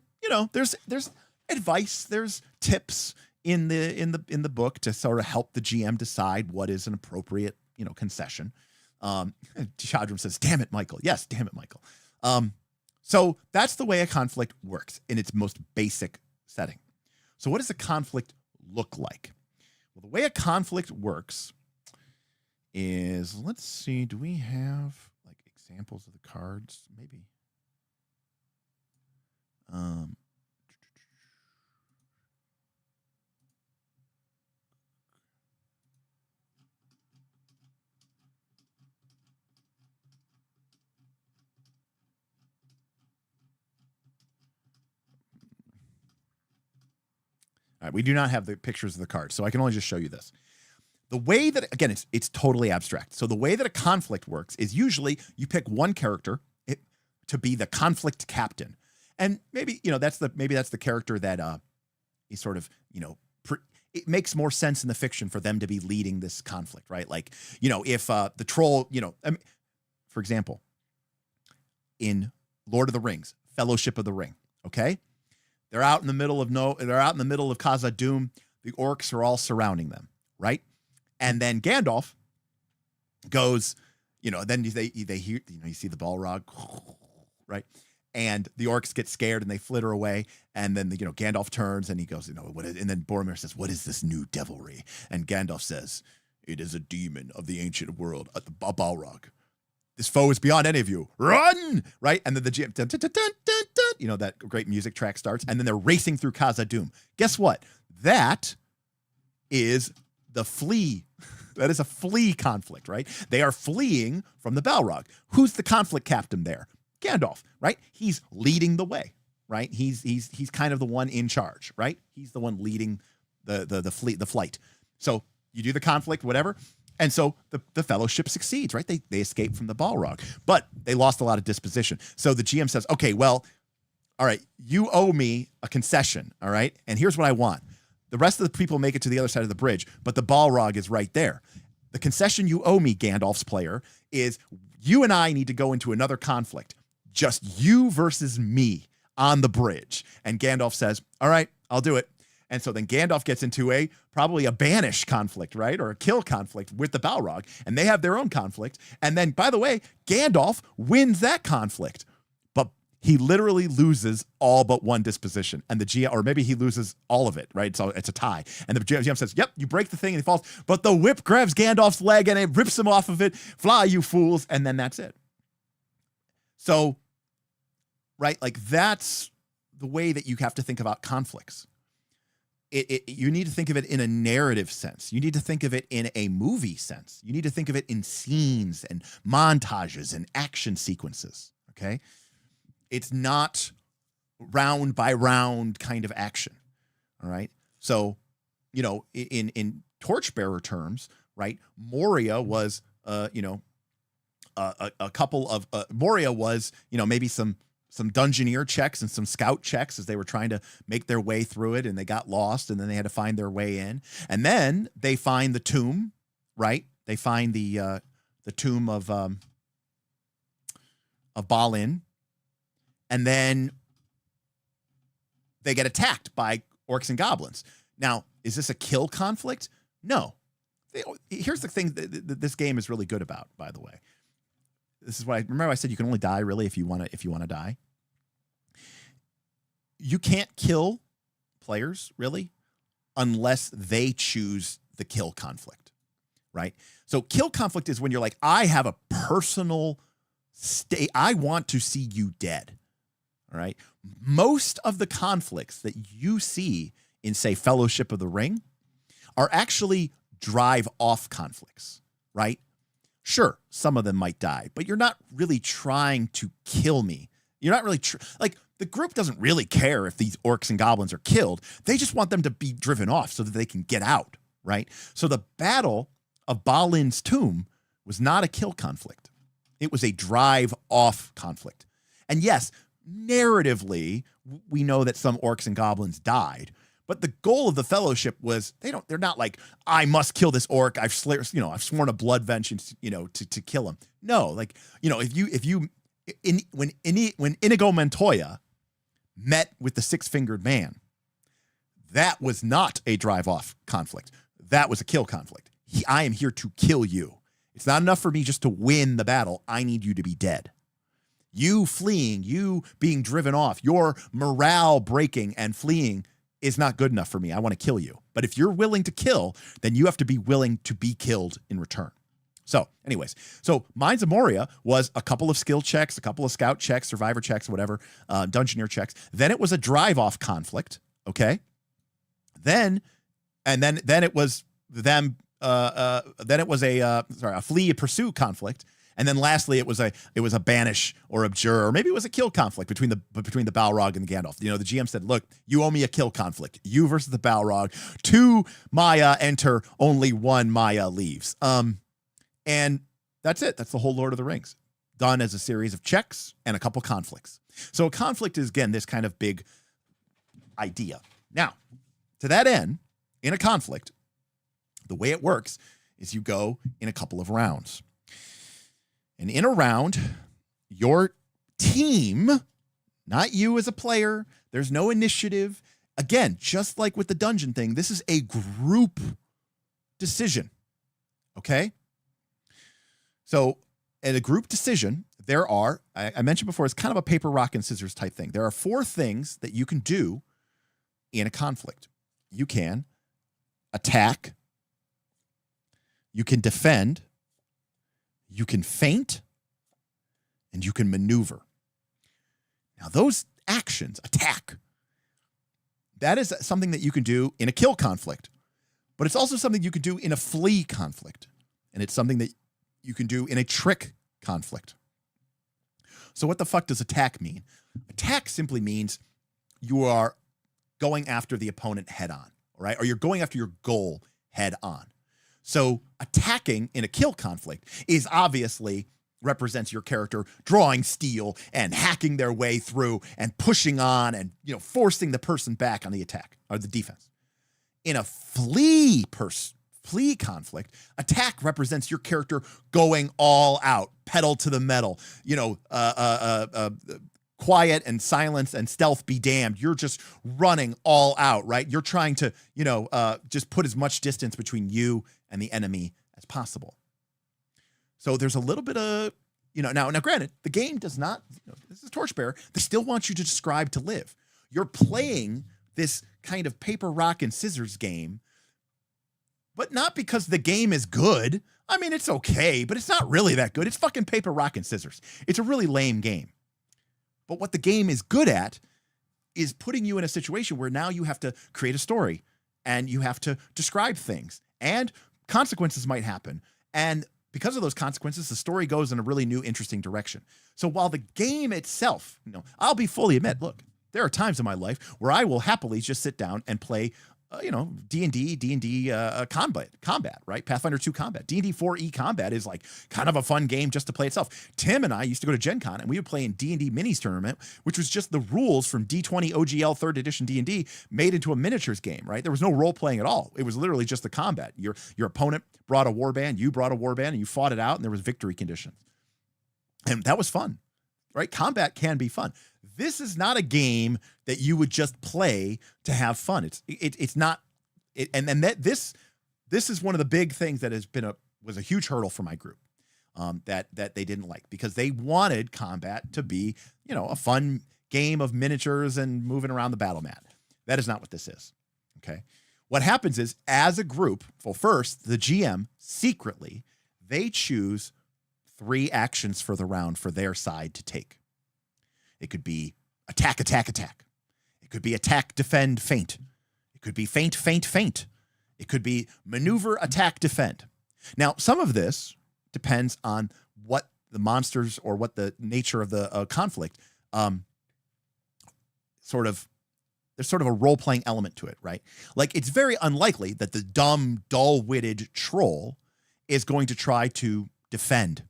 there's advice, there's tips in the book to sort of help the GM decide what is an appropriate concession. Chadram says, "Damn it, Michael." Yes, damn it, Michael. So that's the way a conflict works in its most basic setting. So what does a conflict look like? Well, the way a conflict works is, let's see, do we have like examples of the cards? Maybe. All right, we do not have the pictures of the cards, so I can only just show you this. The way that, again, it's totally abstract. So the way that a conflict works is usually you pick one character to be the conflict captain. And maybe, that's the character that is sort of, it makes more sense in the fiction for them to be leading this conflict, right? Like, if the troll, for example, in Lord of the Rings, Fellowship of the Ring, okay? They're out in the middle of Khazad-dûm. The orcs are all surrounding them, right? And then Gandalf goes, then they hear, you see the Balrog, right? And the orcs get scared and they flitter away. And then Gandalf turns and he goes, and then Boromir says, "What is this new devilry?" And Gandalf says, "It is a demon of the ancient world, a Balrog. This foe is beyond any of you. Run!" Right? And then the GM, dun, dun, dun, dun, dun, dun, that great music track starts. And then they're racing through Khazad-dûm. Guess what? That is the flee. That is a flee conflict, right? They are fleeing from the Balrog. Who's the conflict captain there? Gandalf, right? He's leading the way, right? He's kind of the one in charge, right? He's the one leading the flight. So you do the conflict, whatever. And so the fellowship succeeds, right? They escape from the Balrog, but they lost a lot of disposition. So the GM says, okay, well, all right, you owe me a concession, all right? And here's what I want. The rest of the people make it to the other side of the bridge, but the Balrog is right there. The concession you owe me, Gandalf's player, is you and I need to go into another conflict. Just you versus me on the bridge. And Gandalf says, all right, I'll do it. And so then Gandalf gets into probably a banish conflict, right? Or a kill conflict with the Balrog. And they have their own conflict. And then, by the way, Gandalf wins that conflict. But he literally loses all but one disposition. And the GM, or maybe he loses all of it, right? So it's a tie. And the GM says, yep, you break the thing and he falls. But the whip grabs Gandalf's leg and it rips him off of it. Fly, you fools. And then that's it. So, right, like that's the way that you have to think about conflicts. you need to think of it in a narrative sense. You need to think of it in a movie sense. You need to think of it in scenes and montages and action sequences. Okay. It's not round by round kind of action. All right. So, you know, in Torchbearer terms, right, Moria was, you know, a couple of, Moria was, you know, maybe some dungeoneer checks and some scout checks as they were trying to make their way through it, and they got lost, and then they had to find their way in. And then they find the tomb, right? They find the tomb of Balin, and then they get attacked by orcs and goblins. Now, is this a kill conflict? No. Here's the thing that this game is really good about, by the way. This is what I remember. I said you can only die really if you want to die. You can't kill players really unless they choose the kill conflict, right? So kill conflict is when you're like, I have a personal stake. I want to see you dead. All right. Most of the conflicts that you see in, say, Fellowship of the Ring are actually drive off conflicts, right? Sure, some of them might die, but you're not really trying to kill me. You're not really like the group doesn't really care if these orcs and goblins are killed. They just want them to be driven off so that they can get out, right? So the battle of Balin's tomb was not a kill conflict. It was a drive off conflict. And yes, narratively, we know that some orcs and goblins died, but the goal of the Fellowship was they're not like, I must kill this orc. I've sworn a blood vengeance, to kill him. No, like, when Inigo Montoya met with the six-fingered man, that was not a drive-off conflict. That was a kill conflict. I am here to kill you. It's not enough for me just to win the battle. I need you to be dead. You fleeing, you being driven off, your morale breaking and fleeing is not good enough for me. I want to kill you. But if you're willing to kill, then you have to be willing to be killed in return. So anyways, Mines of Moria was a couple of skill checks, a couple of scout checks, survivor checks, whatever, dungeoneer checks. Then it was a drive-off conflict, okay? Then it was them. Then it was a flee pursue conflict. And then lastly, it was a banish or abjure, or maybe it was a kill conflict between the Balrog and the Gandalf. The GM said, look, you owe me a kill conflict. You versus the Balrog. 2 Maya enter, only 1 Maya leaves. And that's it. That's the whole Lord of the Rings, done as a series of checks and a couple conflicts. So a conflict is, again, this kind of big idea. Now, to that end, in a conflict, the way it works is you go in a couple of rounds. And in a round, your team, not you as a player, there's no initiative. Again, just like with the dungeon thing, this is a group decision. Okay? So, in a group decision, there are, I mentioned before, it's kind of a paper, rock, and scissors type thing. There are 4 things that you can do in a conflict. You can attack, you can defend, you can feint, and you can maneuver. Now, those actions, attack, that is something that you can do in a kill conflict, but it's also something you can do in a flee conflict, and it's something that you can do in a trick conflict. So what the fuck does attack mean? Attack simply means you are going after the opponent head on, right? Or you're going after your goal head on. So attacking in a kill conflict is obviously represents your character drawing steel and hacking their way through and pushing on and forcing the person back on the attack or the defense. In a flee conflict, attack represents your character going all out, pedal to the metal, quiet and silence and stealth be damned. You're just running all out, right? You're trying to, just put as much distance between you and the enemy as possible. So there's a little bit of, now granted, the game does not, this is Torchbearer, they still want you to describe to live. You're playing this kind of paper, rock, and scissors game, but not because the game is good. I mean, it's okay, but it's not really that good. It's fucking paper, rock, and scissors. It's a really lame game. But what the game is good at is putting you in a situation where now you have to create a story, and you have to describe things, and consequences might happen. And because of those consequences, the story goes in a really new, interesting direction. So while the game itself, I'll be fully admit, look, there are times in my life where I will happily just sit down and play D&D combat, right? Pathfinder 2 combat. D&D 4e combat is like kind of a fun game just to play itself. Tim and I used to go to Gen Con, and we would play in D&D minis tournament, which was just the rules from D20 OGL 3rd edition D&D made into a miniatures game, right? There was no role playing at all. It was literally just the combat. Your opponent brought a warband, you brought a warband, and you fought it out, and there was victory conditions. And that was fun, right? Combat can be fun. This is not a game that you would just play to have fun. It's not. This is one of the big things that was a huge hurdle for my group, that they didn't like, because they wanted combat to be, a fun game of miniatures and moving around the battle mat. That is not what this is. Okay. What happens is, as a group, well, first the GM secretly, they choose 3 actions for the round for their side to take. It could be attack, attack, attack. It could be attack, defend, feint. It could be feint, feint, feint. It could be maneuver, attack, defend. Now, some of this depends on what the monsters or what the nature of the conflict, there's sort of a role-playing element to it, right? Like, it's very unlikely that the dumb, dull-witted troll is going to try to defend.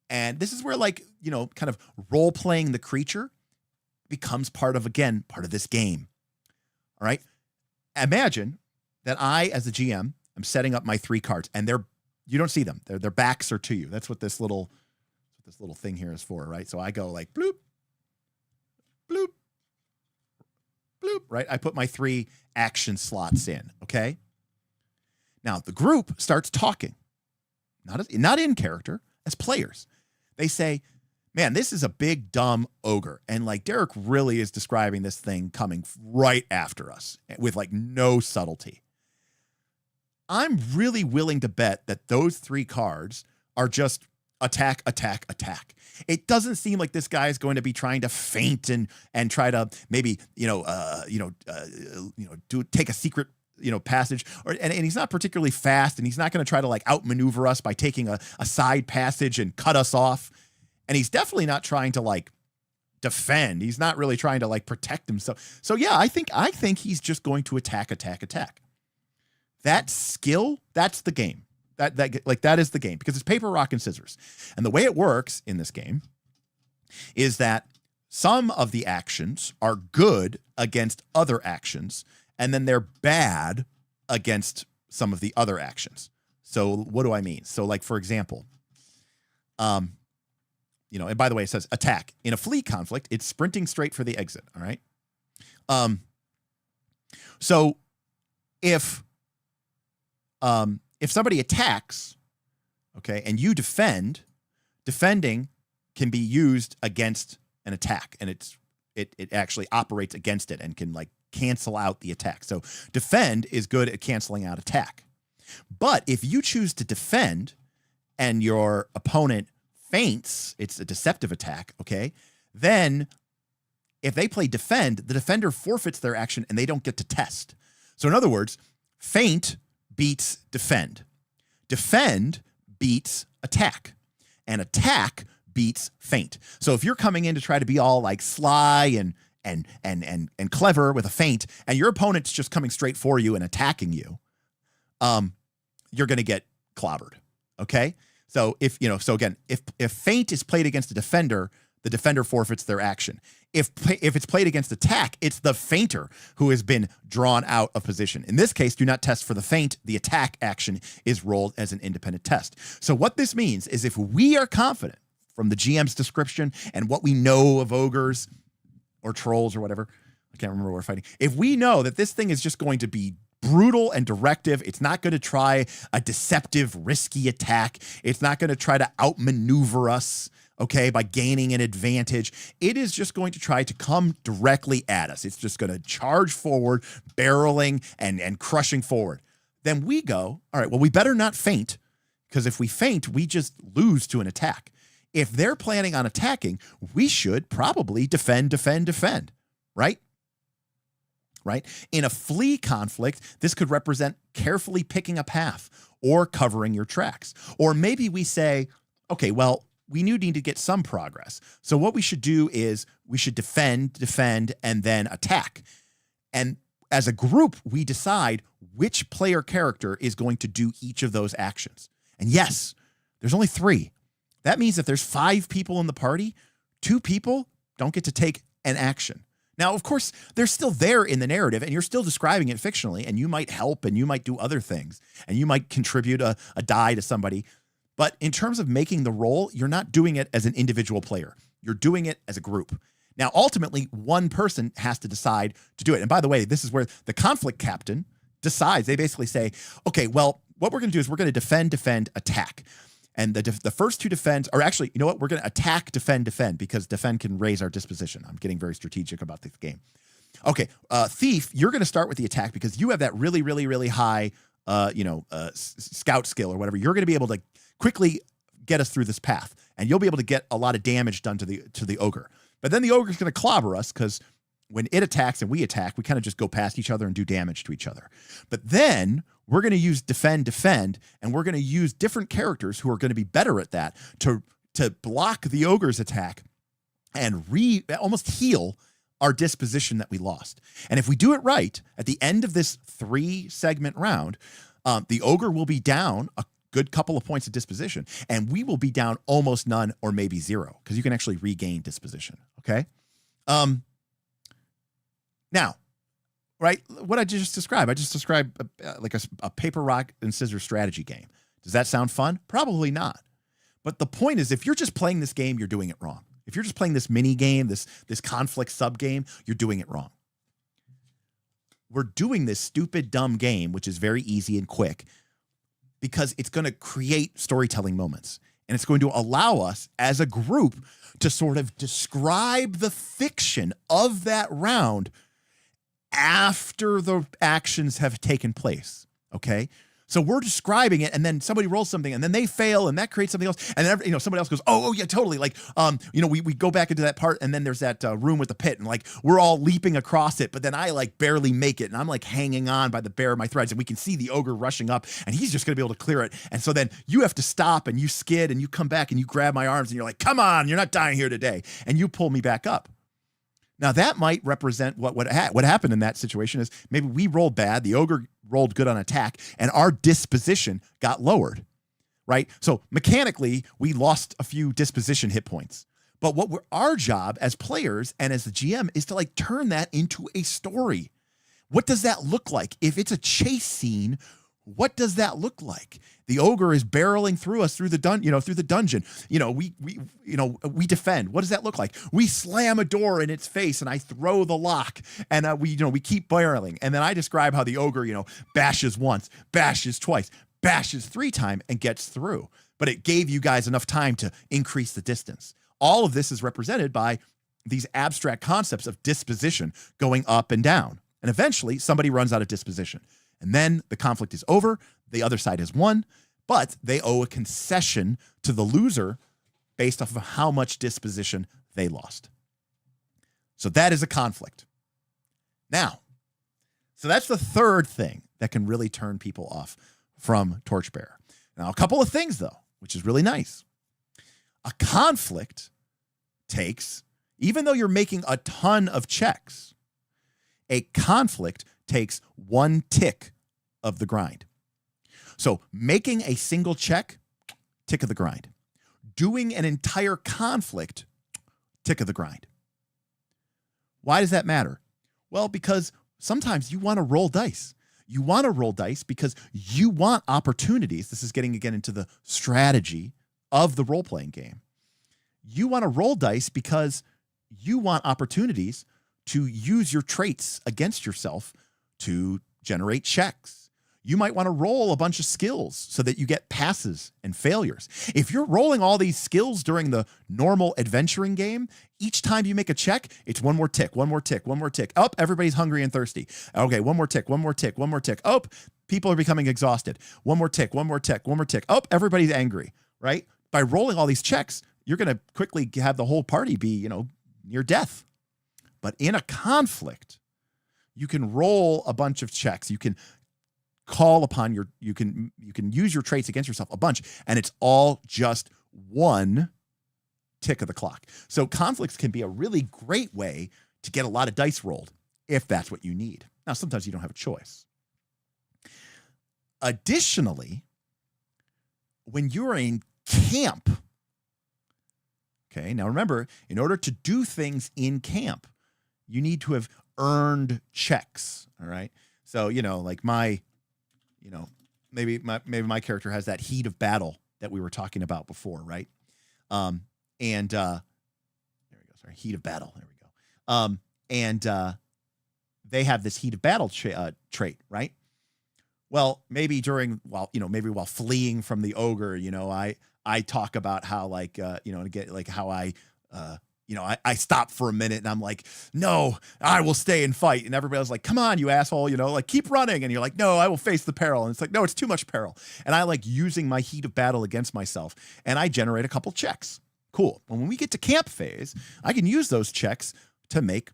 And this is where, kind of role-playing the creature becomes part of this game. All right? Imagine that I, as a GM, am setting up my 3 cards, and you don't see them. Their backs are to you. That's what this little thing here is for, right? So I go like bloop, bloop, bloop, right? I put my 3 action slots in, okay? Now, the group starts talking, not in character, as players. They say, man, this is a big, dumb ogre. And Derek really is describing this thing coming right after us with no subtlety. I'm really willing to bet that those 3 cards are just attack, attack, attack. It doesn't seem like this guy is going to be trying to feint and try to maybe, take a secret passage, and he's not particularly fast, and he's not going to try to outmaneuver us by taking a side passage and cut us off. And he's definitely not trying to defend. He's not really trying to protect himself. So yeah, I think he's just going to attack, attack, attack. That skill, that's the game. That is the game, because it's paper, rock, and scissors. And the way it works in this game is that some of the actions are good against other actions, and then they're bad against some of the other actions. So what do I mean? So for example, and by the way, it says attack. In a flee conflict, it's sprinting straight for the exit. All right. So if somebody attacks, okay, and you defend, defending can be used against an attack, and it actually operates against it and can cancel out the attack. So defend is good at canceling out attack. But if you choose to defend and your opponent feints, it's a deceptive attack, okay? Then if they play defend, the defender forfeits their action and they don't get to test. So in other words, feint beats defend. Defend beats attack. And attack beats feint. So if you're coming in to try to be all sly and clever with a feint, and your opponent's just coming straight for you and attacking you, you're going to get clobbered. Okay. So if feint is played against a defender, the defender forfeits their action. If it's played against attack, it's the feinter who has been drawn out of position. In this case, do not test for the feint. The attack action is rolled as an independent test. So what this means is, if we are confident from the GM's description and what we know of ogres or trolls or whatever, I can't remember what we're fighting. If we know that this thing is just going to be brutal and directive, it's not going to try a deceptive, risky attack, it's not going to try to outmaneuver us, okay, by gaining an advantage, it is just going to try to come directly at us. It's just going to charge forward, barreling and crushing forward. Then we go, all right, well, we better not feint, because if we feint, we just lose to an attack. If they're planning on attacking, we should probably defend, right? right? In a flee conflict, this could represent carefully picking a path or covering your tracks. Or maybe we say, okay, well, we need to get some progress. So what we should do is we should defend, and then attack. And as a group, we decide which player character is going to do each of those actions. And yes, there's only 3. That means if there's 5 people in the party, 2 people don't get to take an action. Now, of course, they're still there in the narrative, and you're still describing it fictionally, and you might help, and you might do other things, and you might contribute a die to somebody. But in terms of making the roll, you're not doing it as an individual player. You're doing it as a group. Now, ultimately, one person has to decide to do it. And by the way, this is where the conflict captain decides. They basically say, okay, well, what we're going to do is we're going to defend, attack. And the first 2 defends, or actually, you know what? We're going to attack, defend, because defend can raise our disposition. I'm getting very strategic about this game. Okay, Thief, you're going to start with the attack because you have that really, really, really high, scout skill or whatever. You're going to be able to quickly get us through this path, and you'll be able to get a lot of damage done to the ogre. But then the ogre's going to clobber us because when it attacks and we attack, we kind of just go past each other and do damage to each other. But then we're going to use defend, and we're going to use different characters who are going to be better at that to block the ogre's attack and almost heal our disposition that we lost. And if we do it right, at the end of this 3-segment round, the ogre will be down a good couple of points of disposition, and we will be down almost none or maybe 0 because you can actually regain disposition. Okay. Now, right, what I just described, like a paper, rock, and scissors strategy game. Does that sound fun? Probably not. But the point is, if you're just playing this game, you're doing it wrong. If you're just playing this mini game, this conflict sub game, you're doing it wrong. We're doing this stupid, dumb game, which is very easy and quick, because it's going to create storytelling moments. And it's going to allow us as a group to sort of describe the fiction of that round after the actions have taken place. Okay. So we're describing it, and then somebody rolls something, and then they fail, and that creates something else. And then, somebody else goes, oh yeah, totally. Like, we go back into that part, and then there's that room with the pit, and like we're all leaping across it, but then I like barely make it, and I'm like hanging on by the bare of my threads, and we can see the ogre rushing up, and he's just gonna be able to clear it. And so then you have to stop, and you skid, and you come back, and you grab my arms, and you're like, come on, you're not dying here today, and you pull me back up. Now that might represent what happened in that situation is maybe we rolled bad, the ogre rolled good on attack, and our disposition got lowered, right? So mechanically, we lost a few disposition hit points. But our job as players and as the GM is to like turn that into a story. What does that look like? If it's a chase scene, what does that look like? The ogre is barreling through us through the dungeon. We defend. What does that look like? We slam a door in its face, and I throw the lock, and we keep barreling. And then I describe how the ogre, bashes once, bashes twice, bashes 3 times, and gets through. But it gave you guys enough time to increase the distance. All of this is represented by these abstract concepts of disposition going up and down. And eventually, somebody runs out of disposition. And then the conflict is over. The other side has won, but they owe a concession to the loser based off of how much disposition they lost. So that is a conflict. Now, so that's the third thing that can really turn people off from Torchbearer. Now, a couple of things, though, which is really nice. A conflict takes, even though you're making a ton of checks, a conflict takes 1 tick of the grind. So making a single check, tick of the grind. Doing an entire conflict, tick of the grind. Why does that matter? Well, because sometimes you want to roll dice. You want to roll dice because you want opportunities. This is getting again into the strategy of the role-playing game. You want to roll dice because you want opportunities to use your traits against yourself to generate checks. You might want to roll a bunch of skills so that you get passes and failures. If you're rolling all these skills during the normal adventuring game, each time you make a check, it's 1 more tick, 1 more tick, 1 more tick. Oh, everybody's hungry and thirsty. Okay, 1 more tick, 1 more tick, 1 more tick. Oh, people are becoming exhausted. 1 more tick, 1 more tick, 1 more tick. Oh, everybody's angry, right? By rolling all these checks, you're going to quickly have the whole party be, near death. But in a conflict, you can roll a bunch of checks. You can call upon you can use your traits against yourself a bunch, and it's all just one tick of the clock. So conflicts can be a really great way to get a lot of dice rolled if that's what you need. Now, sometimes you don't have a choice. Additionally, when you're in camp, okay, now remember, in order to do things in camp, you need to have earned checks, all right? So, like maybe my character has that heat of battle that we were talking about before, right? There we go. Sorry, heat of battle. There we go. They have this heat of battle trait, right? Well, maybe maybe while fleeing from the ogre, I talk about how I stop for a minute and I'm like, no, I will stay and fight. And everybody's like, come on, you asshole, keep running. And you're like, no, I will face the peril. And it's like, no, it's too much peril. And I like using my heat of battle against myself. And I generate a couple checks. Cool. And when we get to camp phase, I can use those checks to make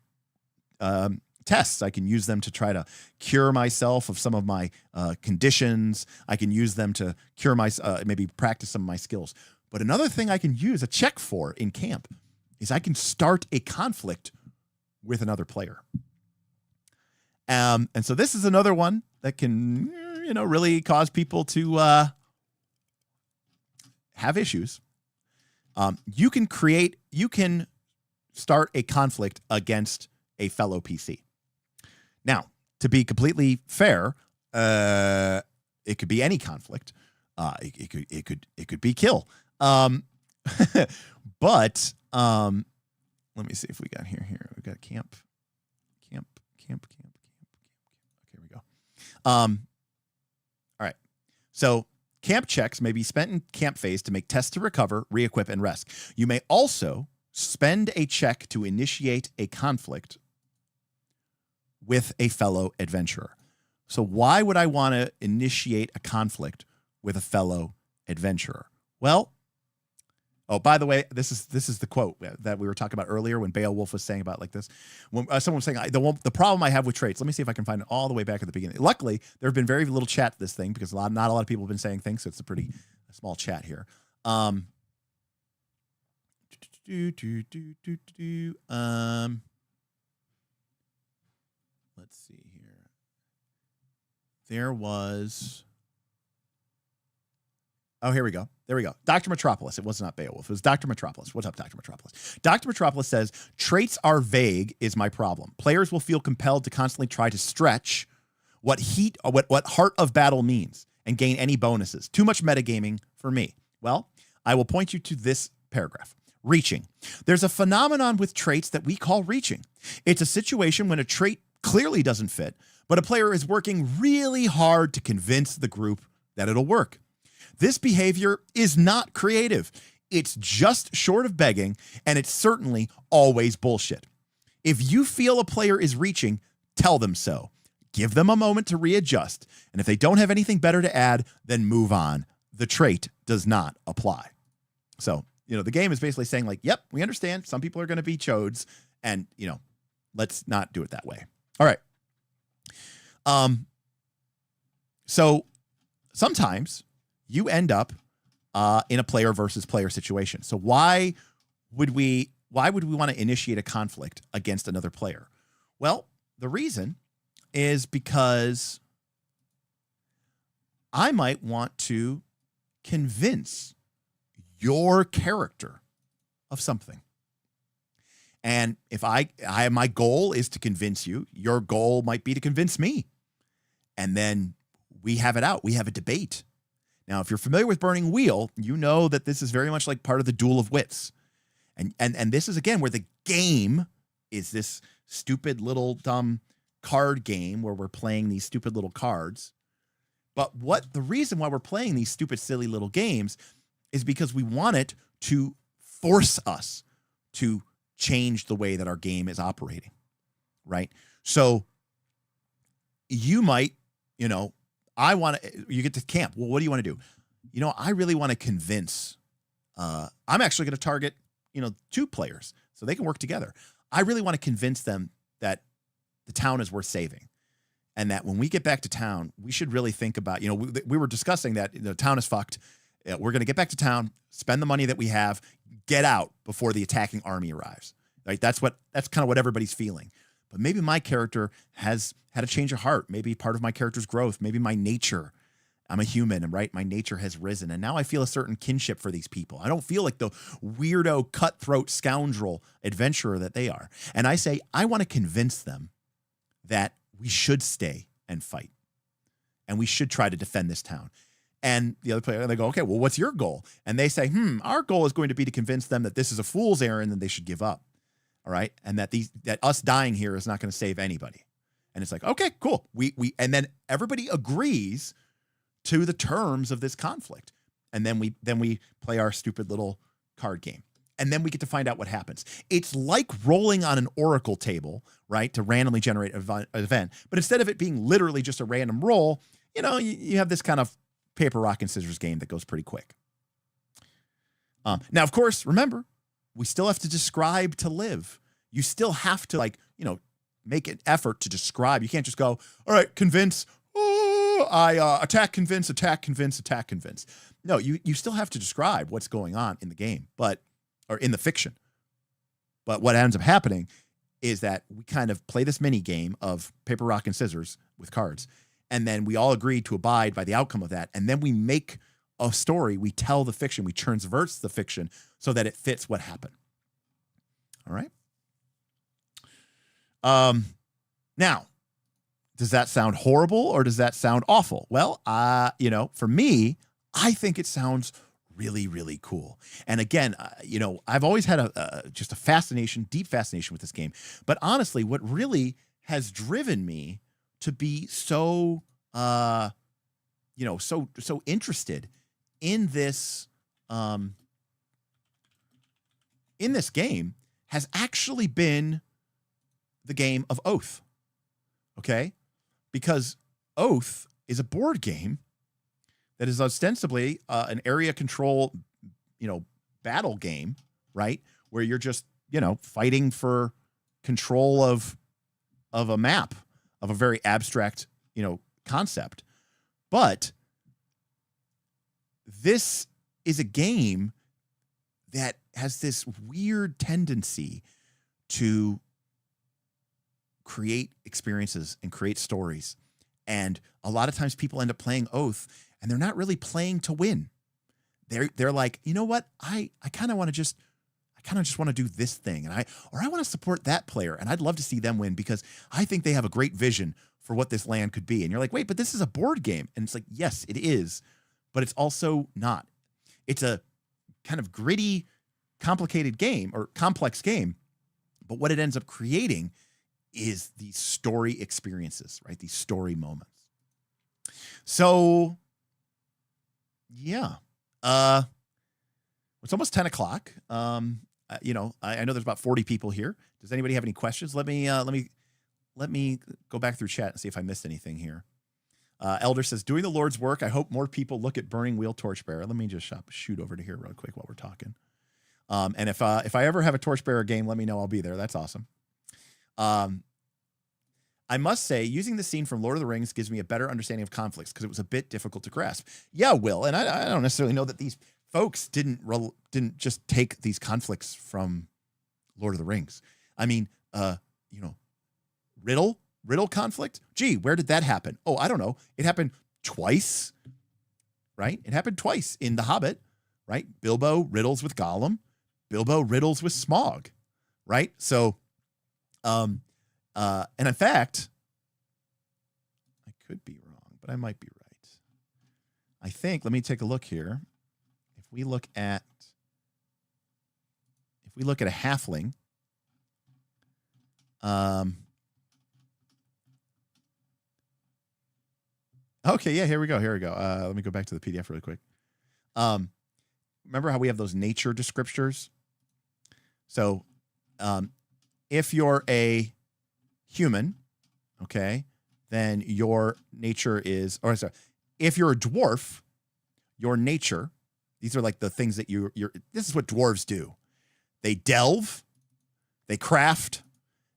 tests. I can use them to try to cure myself of some of my conditions. I can use them to cure maybe practice some of my skills. But another thing I can use a check for in camp is I can start a conflict with another player. And so this is another one that can, really cause people to have issues. You can start a conflict against a fellow PC. Now, to be completely fair, it could be any conflict. It could be kill. But let me see if we got here. We got camp. Okay, we go. All right. So camp checks may be spent in camp phase to make tests to recover, re-equip, and rest. You may also spend a check to initiate a conflict with a fellow adventurer. So why would I want to initiate a conflict with a fellow adventurer? Well, by the way, this is the quote that we were talking about earlier when Beowulf was saying about like this. When someone was saying the problem I have with traits. Let me see if I can find it all the way back at the beginning. Luckily, there have been very little chat to this thing because not a lot of people have been saying things, so it's a pretty small chat here. Let's see here. There was. Oh, here we go. There we go. Dr. Metropolis. It was not Beowulf. It was Dr. Metropolis. What's up, Dr. Metropolis? Dr. Metropolis says, traits are vague is my problem. Players will feel compelled to constantly try to stretch what heart of battle means and gain any bonuses. Too much metagaming for me. Well, I will point you to this paragraph. Reaching. There's a phenomenon with traits that we call reaching. It's a situation when a trait clearly doesn't fit, but a player is working really hard to convince the group that it'll work. This behavior is not creative. It's just short of begging, and it's certainly always bullshit. If you feel a player is reaching, tell them so. Give them a moment to readjust, and if they don't have anything better to add, then move on. The trait does not apply. So, the game is basically saying like, yep, we understand some people are going to be chodes, and, let's not do it that way. All right. So sometimes you end up in a player versus player situation. So why would we want to initiate a conflict against another player? Well, the reason is because I might want to convince your character of something. And if my goal is to convince you, your goal might be to convince me. And then we have it out. We have a debate. Now, if you're familiar with Burning Wheel, you know that this is very much like part of the duel of wits. And this is, again, where the game is this stupid little dumb card game where we're playing these stupid little cards. But the reason why we're playing these stupid, silly little games is because we want it to force us to change the way that our game is operating, right? So you might, you get to camp. Well, what do you want to do? I really want to convince, I'm actually going to target, 2 players so they can work together. I really want to convince them that the town is worth saving. And that when we get back to town, we should really think about, we were discussing that the town is fucked. We're going to get back to town, spend the money that we have, get out before the attacking army arrives. Right? That's kind of what everybody's feeling. But maybe my character has had a change of heart. Maybe part of my character's growth, maybe my nature. I'm a human, and right, my nature has risen. And now I feel a certain kinship for these people. I don't feel like the weirdo, cutthroat, scoundrel adventurer that they are. And I say, I want to convince them that we should stay and fight. And we should try to defend this town. And the other player, they go, okay, well, what's your goal? And they say, our goal is going to be to convince them that this is a fool's errand and they should give up. All right. And that us dying here is not going to save anybody. And it's like, okay, cool. And then everybody agrees to the terms of this conflict. And then we play our stupid little card game. And then we get to find out what happens. It's like rolling on an oracle table, right, to randomly generate an event. But instead of it being literally just a random roll, you have this kind of paper, rock, and scissors game that goes pretty quick. Now, of course, remember, we still have to describe to live. You still have to, make an effort to describe. You can't just go, all right, convince. Oh, I attack, convince, attack, convince, attack, convince. No, you still have to describe what's going on in the game, or in the fiction. But what ends up happening is that we kind of play this mini game of paper, rock, and scissors with cards. And then we all agree to abide by the outcome of that. And then we make a story. We tell the fiction. We transverse the fiction so that it fits what happened. All right. Now, does that sound horrible or does that sound awful? Well, for me, I think it sounds really, really cool. And again, I've always had just a deep fascination with this game. But honestly, what really has driven me to be so interested in this game has actually been the game of Oath. Okay? Because Oath is a board game that is ostensibly an area control, battle game, right? Where you're just, fighting for control of a map, of a very abstract, concept. But this is a game that has this weird tendency to create experiences and create stories. And a lot of times people end up playing Oath and they're not really playing to win. They're like, you know what? I kind of just want to do this thing. And I want to support that player. And I'd love to see them win because I think they have a great vision for what this land could be. And you're like, wait, but this is a board game. And it's like, yes, it is, but it's also not. It's a kind of gritty, complicated game or complex game. But what it ends up creating is these story experiences, right? These story moments. So, yeah. It's almost 10 o'clock. I know there's about 40 people here. Does anybody have any questions? Let me go back through chat and see if I missed anything here. Elder says, doing the Lord's work. I hope more people look at Burning Wheel Torchbearer. Let me just shoot over to here real quick while we're talking. And if I ever have a Torchbearer game, let me know. I'll be there. That's awesome. I must say, using the scene from Lord of the Rings gives me a better understanding of conflicts because it was a bit difficult to grasp. Yeah, Will, and I don't necessarily know that these folks didn't just take these conflicts from Lord of the Rings. I mean, riddle conflict. Gee, where did that happen? Oh, I don't know. It happened twice, right? It happened twice in The Hobbit, right? Bilbo riddles with Gollum. Bilbo riddles with Smaug, right? So, and in fact, I could be wrong, but I might be right. I think, let me take a look here. If we look at a halfling, okay, yeah, here we go. Let me go back to the PDF really quick. Remember how we have those nature descriptors? So, if you're a human, okay, then your nature is, or sorry, if you're a dwarf, your nature, these are like the things that this is what dwarves do. They delve, they craft,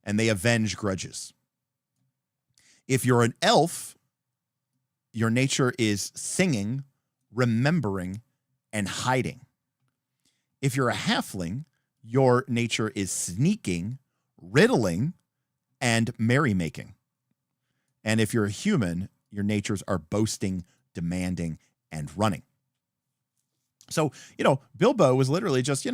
and they avenge grudges. If you're an elf, your nature is singing, remembering, and hiding. If you're a halfling, your nature is sneaking, riddling, and merrymaking. And if you're a human, your natures are boasting, demanding, and running. So, Bilbo was literally just,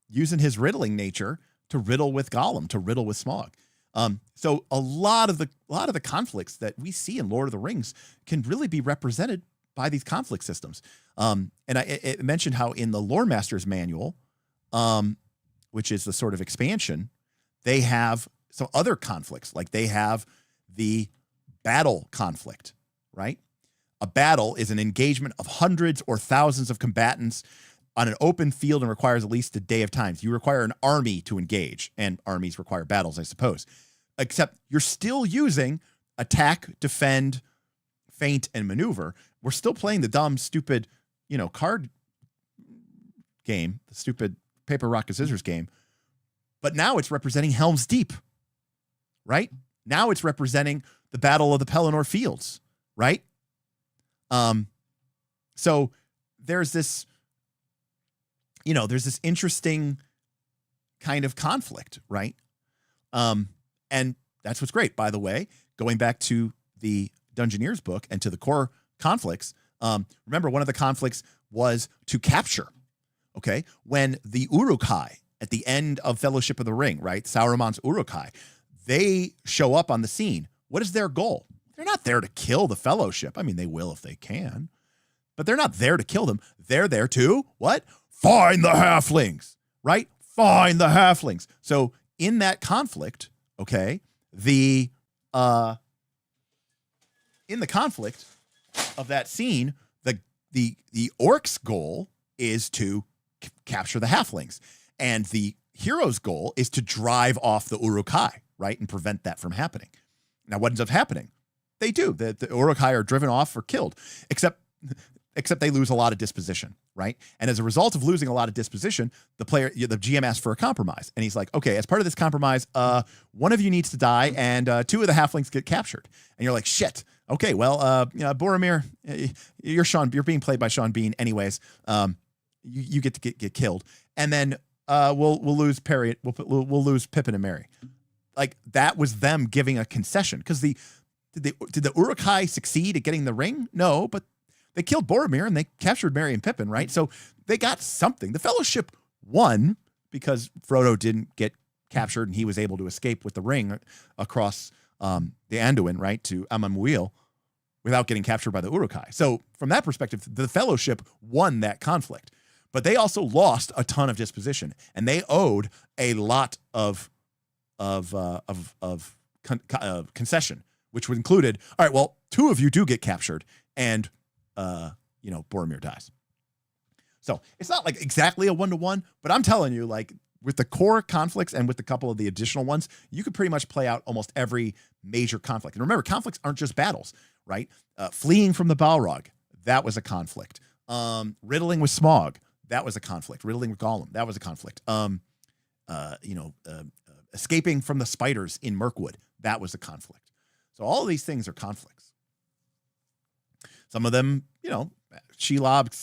using his riddling nature to riddle with Gollum, to riddle with Smaug. So a lot of the conflicts that we see in Lord of the Rings can really be represented by these conflict systems. And I mentioned how in the Lore Master's Manual, which is the sort of expansion, they have some other conflicts. Like they have the battle conflict, right? A battle is an engagement of hundreds or thousands of combatants on an open field and requires at least a day of time. You require an army to engage, and armies require battles, I suppose. Except you're still using attack, defend, feint, and maneuver. We're still playing the dumb, stupid, card game, the stupid paper, rock, and scissors game. But now it's representing Helm's Deep, right? Now it's representing the Battle of the Pelennor Fields, right? So there's this, there's this interesting kind of conflict, right? And that's what's great. By the way, going back to the Dungeoneers book and to the core conflicts, remember one of the conflicts was to capture, okay? When the Uruk-hai at the end of Fellowship of the Ring, right? Sauron's Uruk-hai, they show up on the scene. What is their goal? They're not there to kill the Fellowship. I mean, they will if they can, but they're not there to kill them. They're there to, what? Find the halflings, right? Find the halflings. So in that conflict, okay, in the conflict of that scene, the orc's goal is to capture the halflings, and the hero's goal is to drive off the Uruk-hai, right, and prevent that from happening. Now, what ends up happening? They do. The Uruk-hai are driven off or killed, except they lose a lot of disposition, right? And as a result of losing a lot of disposition, the GM asks for a compromise. And he's like, okay, as part of this compromise, one of you needs to die and two of the halflings get captured. And you're like, shit. Okay, well, Boromir, you're being played by Sean Bean anyways. You get to get killed. And then we'll lose Perry. We'll lose Pippin and Merry. Like that was them giving a concession, because did the Uruk-hai succeed at getting the ring? No, but they killed Boromir and they captured Merry and Pippin, right? So they got something. The Fellowship won because Frodo didn't get captured and he was able to escape with the ring across the Anduin, right, to Amamuil without getting captured by the Uruk-hai. So from that perspective, the Fellowship won that conflict. But they also lost a ton of disposition, and they owed a lot of concession, which would included, all right, well, two of you do get captured, and Boromir dies. So it's not like exactly a 1-to-1, but I'm telling you, like with the core conflicts and with a couple of the additional ones, you could pretty much play out almost every major conflict. And remember, conflicts aren't just battles, right? Fleeing from the Balrog, that was a conflict. Riddling with Smaug, that was a conflict. Riddling with Gollum, that was a conflict. Escaping from the spiders in Mirkwood, that was a conflict. So all of these things are conflicts. Some of them, Shelob,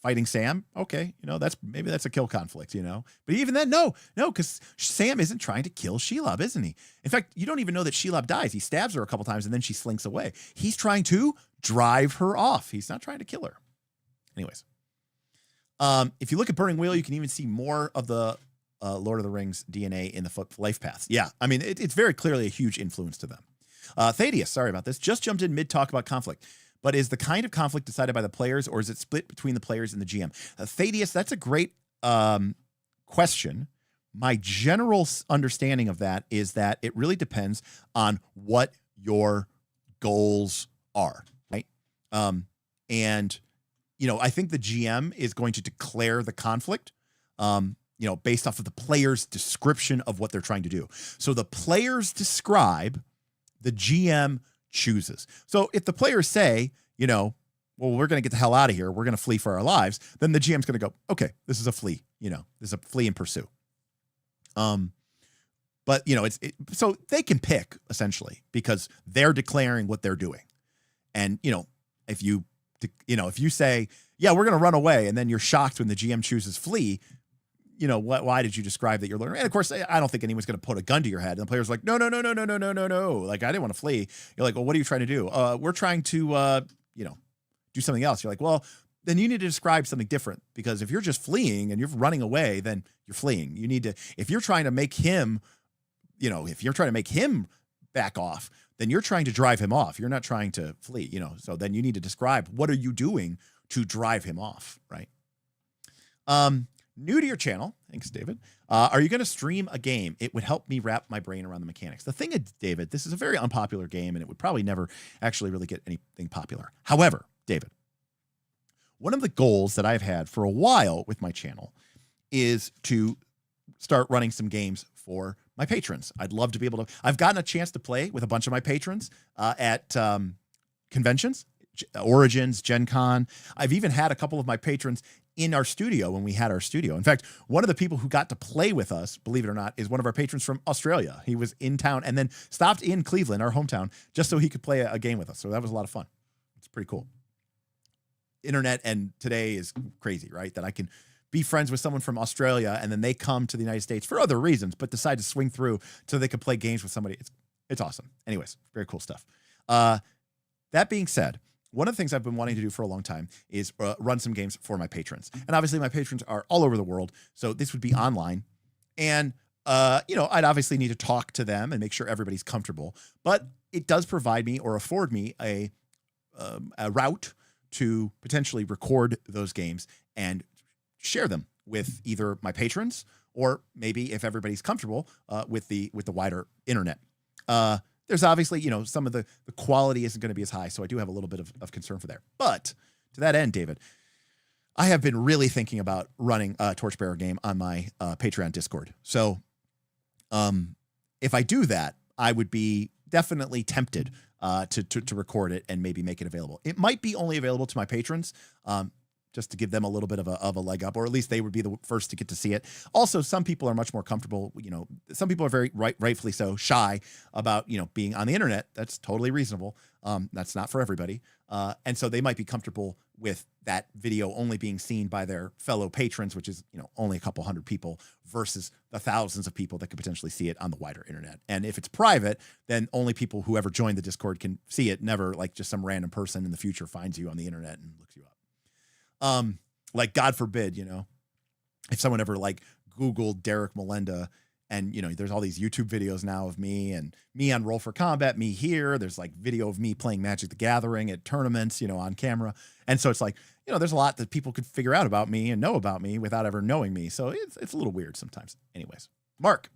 fighting Sam. Okay, that's a kill conflict, But even then, no, because Sam isn't trying to kill Shelob, isn't he? In fact, you don't even know that Shelob dies. He stabs her a couple times and then she slinks away. He's trying to drive her off. He's not trying to kill her. Anyways, if you look at Burning Wheel, you can even see more of the Lord of the Rings DNA in the life paths. Yeah, I mean, it's very clearly a huge influence to them. Thaddeus, sorry about this, just jumped in mid-talk about conflict. But is the kind of conflict decided by the players, or is it split between the players and the GM? Thaddeus, that's a great question. My general understanding of that is that it really depends on what your goals are, right? I think the GM is going to declare the conflict, based off of the player's description of what they're trying to do. So the players describe, the GM chooses. So if the players say, well, we're going to get the hell out of here, we're going to flee for our lives, then the GM's going to go, okay, this is a flee, this is a flee and pursue. But so they can pick essentially because they're declaring what they're doing. And if you say, yeah, we're going to run away, and then you're shocked when the GM chooses flee, why did you describe that you're learning? And of course, I don't think anyone's going to put a gun to your head. And the player's like, no. Like, I didn't want to flee. You're like, well, what are you trying to do? We're trying to, do something else. You're like, well, then you need to describe something different, because if you're just fleeing and you're running away, then you're fleeing. You need to, if you're trying to make him, back off, then you're trying to drive him off. You're not trying to flee, so then you need to describe what are you doing to drive him off, right? New to your channel. Thanks, David. Are you going to stream a game? It would help me wrap my brain around the mechanics. The thing is, David, this is a very unpopular game, and it would probably never actually really get anything popular. However, David, one of the goals that I've had for a while with my channel is to start running some games for my patrons. I'd love to be able to. I've gotten a chance to play with a bunch of my patrons at conventions, Origins, Gen Con. I've even had a couple of my patrons in our studio when we had our studio. In fact, one of the people who got to play with us, believe it or not, is one of our patrons from Australia. He was in town and then stopped in Cleveland, our hometown, just so he could play a game with us. So that was a lot of fun. It's pretty cool. Internet and today is crazy, right? That I can be friends with someone from Australia and then they come to the United States for other reasons, but decide to swing through so they can play games with somebody. It's awesome. Anyways, very cool stuff. That being said, one of the things I've been wanting to do for a long time is run some games for my patrons. And obviously my patrons are all over the world, so this would be online. And, I'd obviously need to talk to them and make sure everybody's comfortable. But it does provide me or afford me a route to potentially record those games and share them with either my patrons or maybe, if everybody's comfortable, with the wider internet. There's obviously, some of the quality isn't going to be as high, so I do have a little bit of concern for there. But to that end, David, I have been really thinking about running a Torchbearer game on my Patreon Discord. So if I do that, I would be definitely tempted to record it and maybe make it available. It might be only available to my patrons, just to give them a little bit of a leg up, or at least they would be the first to get to see it. Also, some people are much more comfortable. Some people are very rightfully so shy about, being on the internet. That's totally reasonable. That's not for everybody. And so they might be comfortable with that video only being seen by their fellow patrons, which is, only a couple hundred people versus the thousands of people that could potentially see it on the wider internet. And if it's private, then only people who ever joined the Discord can see it. Never like just some random person in the future finds you on the internet and looks you up. Like God forbid, if someone ever like Googled Derek Melinda and, there's all these YouTube videos now of me on Roll for Combat, me here. There's like video of me playing Magic the Gathering at tournaments, on camera. And so it's like, there's a lot that people could figure out about me and know about me without ever knowing me. So it's a little weird sometimes. Anyways, Mark,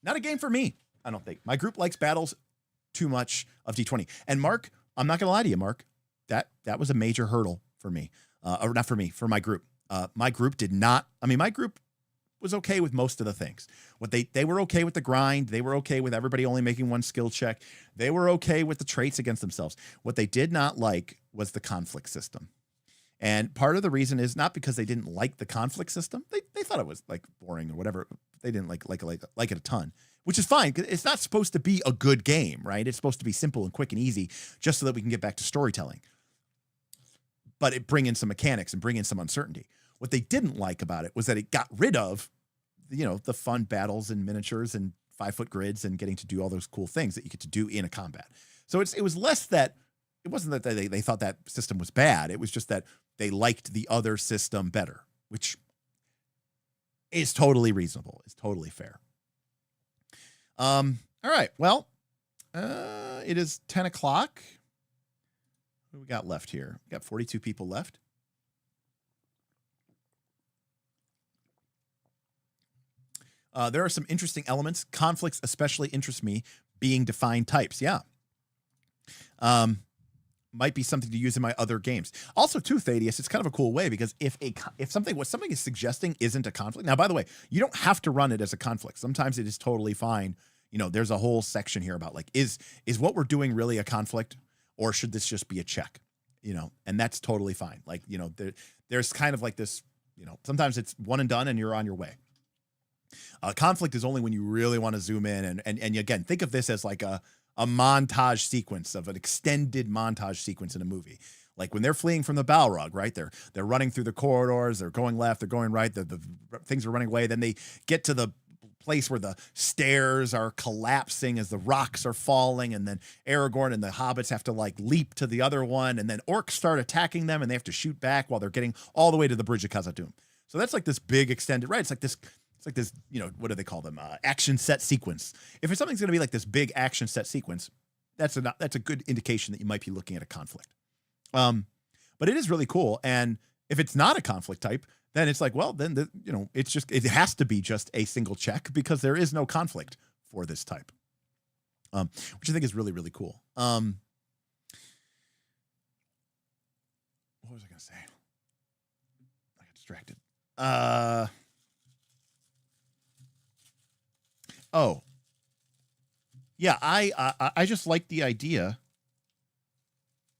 not a game for me. I don't think my group likes battles too much of D20. And Mark, I'm not going to lie to you, Mark, that was a major hurdle for me. Or not for me, for my group. My group did not, my group was okay with most of the things. What they were okay with the grind. They were okay with everybody only making one skill check. They were okay with the traits against themselves. What they did not like was the conflict system. And part of the reason is not because they didn't like the conflict system. They thought it was like boring or whatever. They didn't like it a ton, which is fine. It's not supposed to be a good game, right? It's supposed to be simple and quick and easy just so that we can get back to storytelling. But it bring in some mechanics and bring in some uncertainty. What they didn't like about it was that it got rid of, the fun battles and miniatures and 5-foot grids and getting to do all those cool things that you get to do in a combat. So it was less that, it wasn't that they thought that system was bad. It was just that they liked the other system better, which is totally reasonable. It's totally fair. All right. Well, it is 10 o'clock. What do we got left here? We got 42 people left. There are some interesting elements. Conflicts especially interest me, being defined types. Yeah. Might be something to use in my other games. Also, too, Thaddeus, it's kind of a cool way because if something is suggesting isn't a conflict. Now, by the way, you don't have to run it as a conflict. Sometimes it is totally fine. There's a whole section here about like, is what we're doing really a conflict? Or should this just be a check, and that's totally fine. Like, there's kind of like this, sometimes it's one and done and you're on your way. Conflict is only when you really want to zoom in. And again, think of this as like a montage sequence of an extended montage sequence in a movie. Like when they're fleeing from the Balrog, right? They're running through the corridors. They're going left. They're going right. The things are running away. Then they get to the place where the stairs are collapsing as the rocks are falling. And then Aragorn and the hobbits have to like leap to the other one. And then orcs start attacking them and they have to shoot back while they're getting all the way to the Bridge of Khazad-dûm. So that's like this big extended, right? It's like this, what do they call them? Action set sequence. If it's something's going to be like this big action set sequence, that's a good indication that you might be looking at a conflict. But it is really cool. And if it's not a conflict type, then it's like, well, then it has to be just a single check because there is no conflict for this type. Which I think is really, really cool. What was I going to say? I got distracted. Oh, yeah. I just like the idea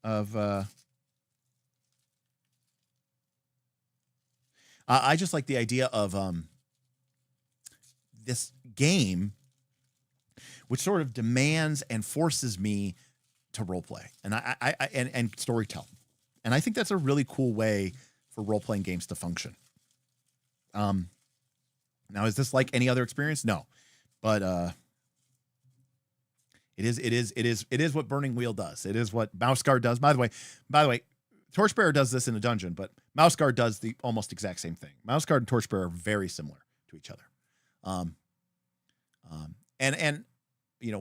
of. I just like the idea of this game, which sort of demands and forces me to role play and and storytell, and I think that's a really cool way for role playing games to function. Now, is this like any other experience? No, but it is what Burning Wheel does. It is what Mouse Guard does. By the way, Torchbearer does this in a dungeon, but Mouse Guard does the almost exact same thing. Mouse Guard and Torchbearer are very similar to each other.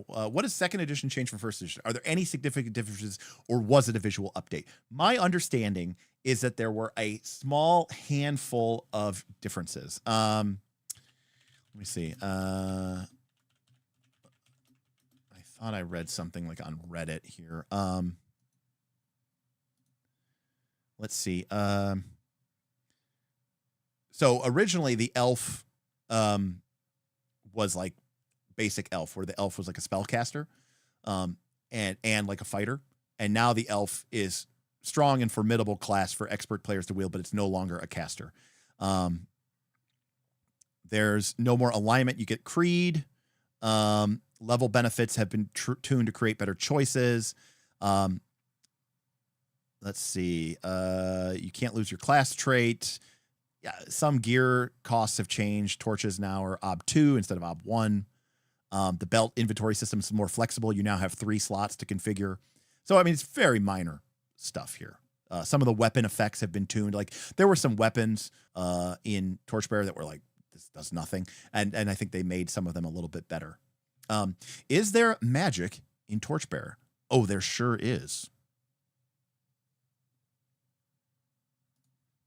What does second edition change from first edition? Are there any significant differences, or was it a visual update? My understanding is that there were a small handful of differences. Let me see. I thought I read something like on Reddit here. Let's see. So originally the elf was like basic elf, where the elf was like a spellcaster and like a fighter. And now the elf is strong and formidable class for expert players to wield, but it's no longer a caster. There's no more alignment. You get creed. Level benefits have been tuned to create better choices. Let's see. You can't lose your class trait. Yeah, some gear costs have changed. Torches now are OB2 instead of OB1. The belt inventory system is more flexible. You now have 3 slots to configure. So, I mean, it's very minor stuff here. Some of the weapon effects have been tuned. Like, there were some weapons in Torchbearer that were like, this does nothing. And I think they made some of them a little bit better. Is there magic in Torchbearer? Oh, there sure is.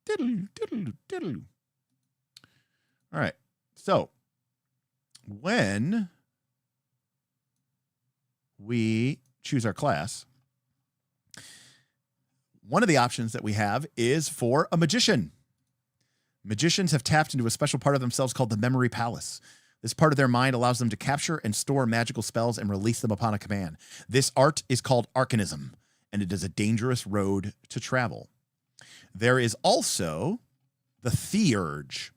Diddle. All right. So when we choose our class, one of the options that we have is for a magician. Magicians have tapped into a special part of themselves called the Memory Palace. This part of their mind allows them to capture and store magical spells and release them upon a command. This art is called arcanism, and it is a dangerous road to travel. There is also the Theurge.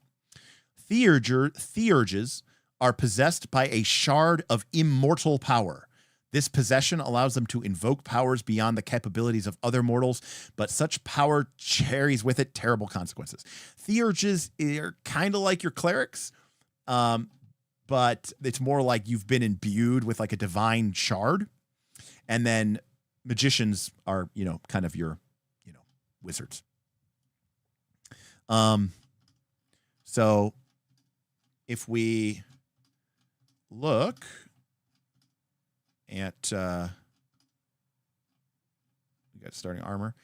Theurges are possessed by a shard of immortal power. This possession allows them to invoke powers beyond the capabilities of other mortals, but such power carries with it terrible consequences. Theurges are kind of like your clerics, but it's more like you've been imbued with like a divine shard. And then magicians are, kind of your, wizards. So if we look at, we got starting armor.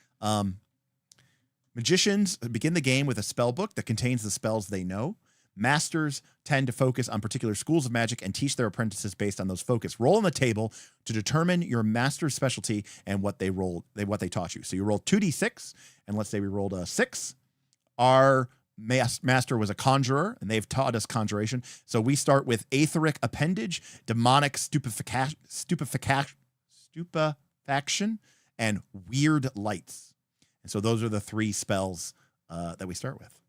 Magicians begin the game with a spell book that contains the spells they know. Masters tend to focus on particular schools of magic and teach their apprentices based on those focus. Roll on the table to determine your master's specialty and what they taught you. So you roll 2d6, and let's say we rolled a 6. Our master was a conjurer, and they've taught us conjuration. So we start with Aetheric Appendage, Demonic Stupefaction, and Weird Lights. And so those are the 3 spells that we start with.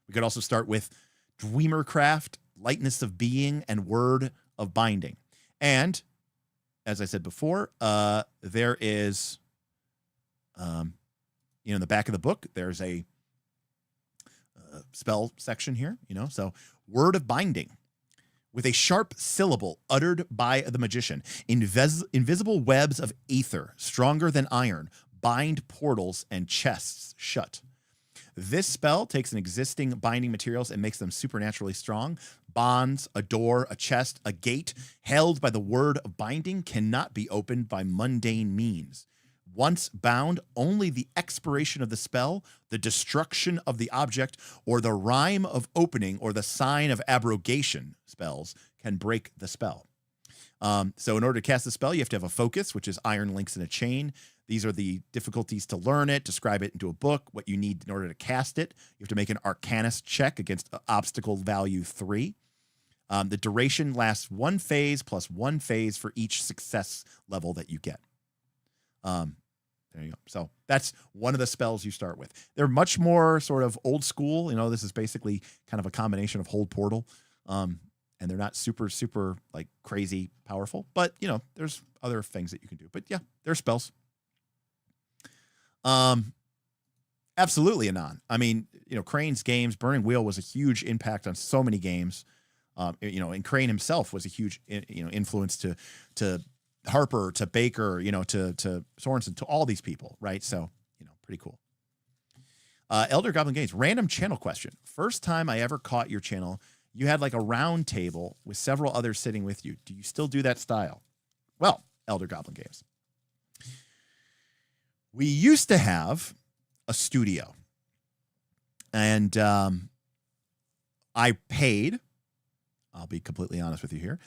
We could also start with Dreamercraft, lightness of being, and word of binding. And as I said before, there is, in the back of the book, there's a spell section here, so word of binding. With a sharp syllable uttered by the magician, invisible webs of ether, stronger than iron, bind portals and chests shut. This spell takes an existing binding materials and makes them supernaturally strong. Bonds, a door, a chest, a gate held by the word of binding cannot be opened by mundane means. Once bound, only the expiration of the spell, the destruction of the object, or the rhyme of opening or the sign of abrogation spells can break the spell. So in order to cast the spell, you have to have a focus, which is iron links in a chain. These are the difficulties to learn it, describe it into a book, what you need in order to cast it. You have to make an Arcanist check against obstacle value 3. The duration lasts 1 phase plus 1 phase for each success level that you get. There you go. So that's one of the spells you start with. They're much more sort of old school. This is basically kind of a combination of Hold Portal. And they're not super, super like crazy powerful, but there's other things that you can do. But yeah, they're spells. Absolutely, Anon. I mean, Crane's games, Burning Wheel was a huge impact on so many games. And Crane himself was a huge, influence to Harper, to Baker, to Sorensen, to all these people, right? So, pretty cool. Elder Goblin Games, random channel question. First time I ever caught your channel, you had like a round table with several others sitting with you. Do you still do that style? Well, Elder Goblin Games, we used to have a studio, and I paid, I'll be completely honest with you here,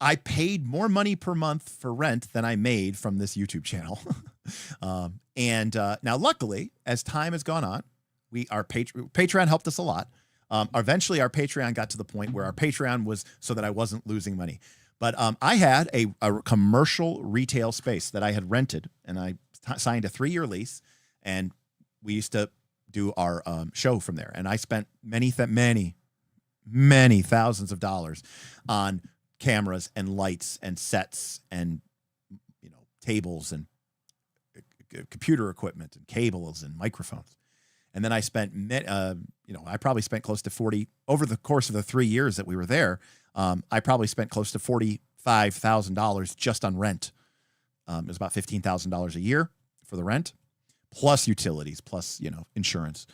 I paid more money per month for rent than I made from this YouTube channel. And now, luckily, as time has gone on, our Patreon helped us a lot. Eventually, our Patreon got to the point where our Patreon was so that I wasn't losing money. But I had a commercial retail space that I had rented, and I signed a 3-year lease, and we used to do our show from there. And I spent many thousands of dollars on cameras and lights and sets and tables and computer equipment and cables and microphones. And then I spent I probably spent close to 40 over the course of the 3 years that we were there. I probably spent close to $45,000 just on rent. It was about $15,000 a year for the rent, plus utilities, plus insurance.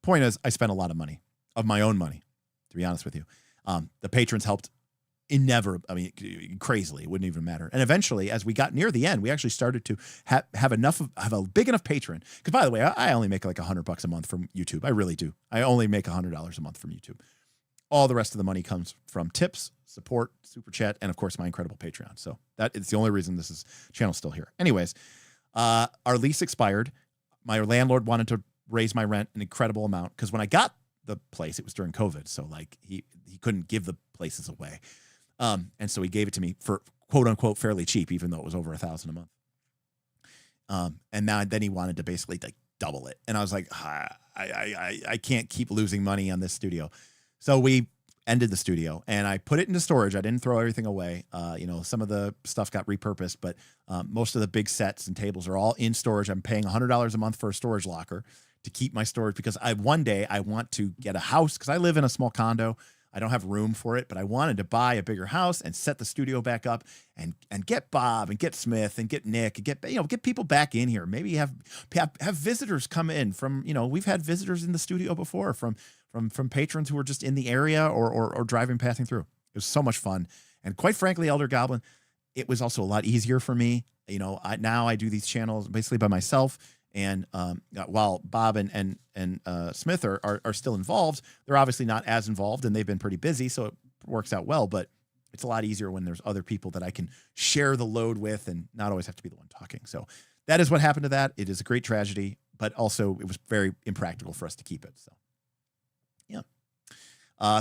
Point is, I spent a lot of money, of my own money, to be honest with you. The patrons helped crazily. It wouldn't even matter. And eventually, as we got near the end, we actually started to have a big enough patron. Because by the way, I only make like $100 a month from YouTube. I really do. I only make $100 a month from YouTube. All the rest of the money comes from tips, support, super chat, and of course my incredible Patreon. So that is the only reason this channel's still here. Anyways, our lease expired. My landlord wanted to raise my rent an incredible amount because when I got the place, it was during COVID, so like he couldn't give the places away. And so he gave it to me for quote unquote fairly cheap, even though it was over $1,000 a month. And then he wanted to basically like double it. And I was like, I can't keep losing money on this studio. So we ended the studio and I put it into storage. I didn't throw everything away. Some of the stuff got repurposed, but most of the big sets and tables are all in storage. I'm paying $100 a month for a storage locker to keep my storage because one day I want to get a house because I live in a small condo. I don't have room for it, but I wanted to buy a bigger house and set the studio back up and get Bob and get Smith and get Nick and get people back in here. Maybe have visitors come in from, we've had visitors in the studio before from patrons who were just in the area or passing through. It was so much fun. And quite frankly, Elder Goblin, it was also a lot easier for me. Now I do these channels basically by myself. And while Bob and Smith are still involved, they're obviously not as involved, and they've been pretty busy, so it works out well. But it's a lot easier when there's other people that I can share the load with and not always have to be the one talking. So that is what happened to that. It is a great tragedy, but also it was very impractical for us to keep it. So, yeah.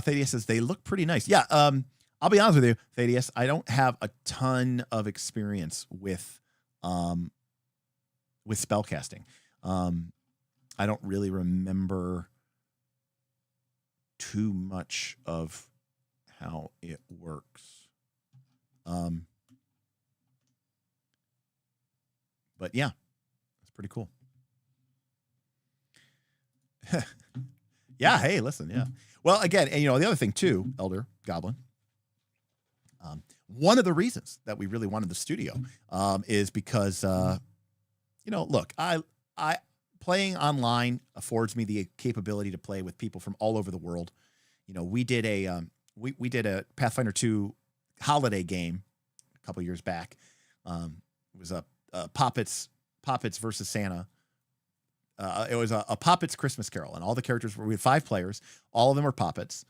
Thaddeus says, they look pretty nice. Yeah, I'll be honest with you, Thaddeus, I don't have a ton of experience with spellcasting. I don't really remember too much of how it works. But yeah, it's pretty cool. Yeah. Hey, listen. Yeah. Well, again, and, the other thing too, Elder Goblin. One of the reasons that we really wanted the studio is because, look, I playing online affords me the capability to play with people from all over the world. We did a we did a Pathfinder 2 holiday game a couple years back. It was a Poppets versus Santa. It was a Poppets Christmas Carol, and all the characters we had 5 players. All of them were Poppets,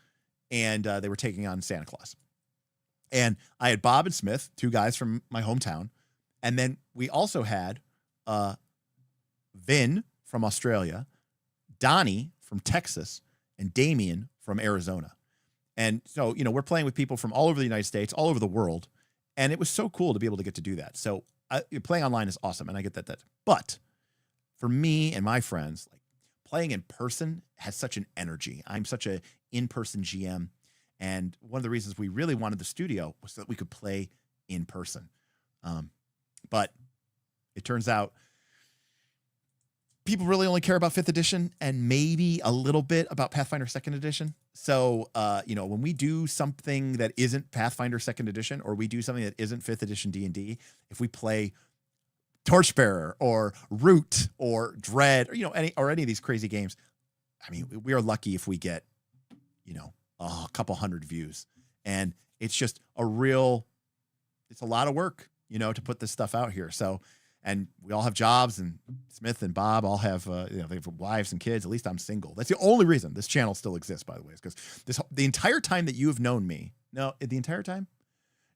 and they were taking on Santa Claus. And I had Bob and Smith, 2 guys from my hometown, and then we also had Vin from Australia, Donnie from Texas, and Damien from Arizona. And so, we're playing with people from all over the United States, all over the world, and it was so cool to be able to get to do that. So playing online is awesome, and I get that. But for me and my friends, like playing in person has such an energy. I'm such a in-person GM, and one of the reasons we really wanted the studio was so that we could play in person. But it turns out people really only care about 5th edition and maybe a little bit about Pathfinder 2nd edition. So, when we do something that isn't Pathfinder 2nd edition, or we do something that isn't 5th edition D&D, if we play Torchbearer or Root or Dread or any of these crazy games, I mean, we are lucky if we get, a couple hundred views. And it's just it's a lot of work, to put this stuff out here. So, and we all have jobs, and Smith and Bob all have, they have wives and kids. At least I'm single. That's the only reason this channel still exists, by the way, is because the entire time that you have known me, no, the entire time?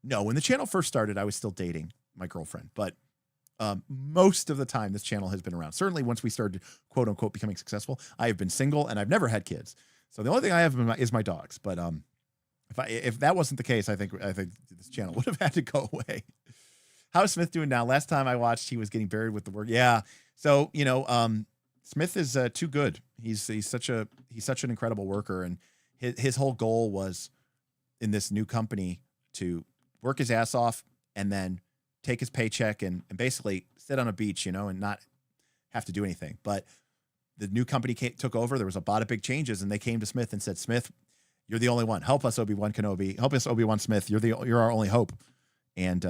No, when the channel first started, I was still dating my girlfriend, but most of the time this channel has been around. Certainly once we started, quote unquote, becoming successful, I have been single and I've never had kids. So the only thing I have is my dogs. But if that wasn't the case, I think this channel would have had to go away. How's Smith doing now? Last time I watched, he was getting buried with the work. Yeah. So, Smith is too good. He's such an incredible worker, and his whole goal was in this new company to work his ass off and then take his paycheck and basically sit on a beach, and not have to do anything. But the new company took over. There was a lot of big changes, and they came to Smith and said, "Smith, you're the only one. Help us, Obi-Wan Kenobi. Help us, Obi-Wan Smith. You're our only hope." And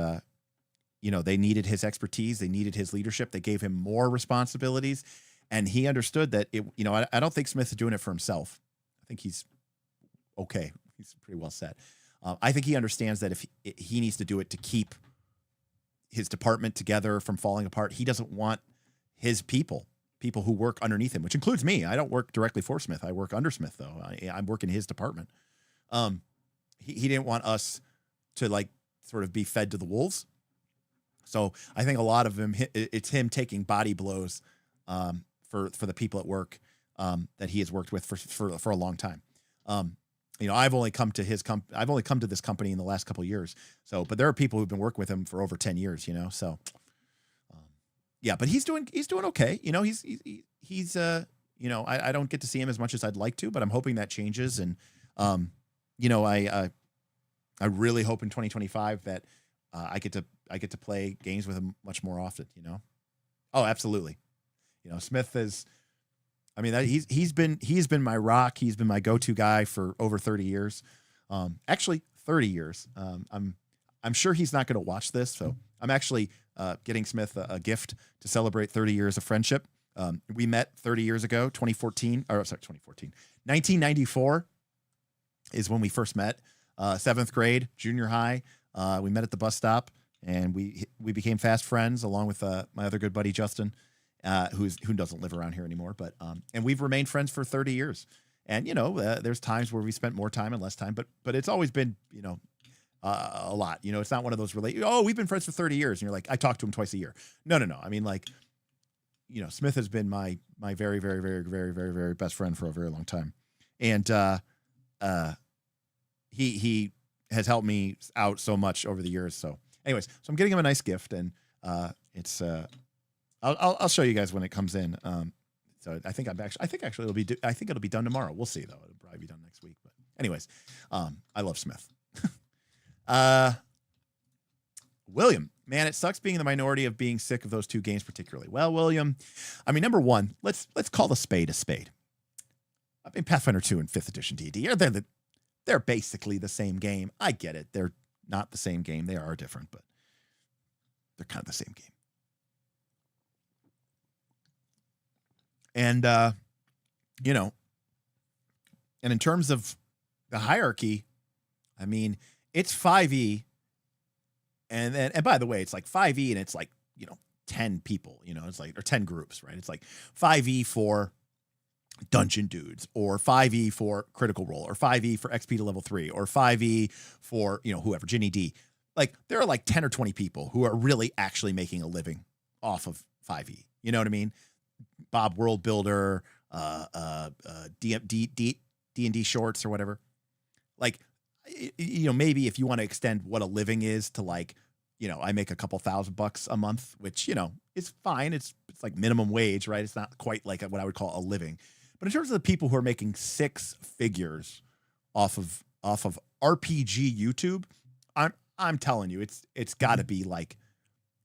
they needed his expertise. They needed his leadership. They gave him more responsibilities, and he understood that I don't think Smith is doing it for himself. I think he's okay. He's pretty well set. I think he understands that if he needs to do it to keep his department together from falling apart, he doesn't want his people who work underneath him, which includes me. I don't work directly for Smith. I work under Smith, though. I work in his department. He didn't want us to sort of be fed to the wolves. So I think a lot of him, it's him taking body blows for the people at work that he has worked with for a long time. I've only come to this company in the last couple of years. So, but there are people who've been working with him for over 10 years. So, yeah. But he's doing okay. He's I don't get to see him as much as I'd like to, but I'm hoping that changes. And I really hope in 2025 that I get to play games with him much more often. Oh, absolutely. Smith is. I mean, he's been my rock. He's been my go-to guy for over 30 years. Actually 30 years. I'm sure he's not going to watch this, so I'm actually getting Smith a gift to celebrate 30 years of friendship. We met 30 years ago, 1994 is when we first met. 7th grade, junior high. We met at the bus stop, and we became fast friends along with my other good buddy Justin. Who doesn't live around here anymore, but and we've remained friends for 30 years. And there's times where we spent more time and less time, but it's always been a lot. It's not one of those we've been friends for 30 years, and you're like, I talk to him twice a year. No. I mean, Smith has been my very, very, very, very, very, very best friend for a very long time, and he has helped me out so much over the years. So, anyways, I'm getting him a nice gift, and it's. I'll show you guys when it comes in. So I think it'll be done tomorrow. We'll see though. It'll probably be done next week. But anyways, I love Smith. William, man, it sucks being in the minority of being sick of those two games particularly. Well, William, I mean, number one, let's call a spade a spade. I mean, Pathfinder 2 and 5th edition D&D, they're basically the same game. I get it. They're not the same game. They are different, but they're kind of the same game. And, you know, and in terms of the hierarchy, I mean, it's 5e. And by the way, it's like 5e and it's like, 10 people, it's like, or 10 groups, right? It's like 5e for dungeon dudes, or 5e for critical role, or 5e for XP to level 3, or 5e for, whoever, Ginny D. Like, there are like 10 or 20 people who are really actually making a living off of 5e. You know what I mean? Bob World Builder, D&D shorts or whatever. Like, maybe if you want to extend what a living is to like, I make a couple $1,000 a month, which, is fine. It's like minimum wage, right? It's not quite like what I would call a living. But in terms of the people who are making six figures off of RPG YouTube, I'm telling you, it's got to be like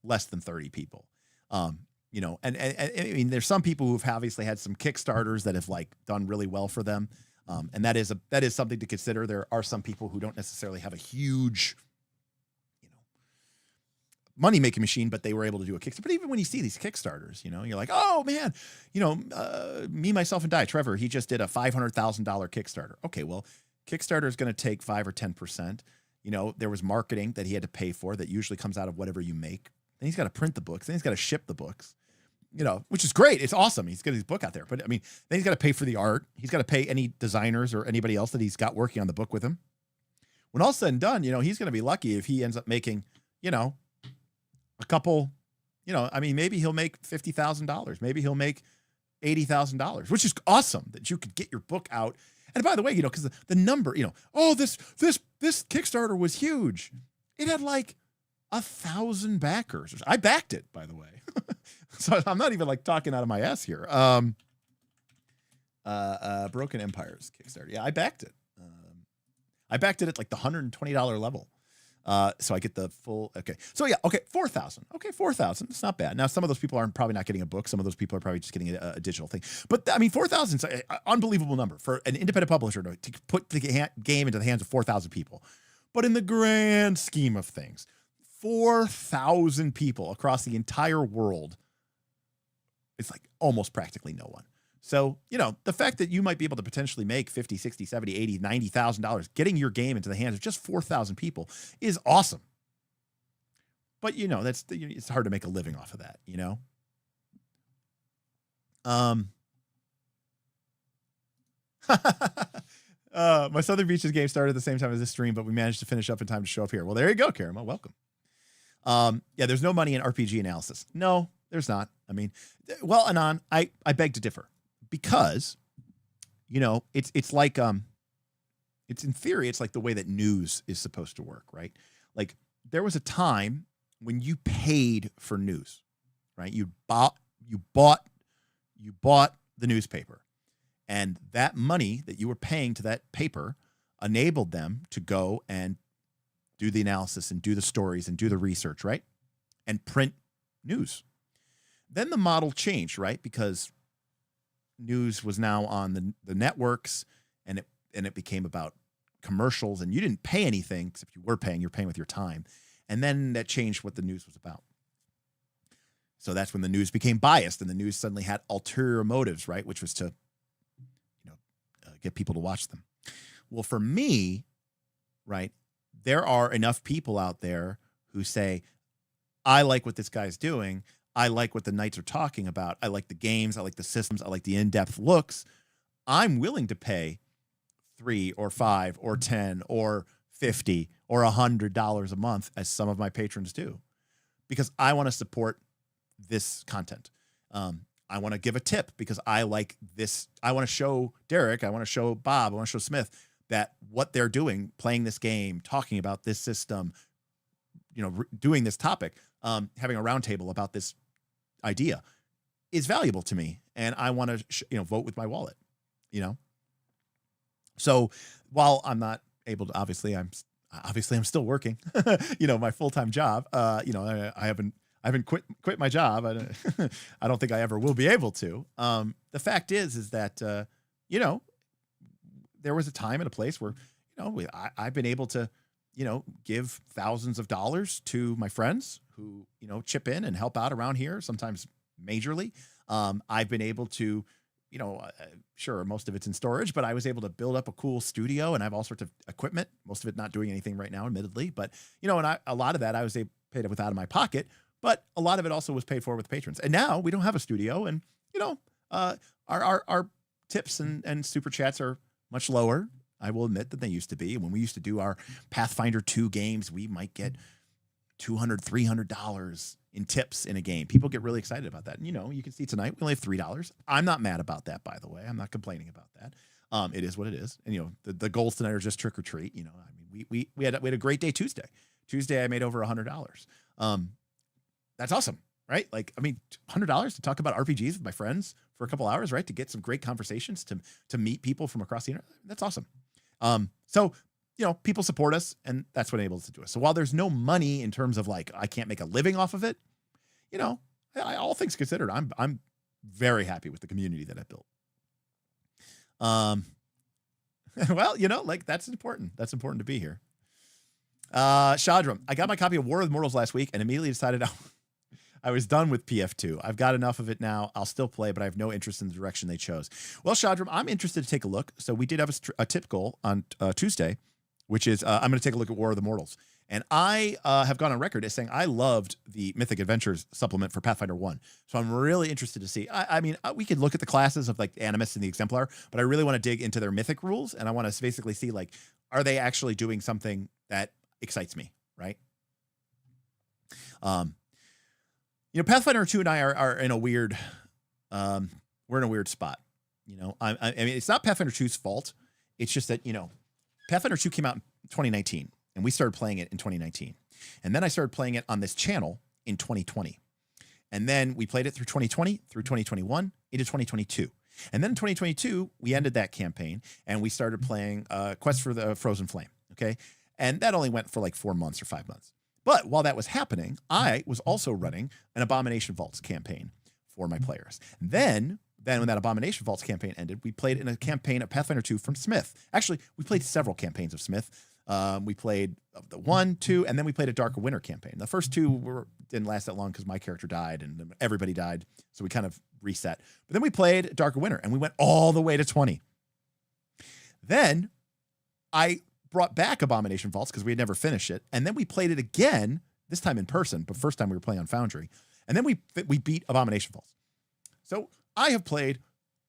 less than 30 people. And I mean, there's some people who've obviously had some Kickstarters that have like done really well for them. And that is something to consider. There are some people who don't necessarily have a huge, money-making machine, but they were able to do a Kickstarter. But even when you see these Kickstarters, you're like, oh man, me, myself, and Die, Trevor, he just did a $500,000 Kickstarter. Okay, well, Kickstarter is going to take 5 or 10%. There was marketing that he had to pay for that usually comes out of whatever you make. Then he's got to print the books. Then he's got to ship the books, which is great. It's awesome. He's got his book out there. But I mean, then he's got to pay for the art. He's got to pay any designers or anybody else that he's got working on the book with him. When all's said and done, he's going to be lucky if he ends up making, a couple, I mean, maybe he'll make $50,000. Maybe he'll make $80,000, which is awesome that you could get your book out. And by the way, because the number, this Kickstarter was huge. It had like 1,000 backers. I backed it, by the way. So I'm not even like talking out of my ass here. Broken Empires Kickstarter. Yeah, I backed it. I backed it at like the $120 level. So I get the full, okay. So yeah, okay, 4,000. Okay, 4,000. It's not bad. Now, some of those people are probably not getting a book. Some of those people are probably just getting a digital thing. But I mean, 4,000 is an unbelievable number for an independent publisher to put the game into the hands of 4,000 people. But in the grand scheme of things, 4,000 people across the entire world, it's like almost practically no one. So, the fact that you might be able to potentially make $50, $60, $70, $80, $90,000 getting your game into the hands of just 4,000 people is awesome. But, it's hard to make a living off of that, My Southern Beaches game started at the same time as this stream, but we managed to finish up in time to show up here. Well, there you go, Karama. Welcome. Yeah, there's no money in RPG analysis. No, there's not. I mean, well, Anon, I beg to differ. Because, it's like, it's in theory, it's like the way that news is supposed to work, right? Like there was a time when you paid for news, right? You bought the newspaper, and that money that you were paying to that paper enabled them to go and do the analysis and do the stories and do the research, right? And print news. Then the model changed, right? Because news was now on the networks, and it became about commercials, and you didn't pay anything, except you're paying with your time. And then that changed what the news was about. So that's when the news became biased, and the news suddenly had ulterior motives, right? Which was to, get people to watch them. Well, for me, right, there are enough people out there who say, I like what this guy's doing. I like what the Knights are talking about. I like the games. I like the systems. I like the in-depth looks. I'm willing to pay $3 or $5 or $10 or $50 or $100 a month, as some of my patrons do, because I want to support this content. I want to give a tip because I like this. I want to show Derek. I want to show Bob. I want to show Smith that what they're doing, playing this game, talking about this system, doing this topic, having a roundtable about this idea is valuable to me. And I want to, vote with my wallet, So while I'm not able to, obviously I'm obviously I'm still working, my full-time job. I haven't quit my job. I don't think I ever will be able to. The fact is that, there was a time and a place where, I've been able to, give thousands of dollars to my friends who, chip in and help out around here, sometimes majorly. I've been able to, sure, most of it's in storage, but I was able to build up a cool studio and I have all sorts of equipment, most of it not doing anything right now, admittedly. But, a lot of that I was paid with out of my pocket, but a lot of it also was paid for with patrons. And now we don't have a studio and, our tips and super chats are much lower, I will admit, than they used to be. When we used to do our Pathfinder 2 games, we might get $200, $300 in tips in a game. People get really excited about that. And, you can see tonight, we only have $3. I'm not mad about that, by the way. I'm not complaining about that. It is what it is. And, the goals tonight are just trick or treat. We had a great day Tuesday. Tuesday, I made over $100. That's awesome, right? $100 to talk about RPGs with my friends for a couple hours, right? To get some great conversations, to meet people from across the internet. That's awesome. So, people support us, and that's what enables us to do it. So while there's no money in terms of I can't make a living off of it, all things considered, I'm very happy with the community that I built. Well, that's important. That's important to be here. Shadram, I got my copy of War of the Mortals last week and immediately decided I was done with PF2. I've got enough of it now. I'll still play, but I have no interest in the direction they chose. Well, Shadram, I'm interested to take a look. So we did have a tip goal on Tuesday, which is I'm going to take a look at War of the Mortals. And I have gone on record as saying I loved the Mythic Adventures supplement for Pathfinder 1. So I'm really interested to see. We could look at the classes of Animus and the Exemplar, but I really want to dig into their Mythic rules. And I want to basically see, are they actually doing something that excites me, right? Pathfinder 2 and I are in a weird, we're in a weird spot. It's not Pathfinder 2's fault. It's just that, Pathfinder 2 came out in 2019 and we started playing it in 2019. And then I started playing it on this channel in 2020. And then we played it through 2020, through 2021, into 2022. And then in 2022, we ended that campaign and we started playing Quest for the Frozen Flame. Okay. And that only went for 4 months or 5 months. But while that was happening, I was also running an Abomination Vaults campaign for my players. Then when that Abomination Vaults campaign ended, we played in a campaign of Pathfinder 2 from Smith. Actually, we played several campaigns of Smith. We played the 1, 2, and then we played a Dark of Winter campaign. The first two didn't last that long because my character died and everybody died. So we kind of reset. But then we played Dark of Winter and we went all the way to 20. Then I brought back Abomination Vaults because we had never finished it. And then we played it again, this time in person, but first time we were playing on Foundry. And then we beat Abomination Vaults. So I have played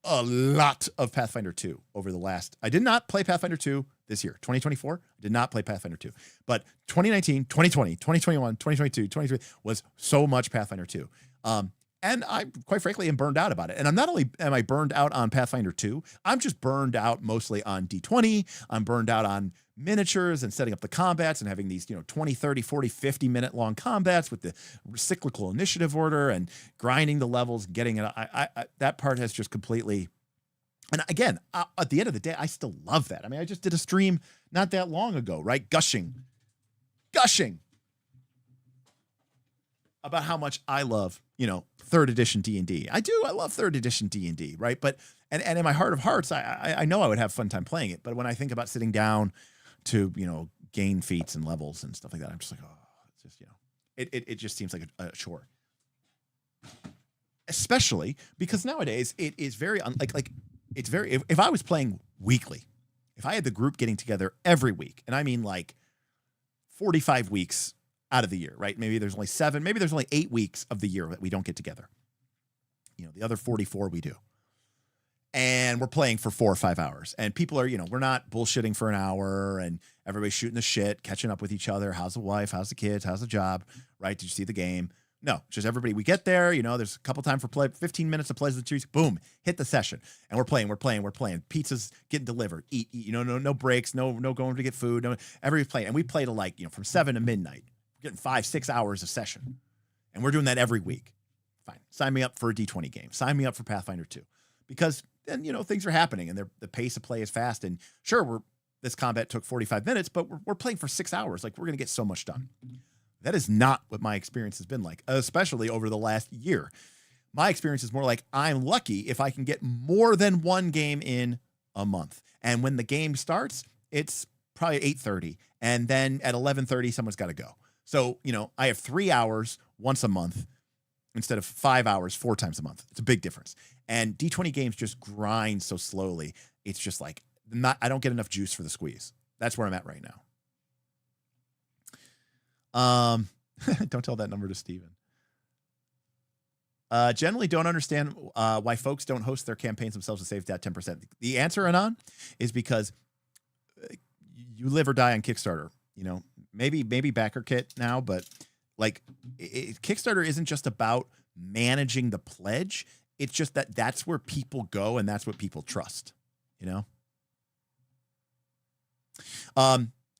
a lot of Pathfinder 2 over the last, I did not play Pathfinder 2 this year, 2024. I did not play Pathfinder 2, but 2019, 2020, 2021, 2022, 2023 was so much Pathfinder 2. And I, quite frankly, am burned out about it. And I'm not only am I burned out on Pathfinder 2, I'm just burned out mostly on D20. I'm burned out on miniatures and setting up the combats and having these, 20, 30, 40, 50 minute long combats with the cyclical initiative order and grinding the levels, getting it. That part has just completely. And again, at the end of the day, I still love that. I just did a stream not that long ago, right? Gushing about how much I love, 3rd edition D&D. I love 3rd edition D&D, right? But, and in my heart of hearts, I know I would have fun time playing it. But when I think about sitting down to, gain feats and levels and stuff like that, I'm just like, oh, it's just, it just seems like a chore. Especially because nowadays it is very, it's very, if I was playing weekly, if I had the group getting together every week, and I mean 45 weeks out of the year, right? Maybe there's only 7, maybe there's only 8 weeks of the year that we don't get together. The other 44 we do. And we're playing for 4 or 5 hours. And people are, we're not bullshitting for an hour and everybody's shooting the shit, catching up with each other. How's the wife? How's the kids? How's the job? Right? Did you see the game? No, just everybody. We get there, there's a couple time for play, 15 minutes of pleasantries. Boom, hit the session. And we're playing. Pizza's getting delivered. Eat, no breaks, no going to get food. No, everybody's playing. And we play to from 7 to midnight. We're getting 5-6 hours a session. And we're doing that every week. Fine. Sign me up for a D20 game. Sign me up for Pathfinder 2. Because then, things are happening and the pace of play is fast. And sure, this combat took 45 minutes, but we're playing for 6 hours. Like, we're going to get so much done. That is not what my experience has been like, especially over the last year. My experience is more like I'm lucky if I can get more than one game in a month. And when the game starts, it's probably 8:30. And then at 11:30, someone's got to go. So, I have 3 hours once a month instead of 5 hours 4 times a month. It's a big difference. And D20 games just grind so slowly. It's just like, I don't get enough juice for the squeeze. That's where I'm at right now. Don't tell that number to Steven. Generally don't understand why folks don't host their campaigns themselves to save that 10%. The answer, Anon, is because you live or die on Kickstarter. Maybe backer kit now, but like Kickstarter isn't just about managing the pledge. It's just that's where people go and that's what people trust.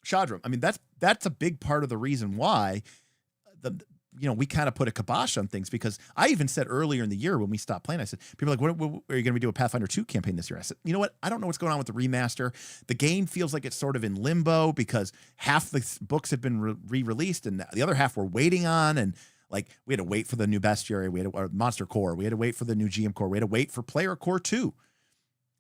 Shadram, I mean, that's a big part of the reason why we kind of put a kibosh on things, because I even said earlier in the year when we stopped playing, I said, people are like, what are you going to do a Pathfinder 2 campaign this year? I said, you know what? I don't know what's going on with the remaster. The game feels like it's sort of in limbo because half the books have been re-released and the other half we're waiting on. And like, we had to wait for the new Bestiary, or Monster Core. We had to wait for the new GM Core. We had to wait for Player Core 2.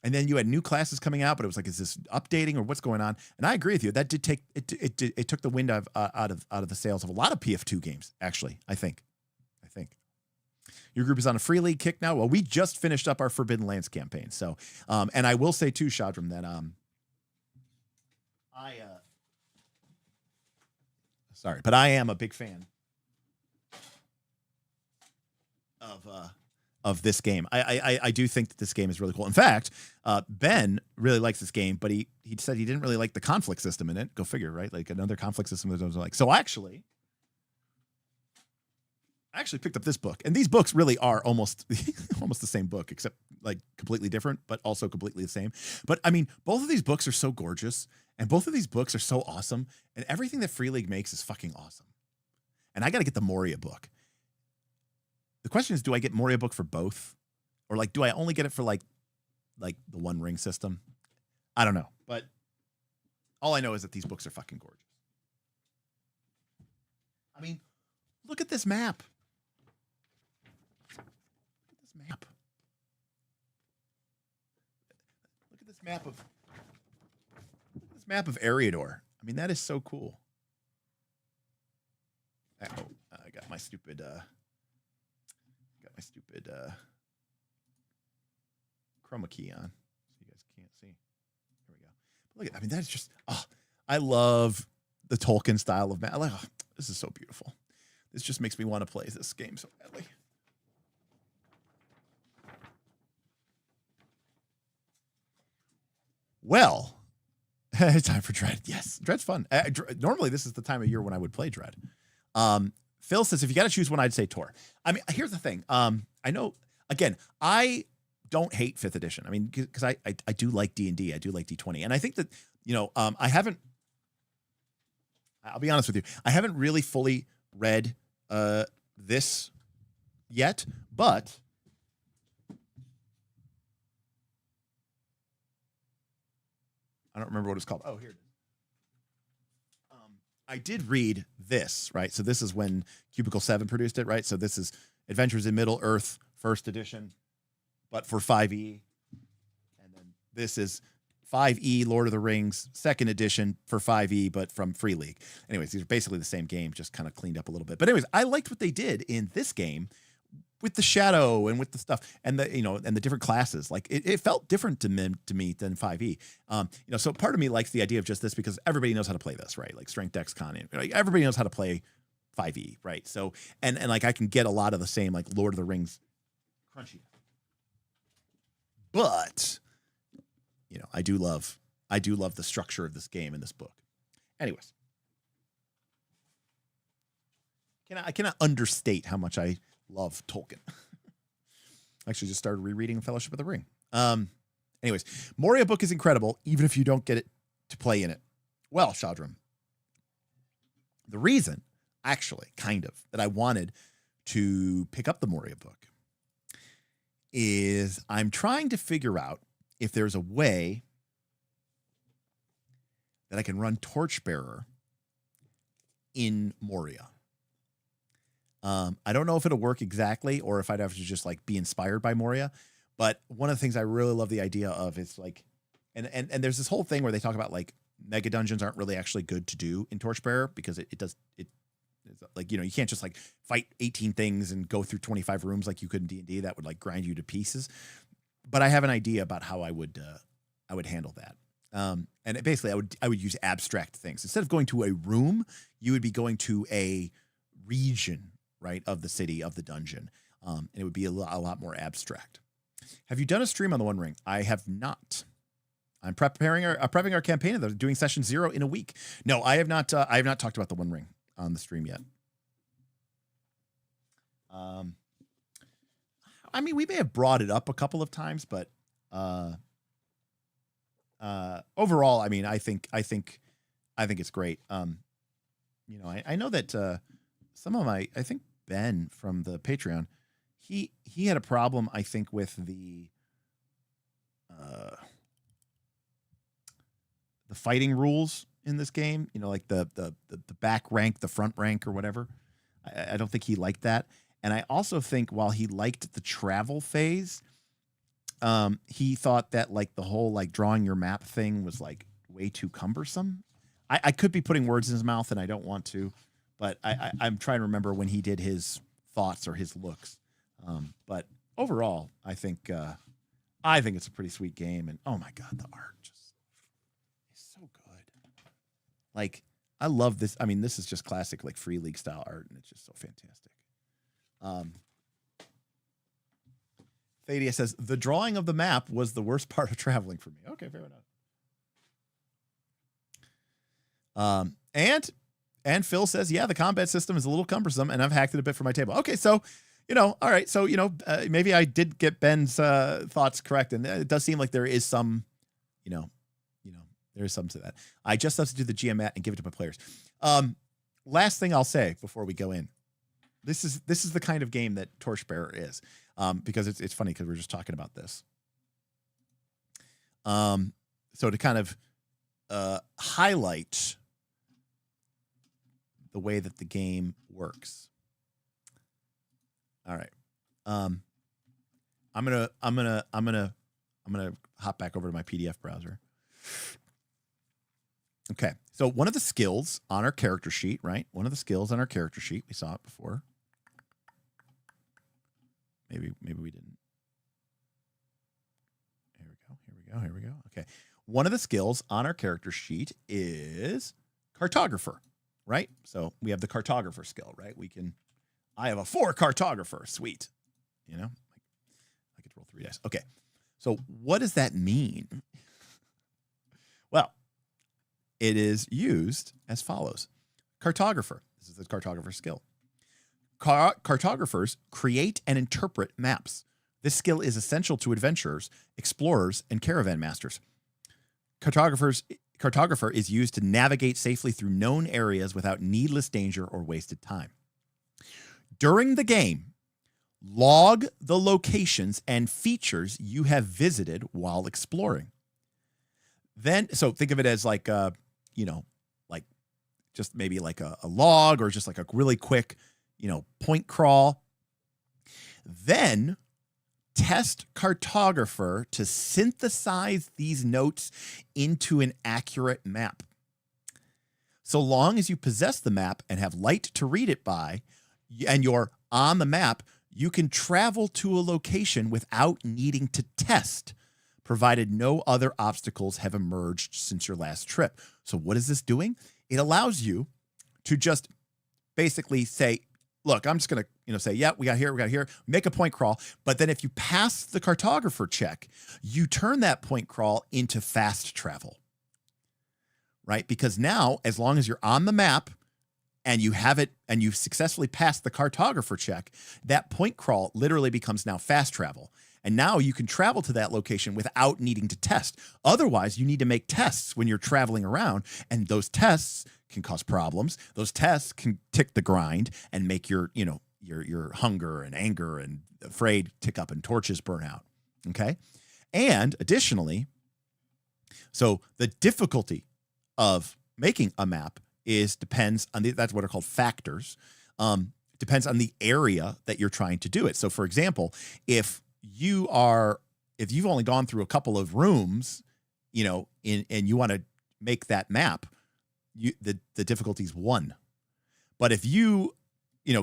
And then you had new classes coming out, but it was like, is this updating or what's going on? And I agree with you. That did take it took the wind out of the sails of a lot of PF2 games. Actually, I think your group is on a free league kick now. Well, we just finished up our Forbidden Lands campaign. So, and I will say too, Shadram, that I am a big fan of this game. I do think that this game is really cool. In fact, Ben really likes this game, but he said he didn't really like the conflict system in it. Go figure, right? Like another conflict system that I was like. So I actually picked up this book, and these books really are almost the same book, except like completely different, but also completely the same. But I mean, both of these books are so gorgeous, and both of these books are so awesome, and everything that Free League makes is fucking awesome. And I got to get the Moria book. The question is, do I get Moria book for both? Or like, do I only get it for like the One Ring system? I don't know. But all I know is that these books are fucking gorgeous. I mean, look at this map. Look at this map of Eriador. I mean, that is so cool. I got my stupid chroma key on, so you guys can't see. Here we go. Look at, I mean, that's just, I love the Tolkien style of map. Like, this is so beautiful. This just makes me want to play this game so badly. Well, time for Dread. Yes, Dread's fun. Normally, this is the time of year when I would play Dread. Phil says, if you got to choose one, I'd say Tor. I mean, here's the thing. I know, again, I don't hate 5th edition. I mean, because I do like D&D. I do like D20. And I think that, I'll be honest with you. I haven't really fully read this yet, but I don't remember what it's called. Oh, here it is. I did read this, right? So this is when Cubicle 7 produced it, right? So this is Adventures in Middle Earth, 1st edition, but for 5e. And then this is 5e Lord of the Rings, 2nd edition for 5e, but from Free League. Anyways, these are basically the same game, just kind of cleaned up a little bit. But anyways, I liked what they did in this game with the shadow and with the stuff and the different classes. Like it felt different to me than 5e. So part of me likes the idea of just this because everybody knows how to play this, right? Like Strength, Dex, Con, like everybody knows how to play 5e, right? So and like I can get a lot of the same like Lord of the Rings crunchy. But I do love the structure of this game and this book. Anyways, I cannot understate how much I love Tolkien. I actually just started rereading Fellowship of the Ring. Anyways, Moria book is incredible, even if you don't get it to play in it. Well, Shadram, the reason, actually, kind of, that I wanted to pick up the Moria book is I'm trying to figure out if there's a way that I can run Torchbearer in Moria. I don't know if it'll work exactly or if I'd have to just like be inspired by Moria, but one of the things I really love the idea of is like, and there's this whole thing where they talk about like mega dungeons aren't really actually good to do in Torchbearer because it's like, you know, you can't just like fight 18 things and go through 25 rooms like you could in D&D. That would like grind you to pieces. But I have an idea about how I would handle that. And basically I would use abstract things. Instead of going to a room, you would be going to a region, right, of the city, of the dungeon. And it would be a lot more abstract. Have you done a stream on the One Ring? I have not. I'm prepping our campaign. They're doing session 0 in a week. No, I have not. I have not talked about the One Ring on the stream yet. I mean, we may have brought it up a couple of times, but overall, I mean, I think it's great. You know, I know that some of I think Ben from the Patreon, he had a problem, I think, with the fighting rules in this game. You know, like the back rank, the front rank, or whatever. I don't think he liked that. And I also think while he liked the travel phase, he thought that like the whole like drawing your map thing was like way too cumbersome. I could be putting words in his mouth and I don't want to, but I'm trying to remember when he did his thoughts or his looks. But overall, I think it's a pretty sweet game. And oh my God, the art just is so good. Like, I love this. I mean, this is just classic like Free League style art, and it's just so fantastic. Thadia says, the drawing of the map was the worst part of traveling for me. Okay, fair enough. And Phil says, yeah, the combat system is a little cumbersome, and I've hacked it a bit for my table. Okay, so, you know, all right. So, you know, maybe I did get Ben's thoughts correct, and it does seem like there is some, you know, there is some to that. I just have to do the GM mat and give it to my players. Last thing I'll say before we go in. This is the kind of game that Torchbearer is, because it's funny because we're just talking about this. So to kind of highlight the way that the game works. All right, I'm gonna hop back over to my PDF browser. Okay, so one of the skills on our character sheet, right? One of the skills on our character sheet, we saw it before. Maybe we didn't. Here we go. Okay. One of the skills on our character sheet is cartographer, right? So we have the cartographer skill, right? I have a 4 cartographer. Sweet. You know, I get to roll 3 dice. Okay. So what does that mean? Well, it is used as follows. Cartographer. This is the cartographer skill. Cartographers create and interpret maps. This skill is essential to adventurers, explorers, and caravan masters. Cartographer is used to navigate safely through known areas without needless danger or wasted time. During the game, log the locations and features you have visited while exploring. Then, so think of it as like, you know, like just maybe like a log or just like a really quick, you know, point crawl. Then test cartographer to synthesize these notes into an accurate map. So long as you possess the map and have light to read it by, and you're on the map, you can travel to a location without needing to test, provided no other obstacles have emerged since your last trip. So what is this doing? It allows you to just basically say, look, I'm just going to, you know, say, yeah, we got here, make a point crawl. But then if you pass the cartographer check, you turn that point crawl into fast travel, right? Because now, as long as you're on the map and you have it and you've successfully passed the cartographer check, that point crawl literally becomes now fast travel. And now you can travel to that location without needing to test. Otherwise, you need to make tests when you're traveling around, and those tests can cause problems. Those tests can tick the grind and make your, you know, your hunger and anger and afraid tick up and torches burn out. Okay. And additionally, so the difficulty of making a map depends on that's what are called factors. Depends on the area that you're trying to do it. So for example, if you've only gone through a couple of rooms, and you want to make that map, the difficulty is 1. But if you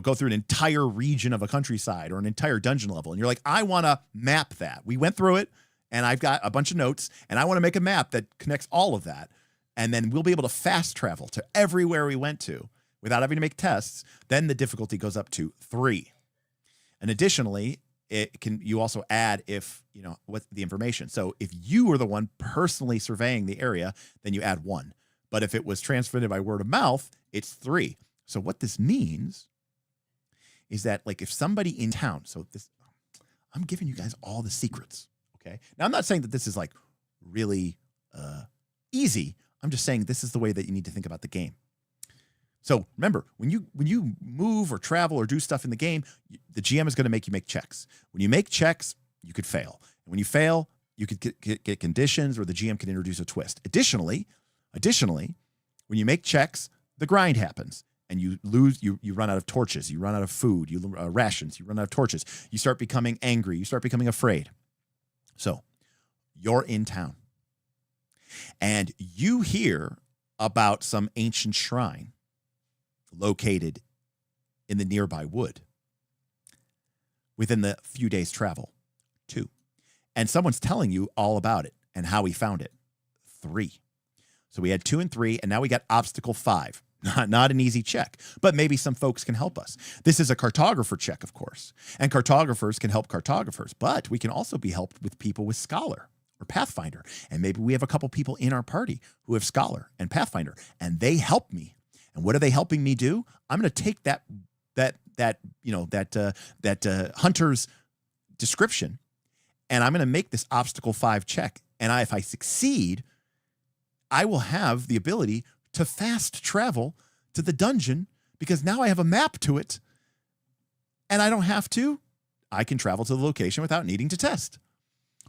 go through an entire region of a countryside or an entire dungeon level, and you're like, I want to map that. We went through it, and I've got a bunch of notes, and I want to make a map that connects all of that. And then we'll be able to fast travel to everywhere we went to without having to make tests. Then the difficulty goes up to 3. And additionally, you also add what the information. So if you were the one personally surveying the area, then you add 1. But if it was transmitted by word of mouth, it's 3. So what this means is that, like, if somebody in town, I'm giving you guys all the secrets. Okay. Now, I'm not saying that this is like really easy. I'm just saying this is the way that you need to think about the game. So remember, when you move or travel or do stuff in the game, the GM is going to make you make checks. When you make checks, you could fail. And when you fail, you could get conditions, or the GM can introduce a twist. Additionally, when you make checks, the grind happens. And you lose, you run out of torches, you run out of food, you rations, you run out of torches. You start becoming angry, you start becoming afraid. So you're in town, and you hear about some ancient shrine located in the nearby wood within the few days' travel. 2. And someone's telling you all about it and how he found it. 3. So we had 2 and 3, and now we got obstacle 5. Not an easy check, but maybe some folks can help us. This is a cartographer check, of course, and cartographers can help cartographers, but we can also be helped with people with Scholar or Pathfinder. And maybe we have a couple people in our party who have Scholar and Pathfinder, and they help me. And what are they helping me do? I'm going to take that hunter's description, and I'm going to make this obstacle 5 check. And if I succeed, I will have the ability to fast travel to the dungeon, because now I have a map to it, and I don't have to. I can travel to the location without needing to test.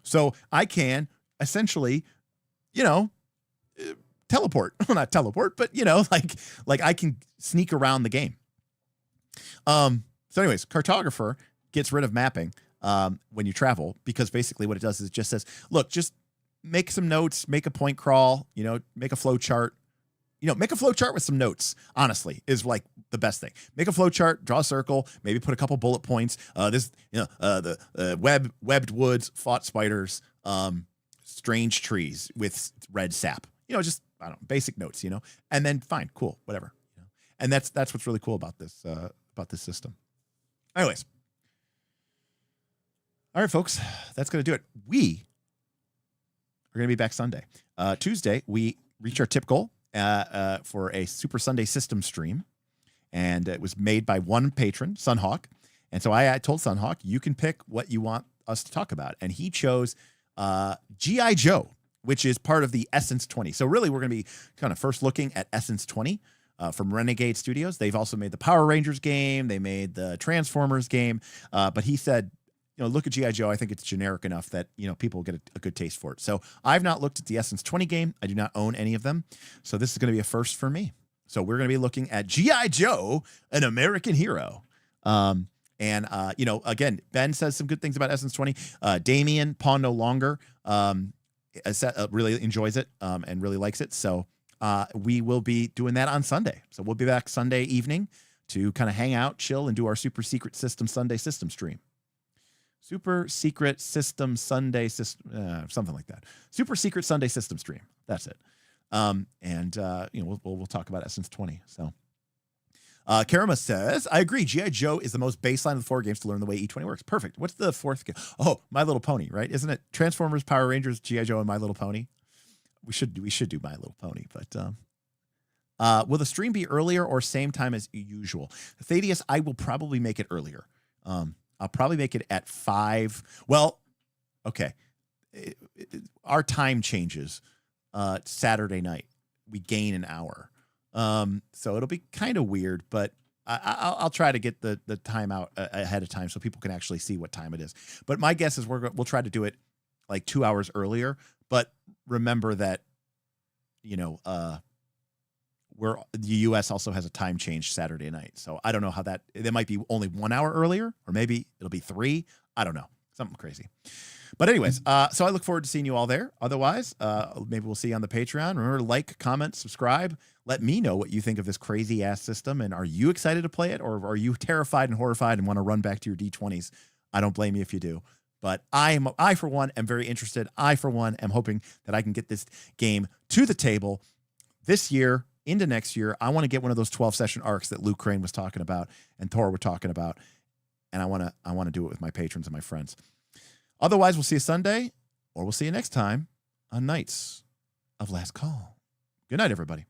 So I can essentially, teleport. Well, not teleport, but like I can sneak around the game. So anyways, cartographer gets rid of mapping when you travel, because basically what it does is it just says, look, just make some notes, make a point crawl, make a flow chart. Make a flow chart with some notes, honestly, is like the best thing. Make a flow chart, draw a circle, maybe put a couple bullet points. Webbed woods, fought spiders, strange trees with red sap. Just, I don't know, basic notes, and then fine, cool, whatever. And that's what's really cool about this system. Anyways. All right, folks, that's going to do it. We are going to be back Sunday. Tuesday, we reach our tip goal for a Super Sunday system stream, and it was made by one patron, Sunhawk. And so I told Sunhawk, you can pick what you want us to talk about, and he chose G.I. Joe, which is part of the Essence 20. So really, we're going to be kind of first looking at Essence 20 from Renegade Studios. They've also made the Power Rangers game. They made the Transformers game. But he said, look at G.I. Joe. I think it's generic enough that, people get a good taste for it. So I've not looked at the Essence 20 game. I do not own any of them. So this is going to be a first for me. So we're going to be looking at G.I. Joe, an American hero. Again, Ben says some good things about Essence 20. Damien, Pawn No Longer, really enjoys it and really likes it. So we will be doing that on Sunday. So we'll be back Sunday evening to kind of hang out, chill, and do our Super Secret System Sunday system stream. Super Secret System Sunday system, something like that. Super Secret Sunday system stream. That's it. We'll talk about Essence 20. So, Karama says, I agree. G.I. Joe is the most baseline of the 4 games to learn the way E20 works. Perfect. What's the 4th game? Oh, My Little Pony, right? Isn't it Transformers, Power Rangers, G.I. Joe, and My Little Pony? We should do My Little Pony, but will the stream be earlier or same time as usual? Thaddeus, I will probably make it earlier. I'll probably make it at 5. Well, okay. Our time changes Saturday night. We gain an hour. So it'll be kind of weird, but I'll try to get the time out ahead of time so people can actually see what time it is. But my guess is we'll try to do it like 2 hours earlier. But remember that, the U.S. also has a time change Saturday night. So I don't know how that might be only 1 hour earlier, or maybe it'll be 3. I don't know. Something crazy. But anyways, so I look forward to seeing you all there. Otherwise, maybe we'll see you on the Patreon. Remember to like, comment, subscribe. Let me know what you think of this crazy ass system. And are you excited to play it, or are you terrified and horrified and want to run back to your D20s? I don't blame you if you do. But I for one am very interested. I for one am hoping that I can get this game to the table this year into next year. I want to get one of those 12-session arcs that Luke Crane was talking about and Thor were talking about. And I want to do it with my patrons and my friends. Otherwise, we'll see you Sunday, or we'll see you next time on Knights of Last Call. Good night, everybody.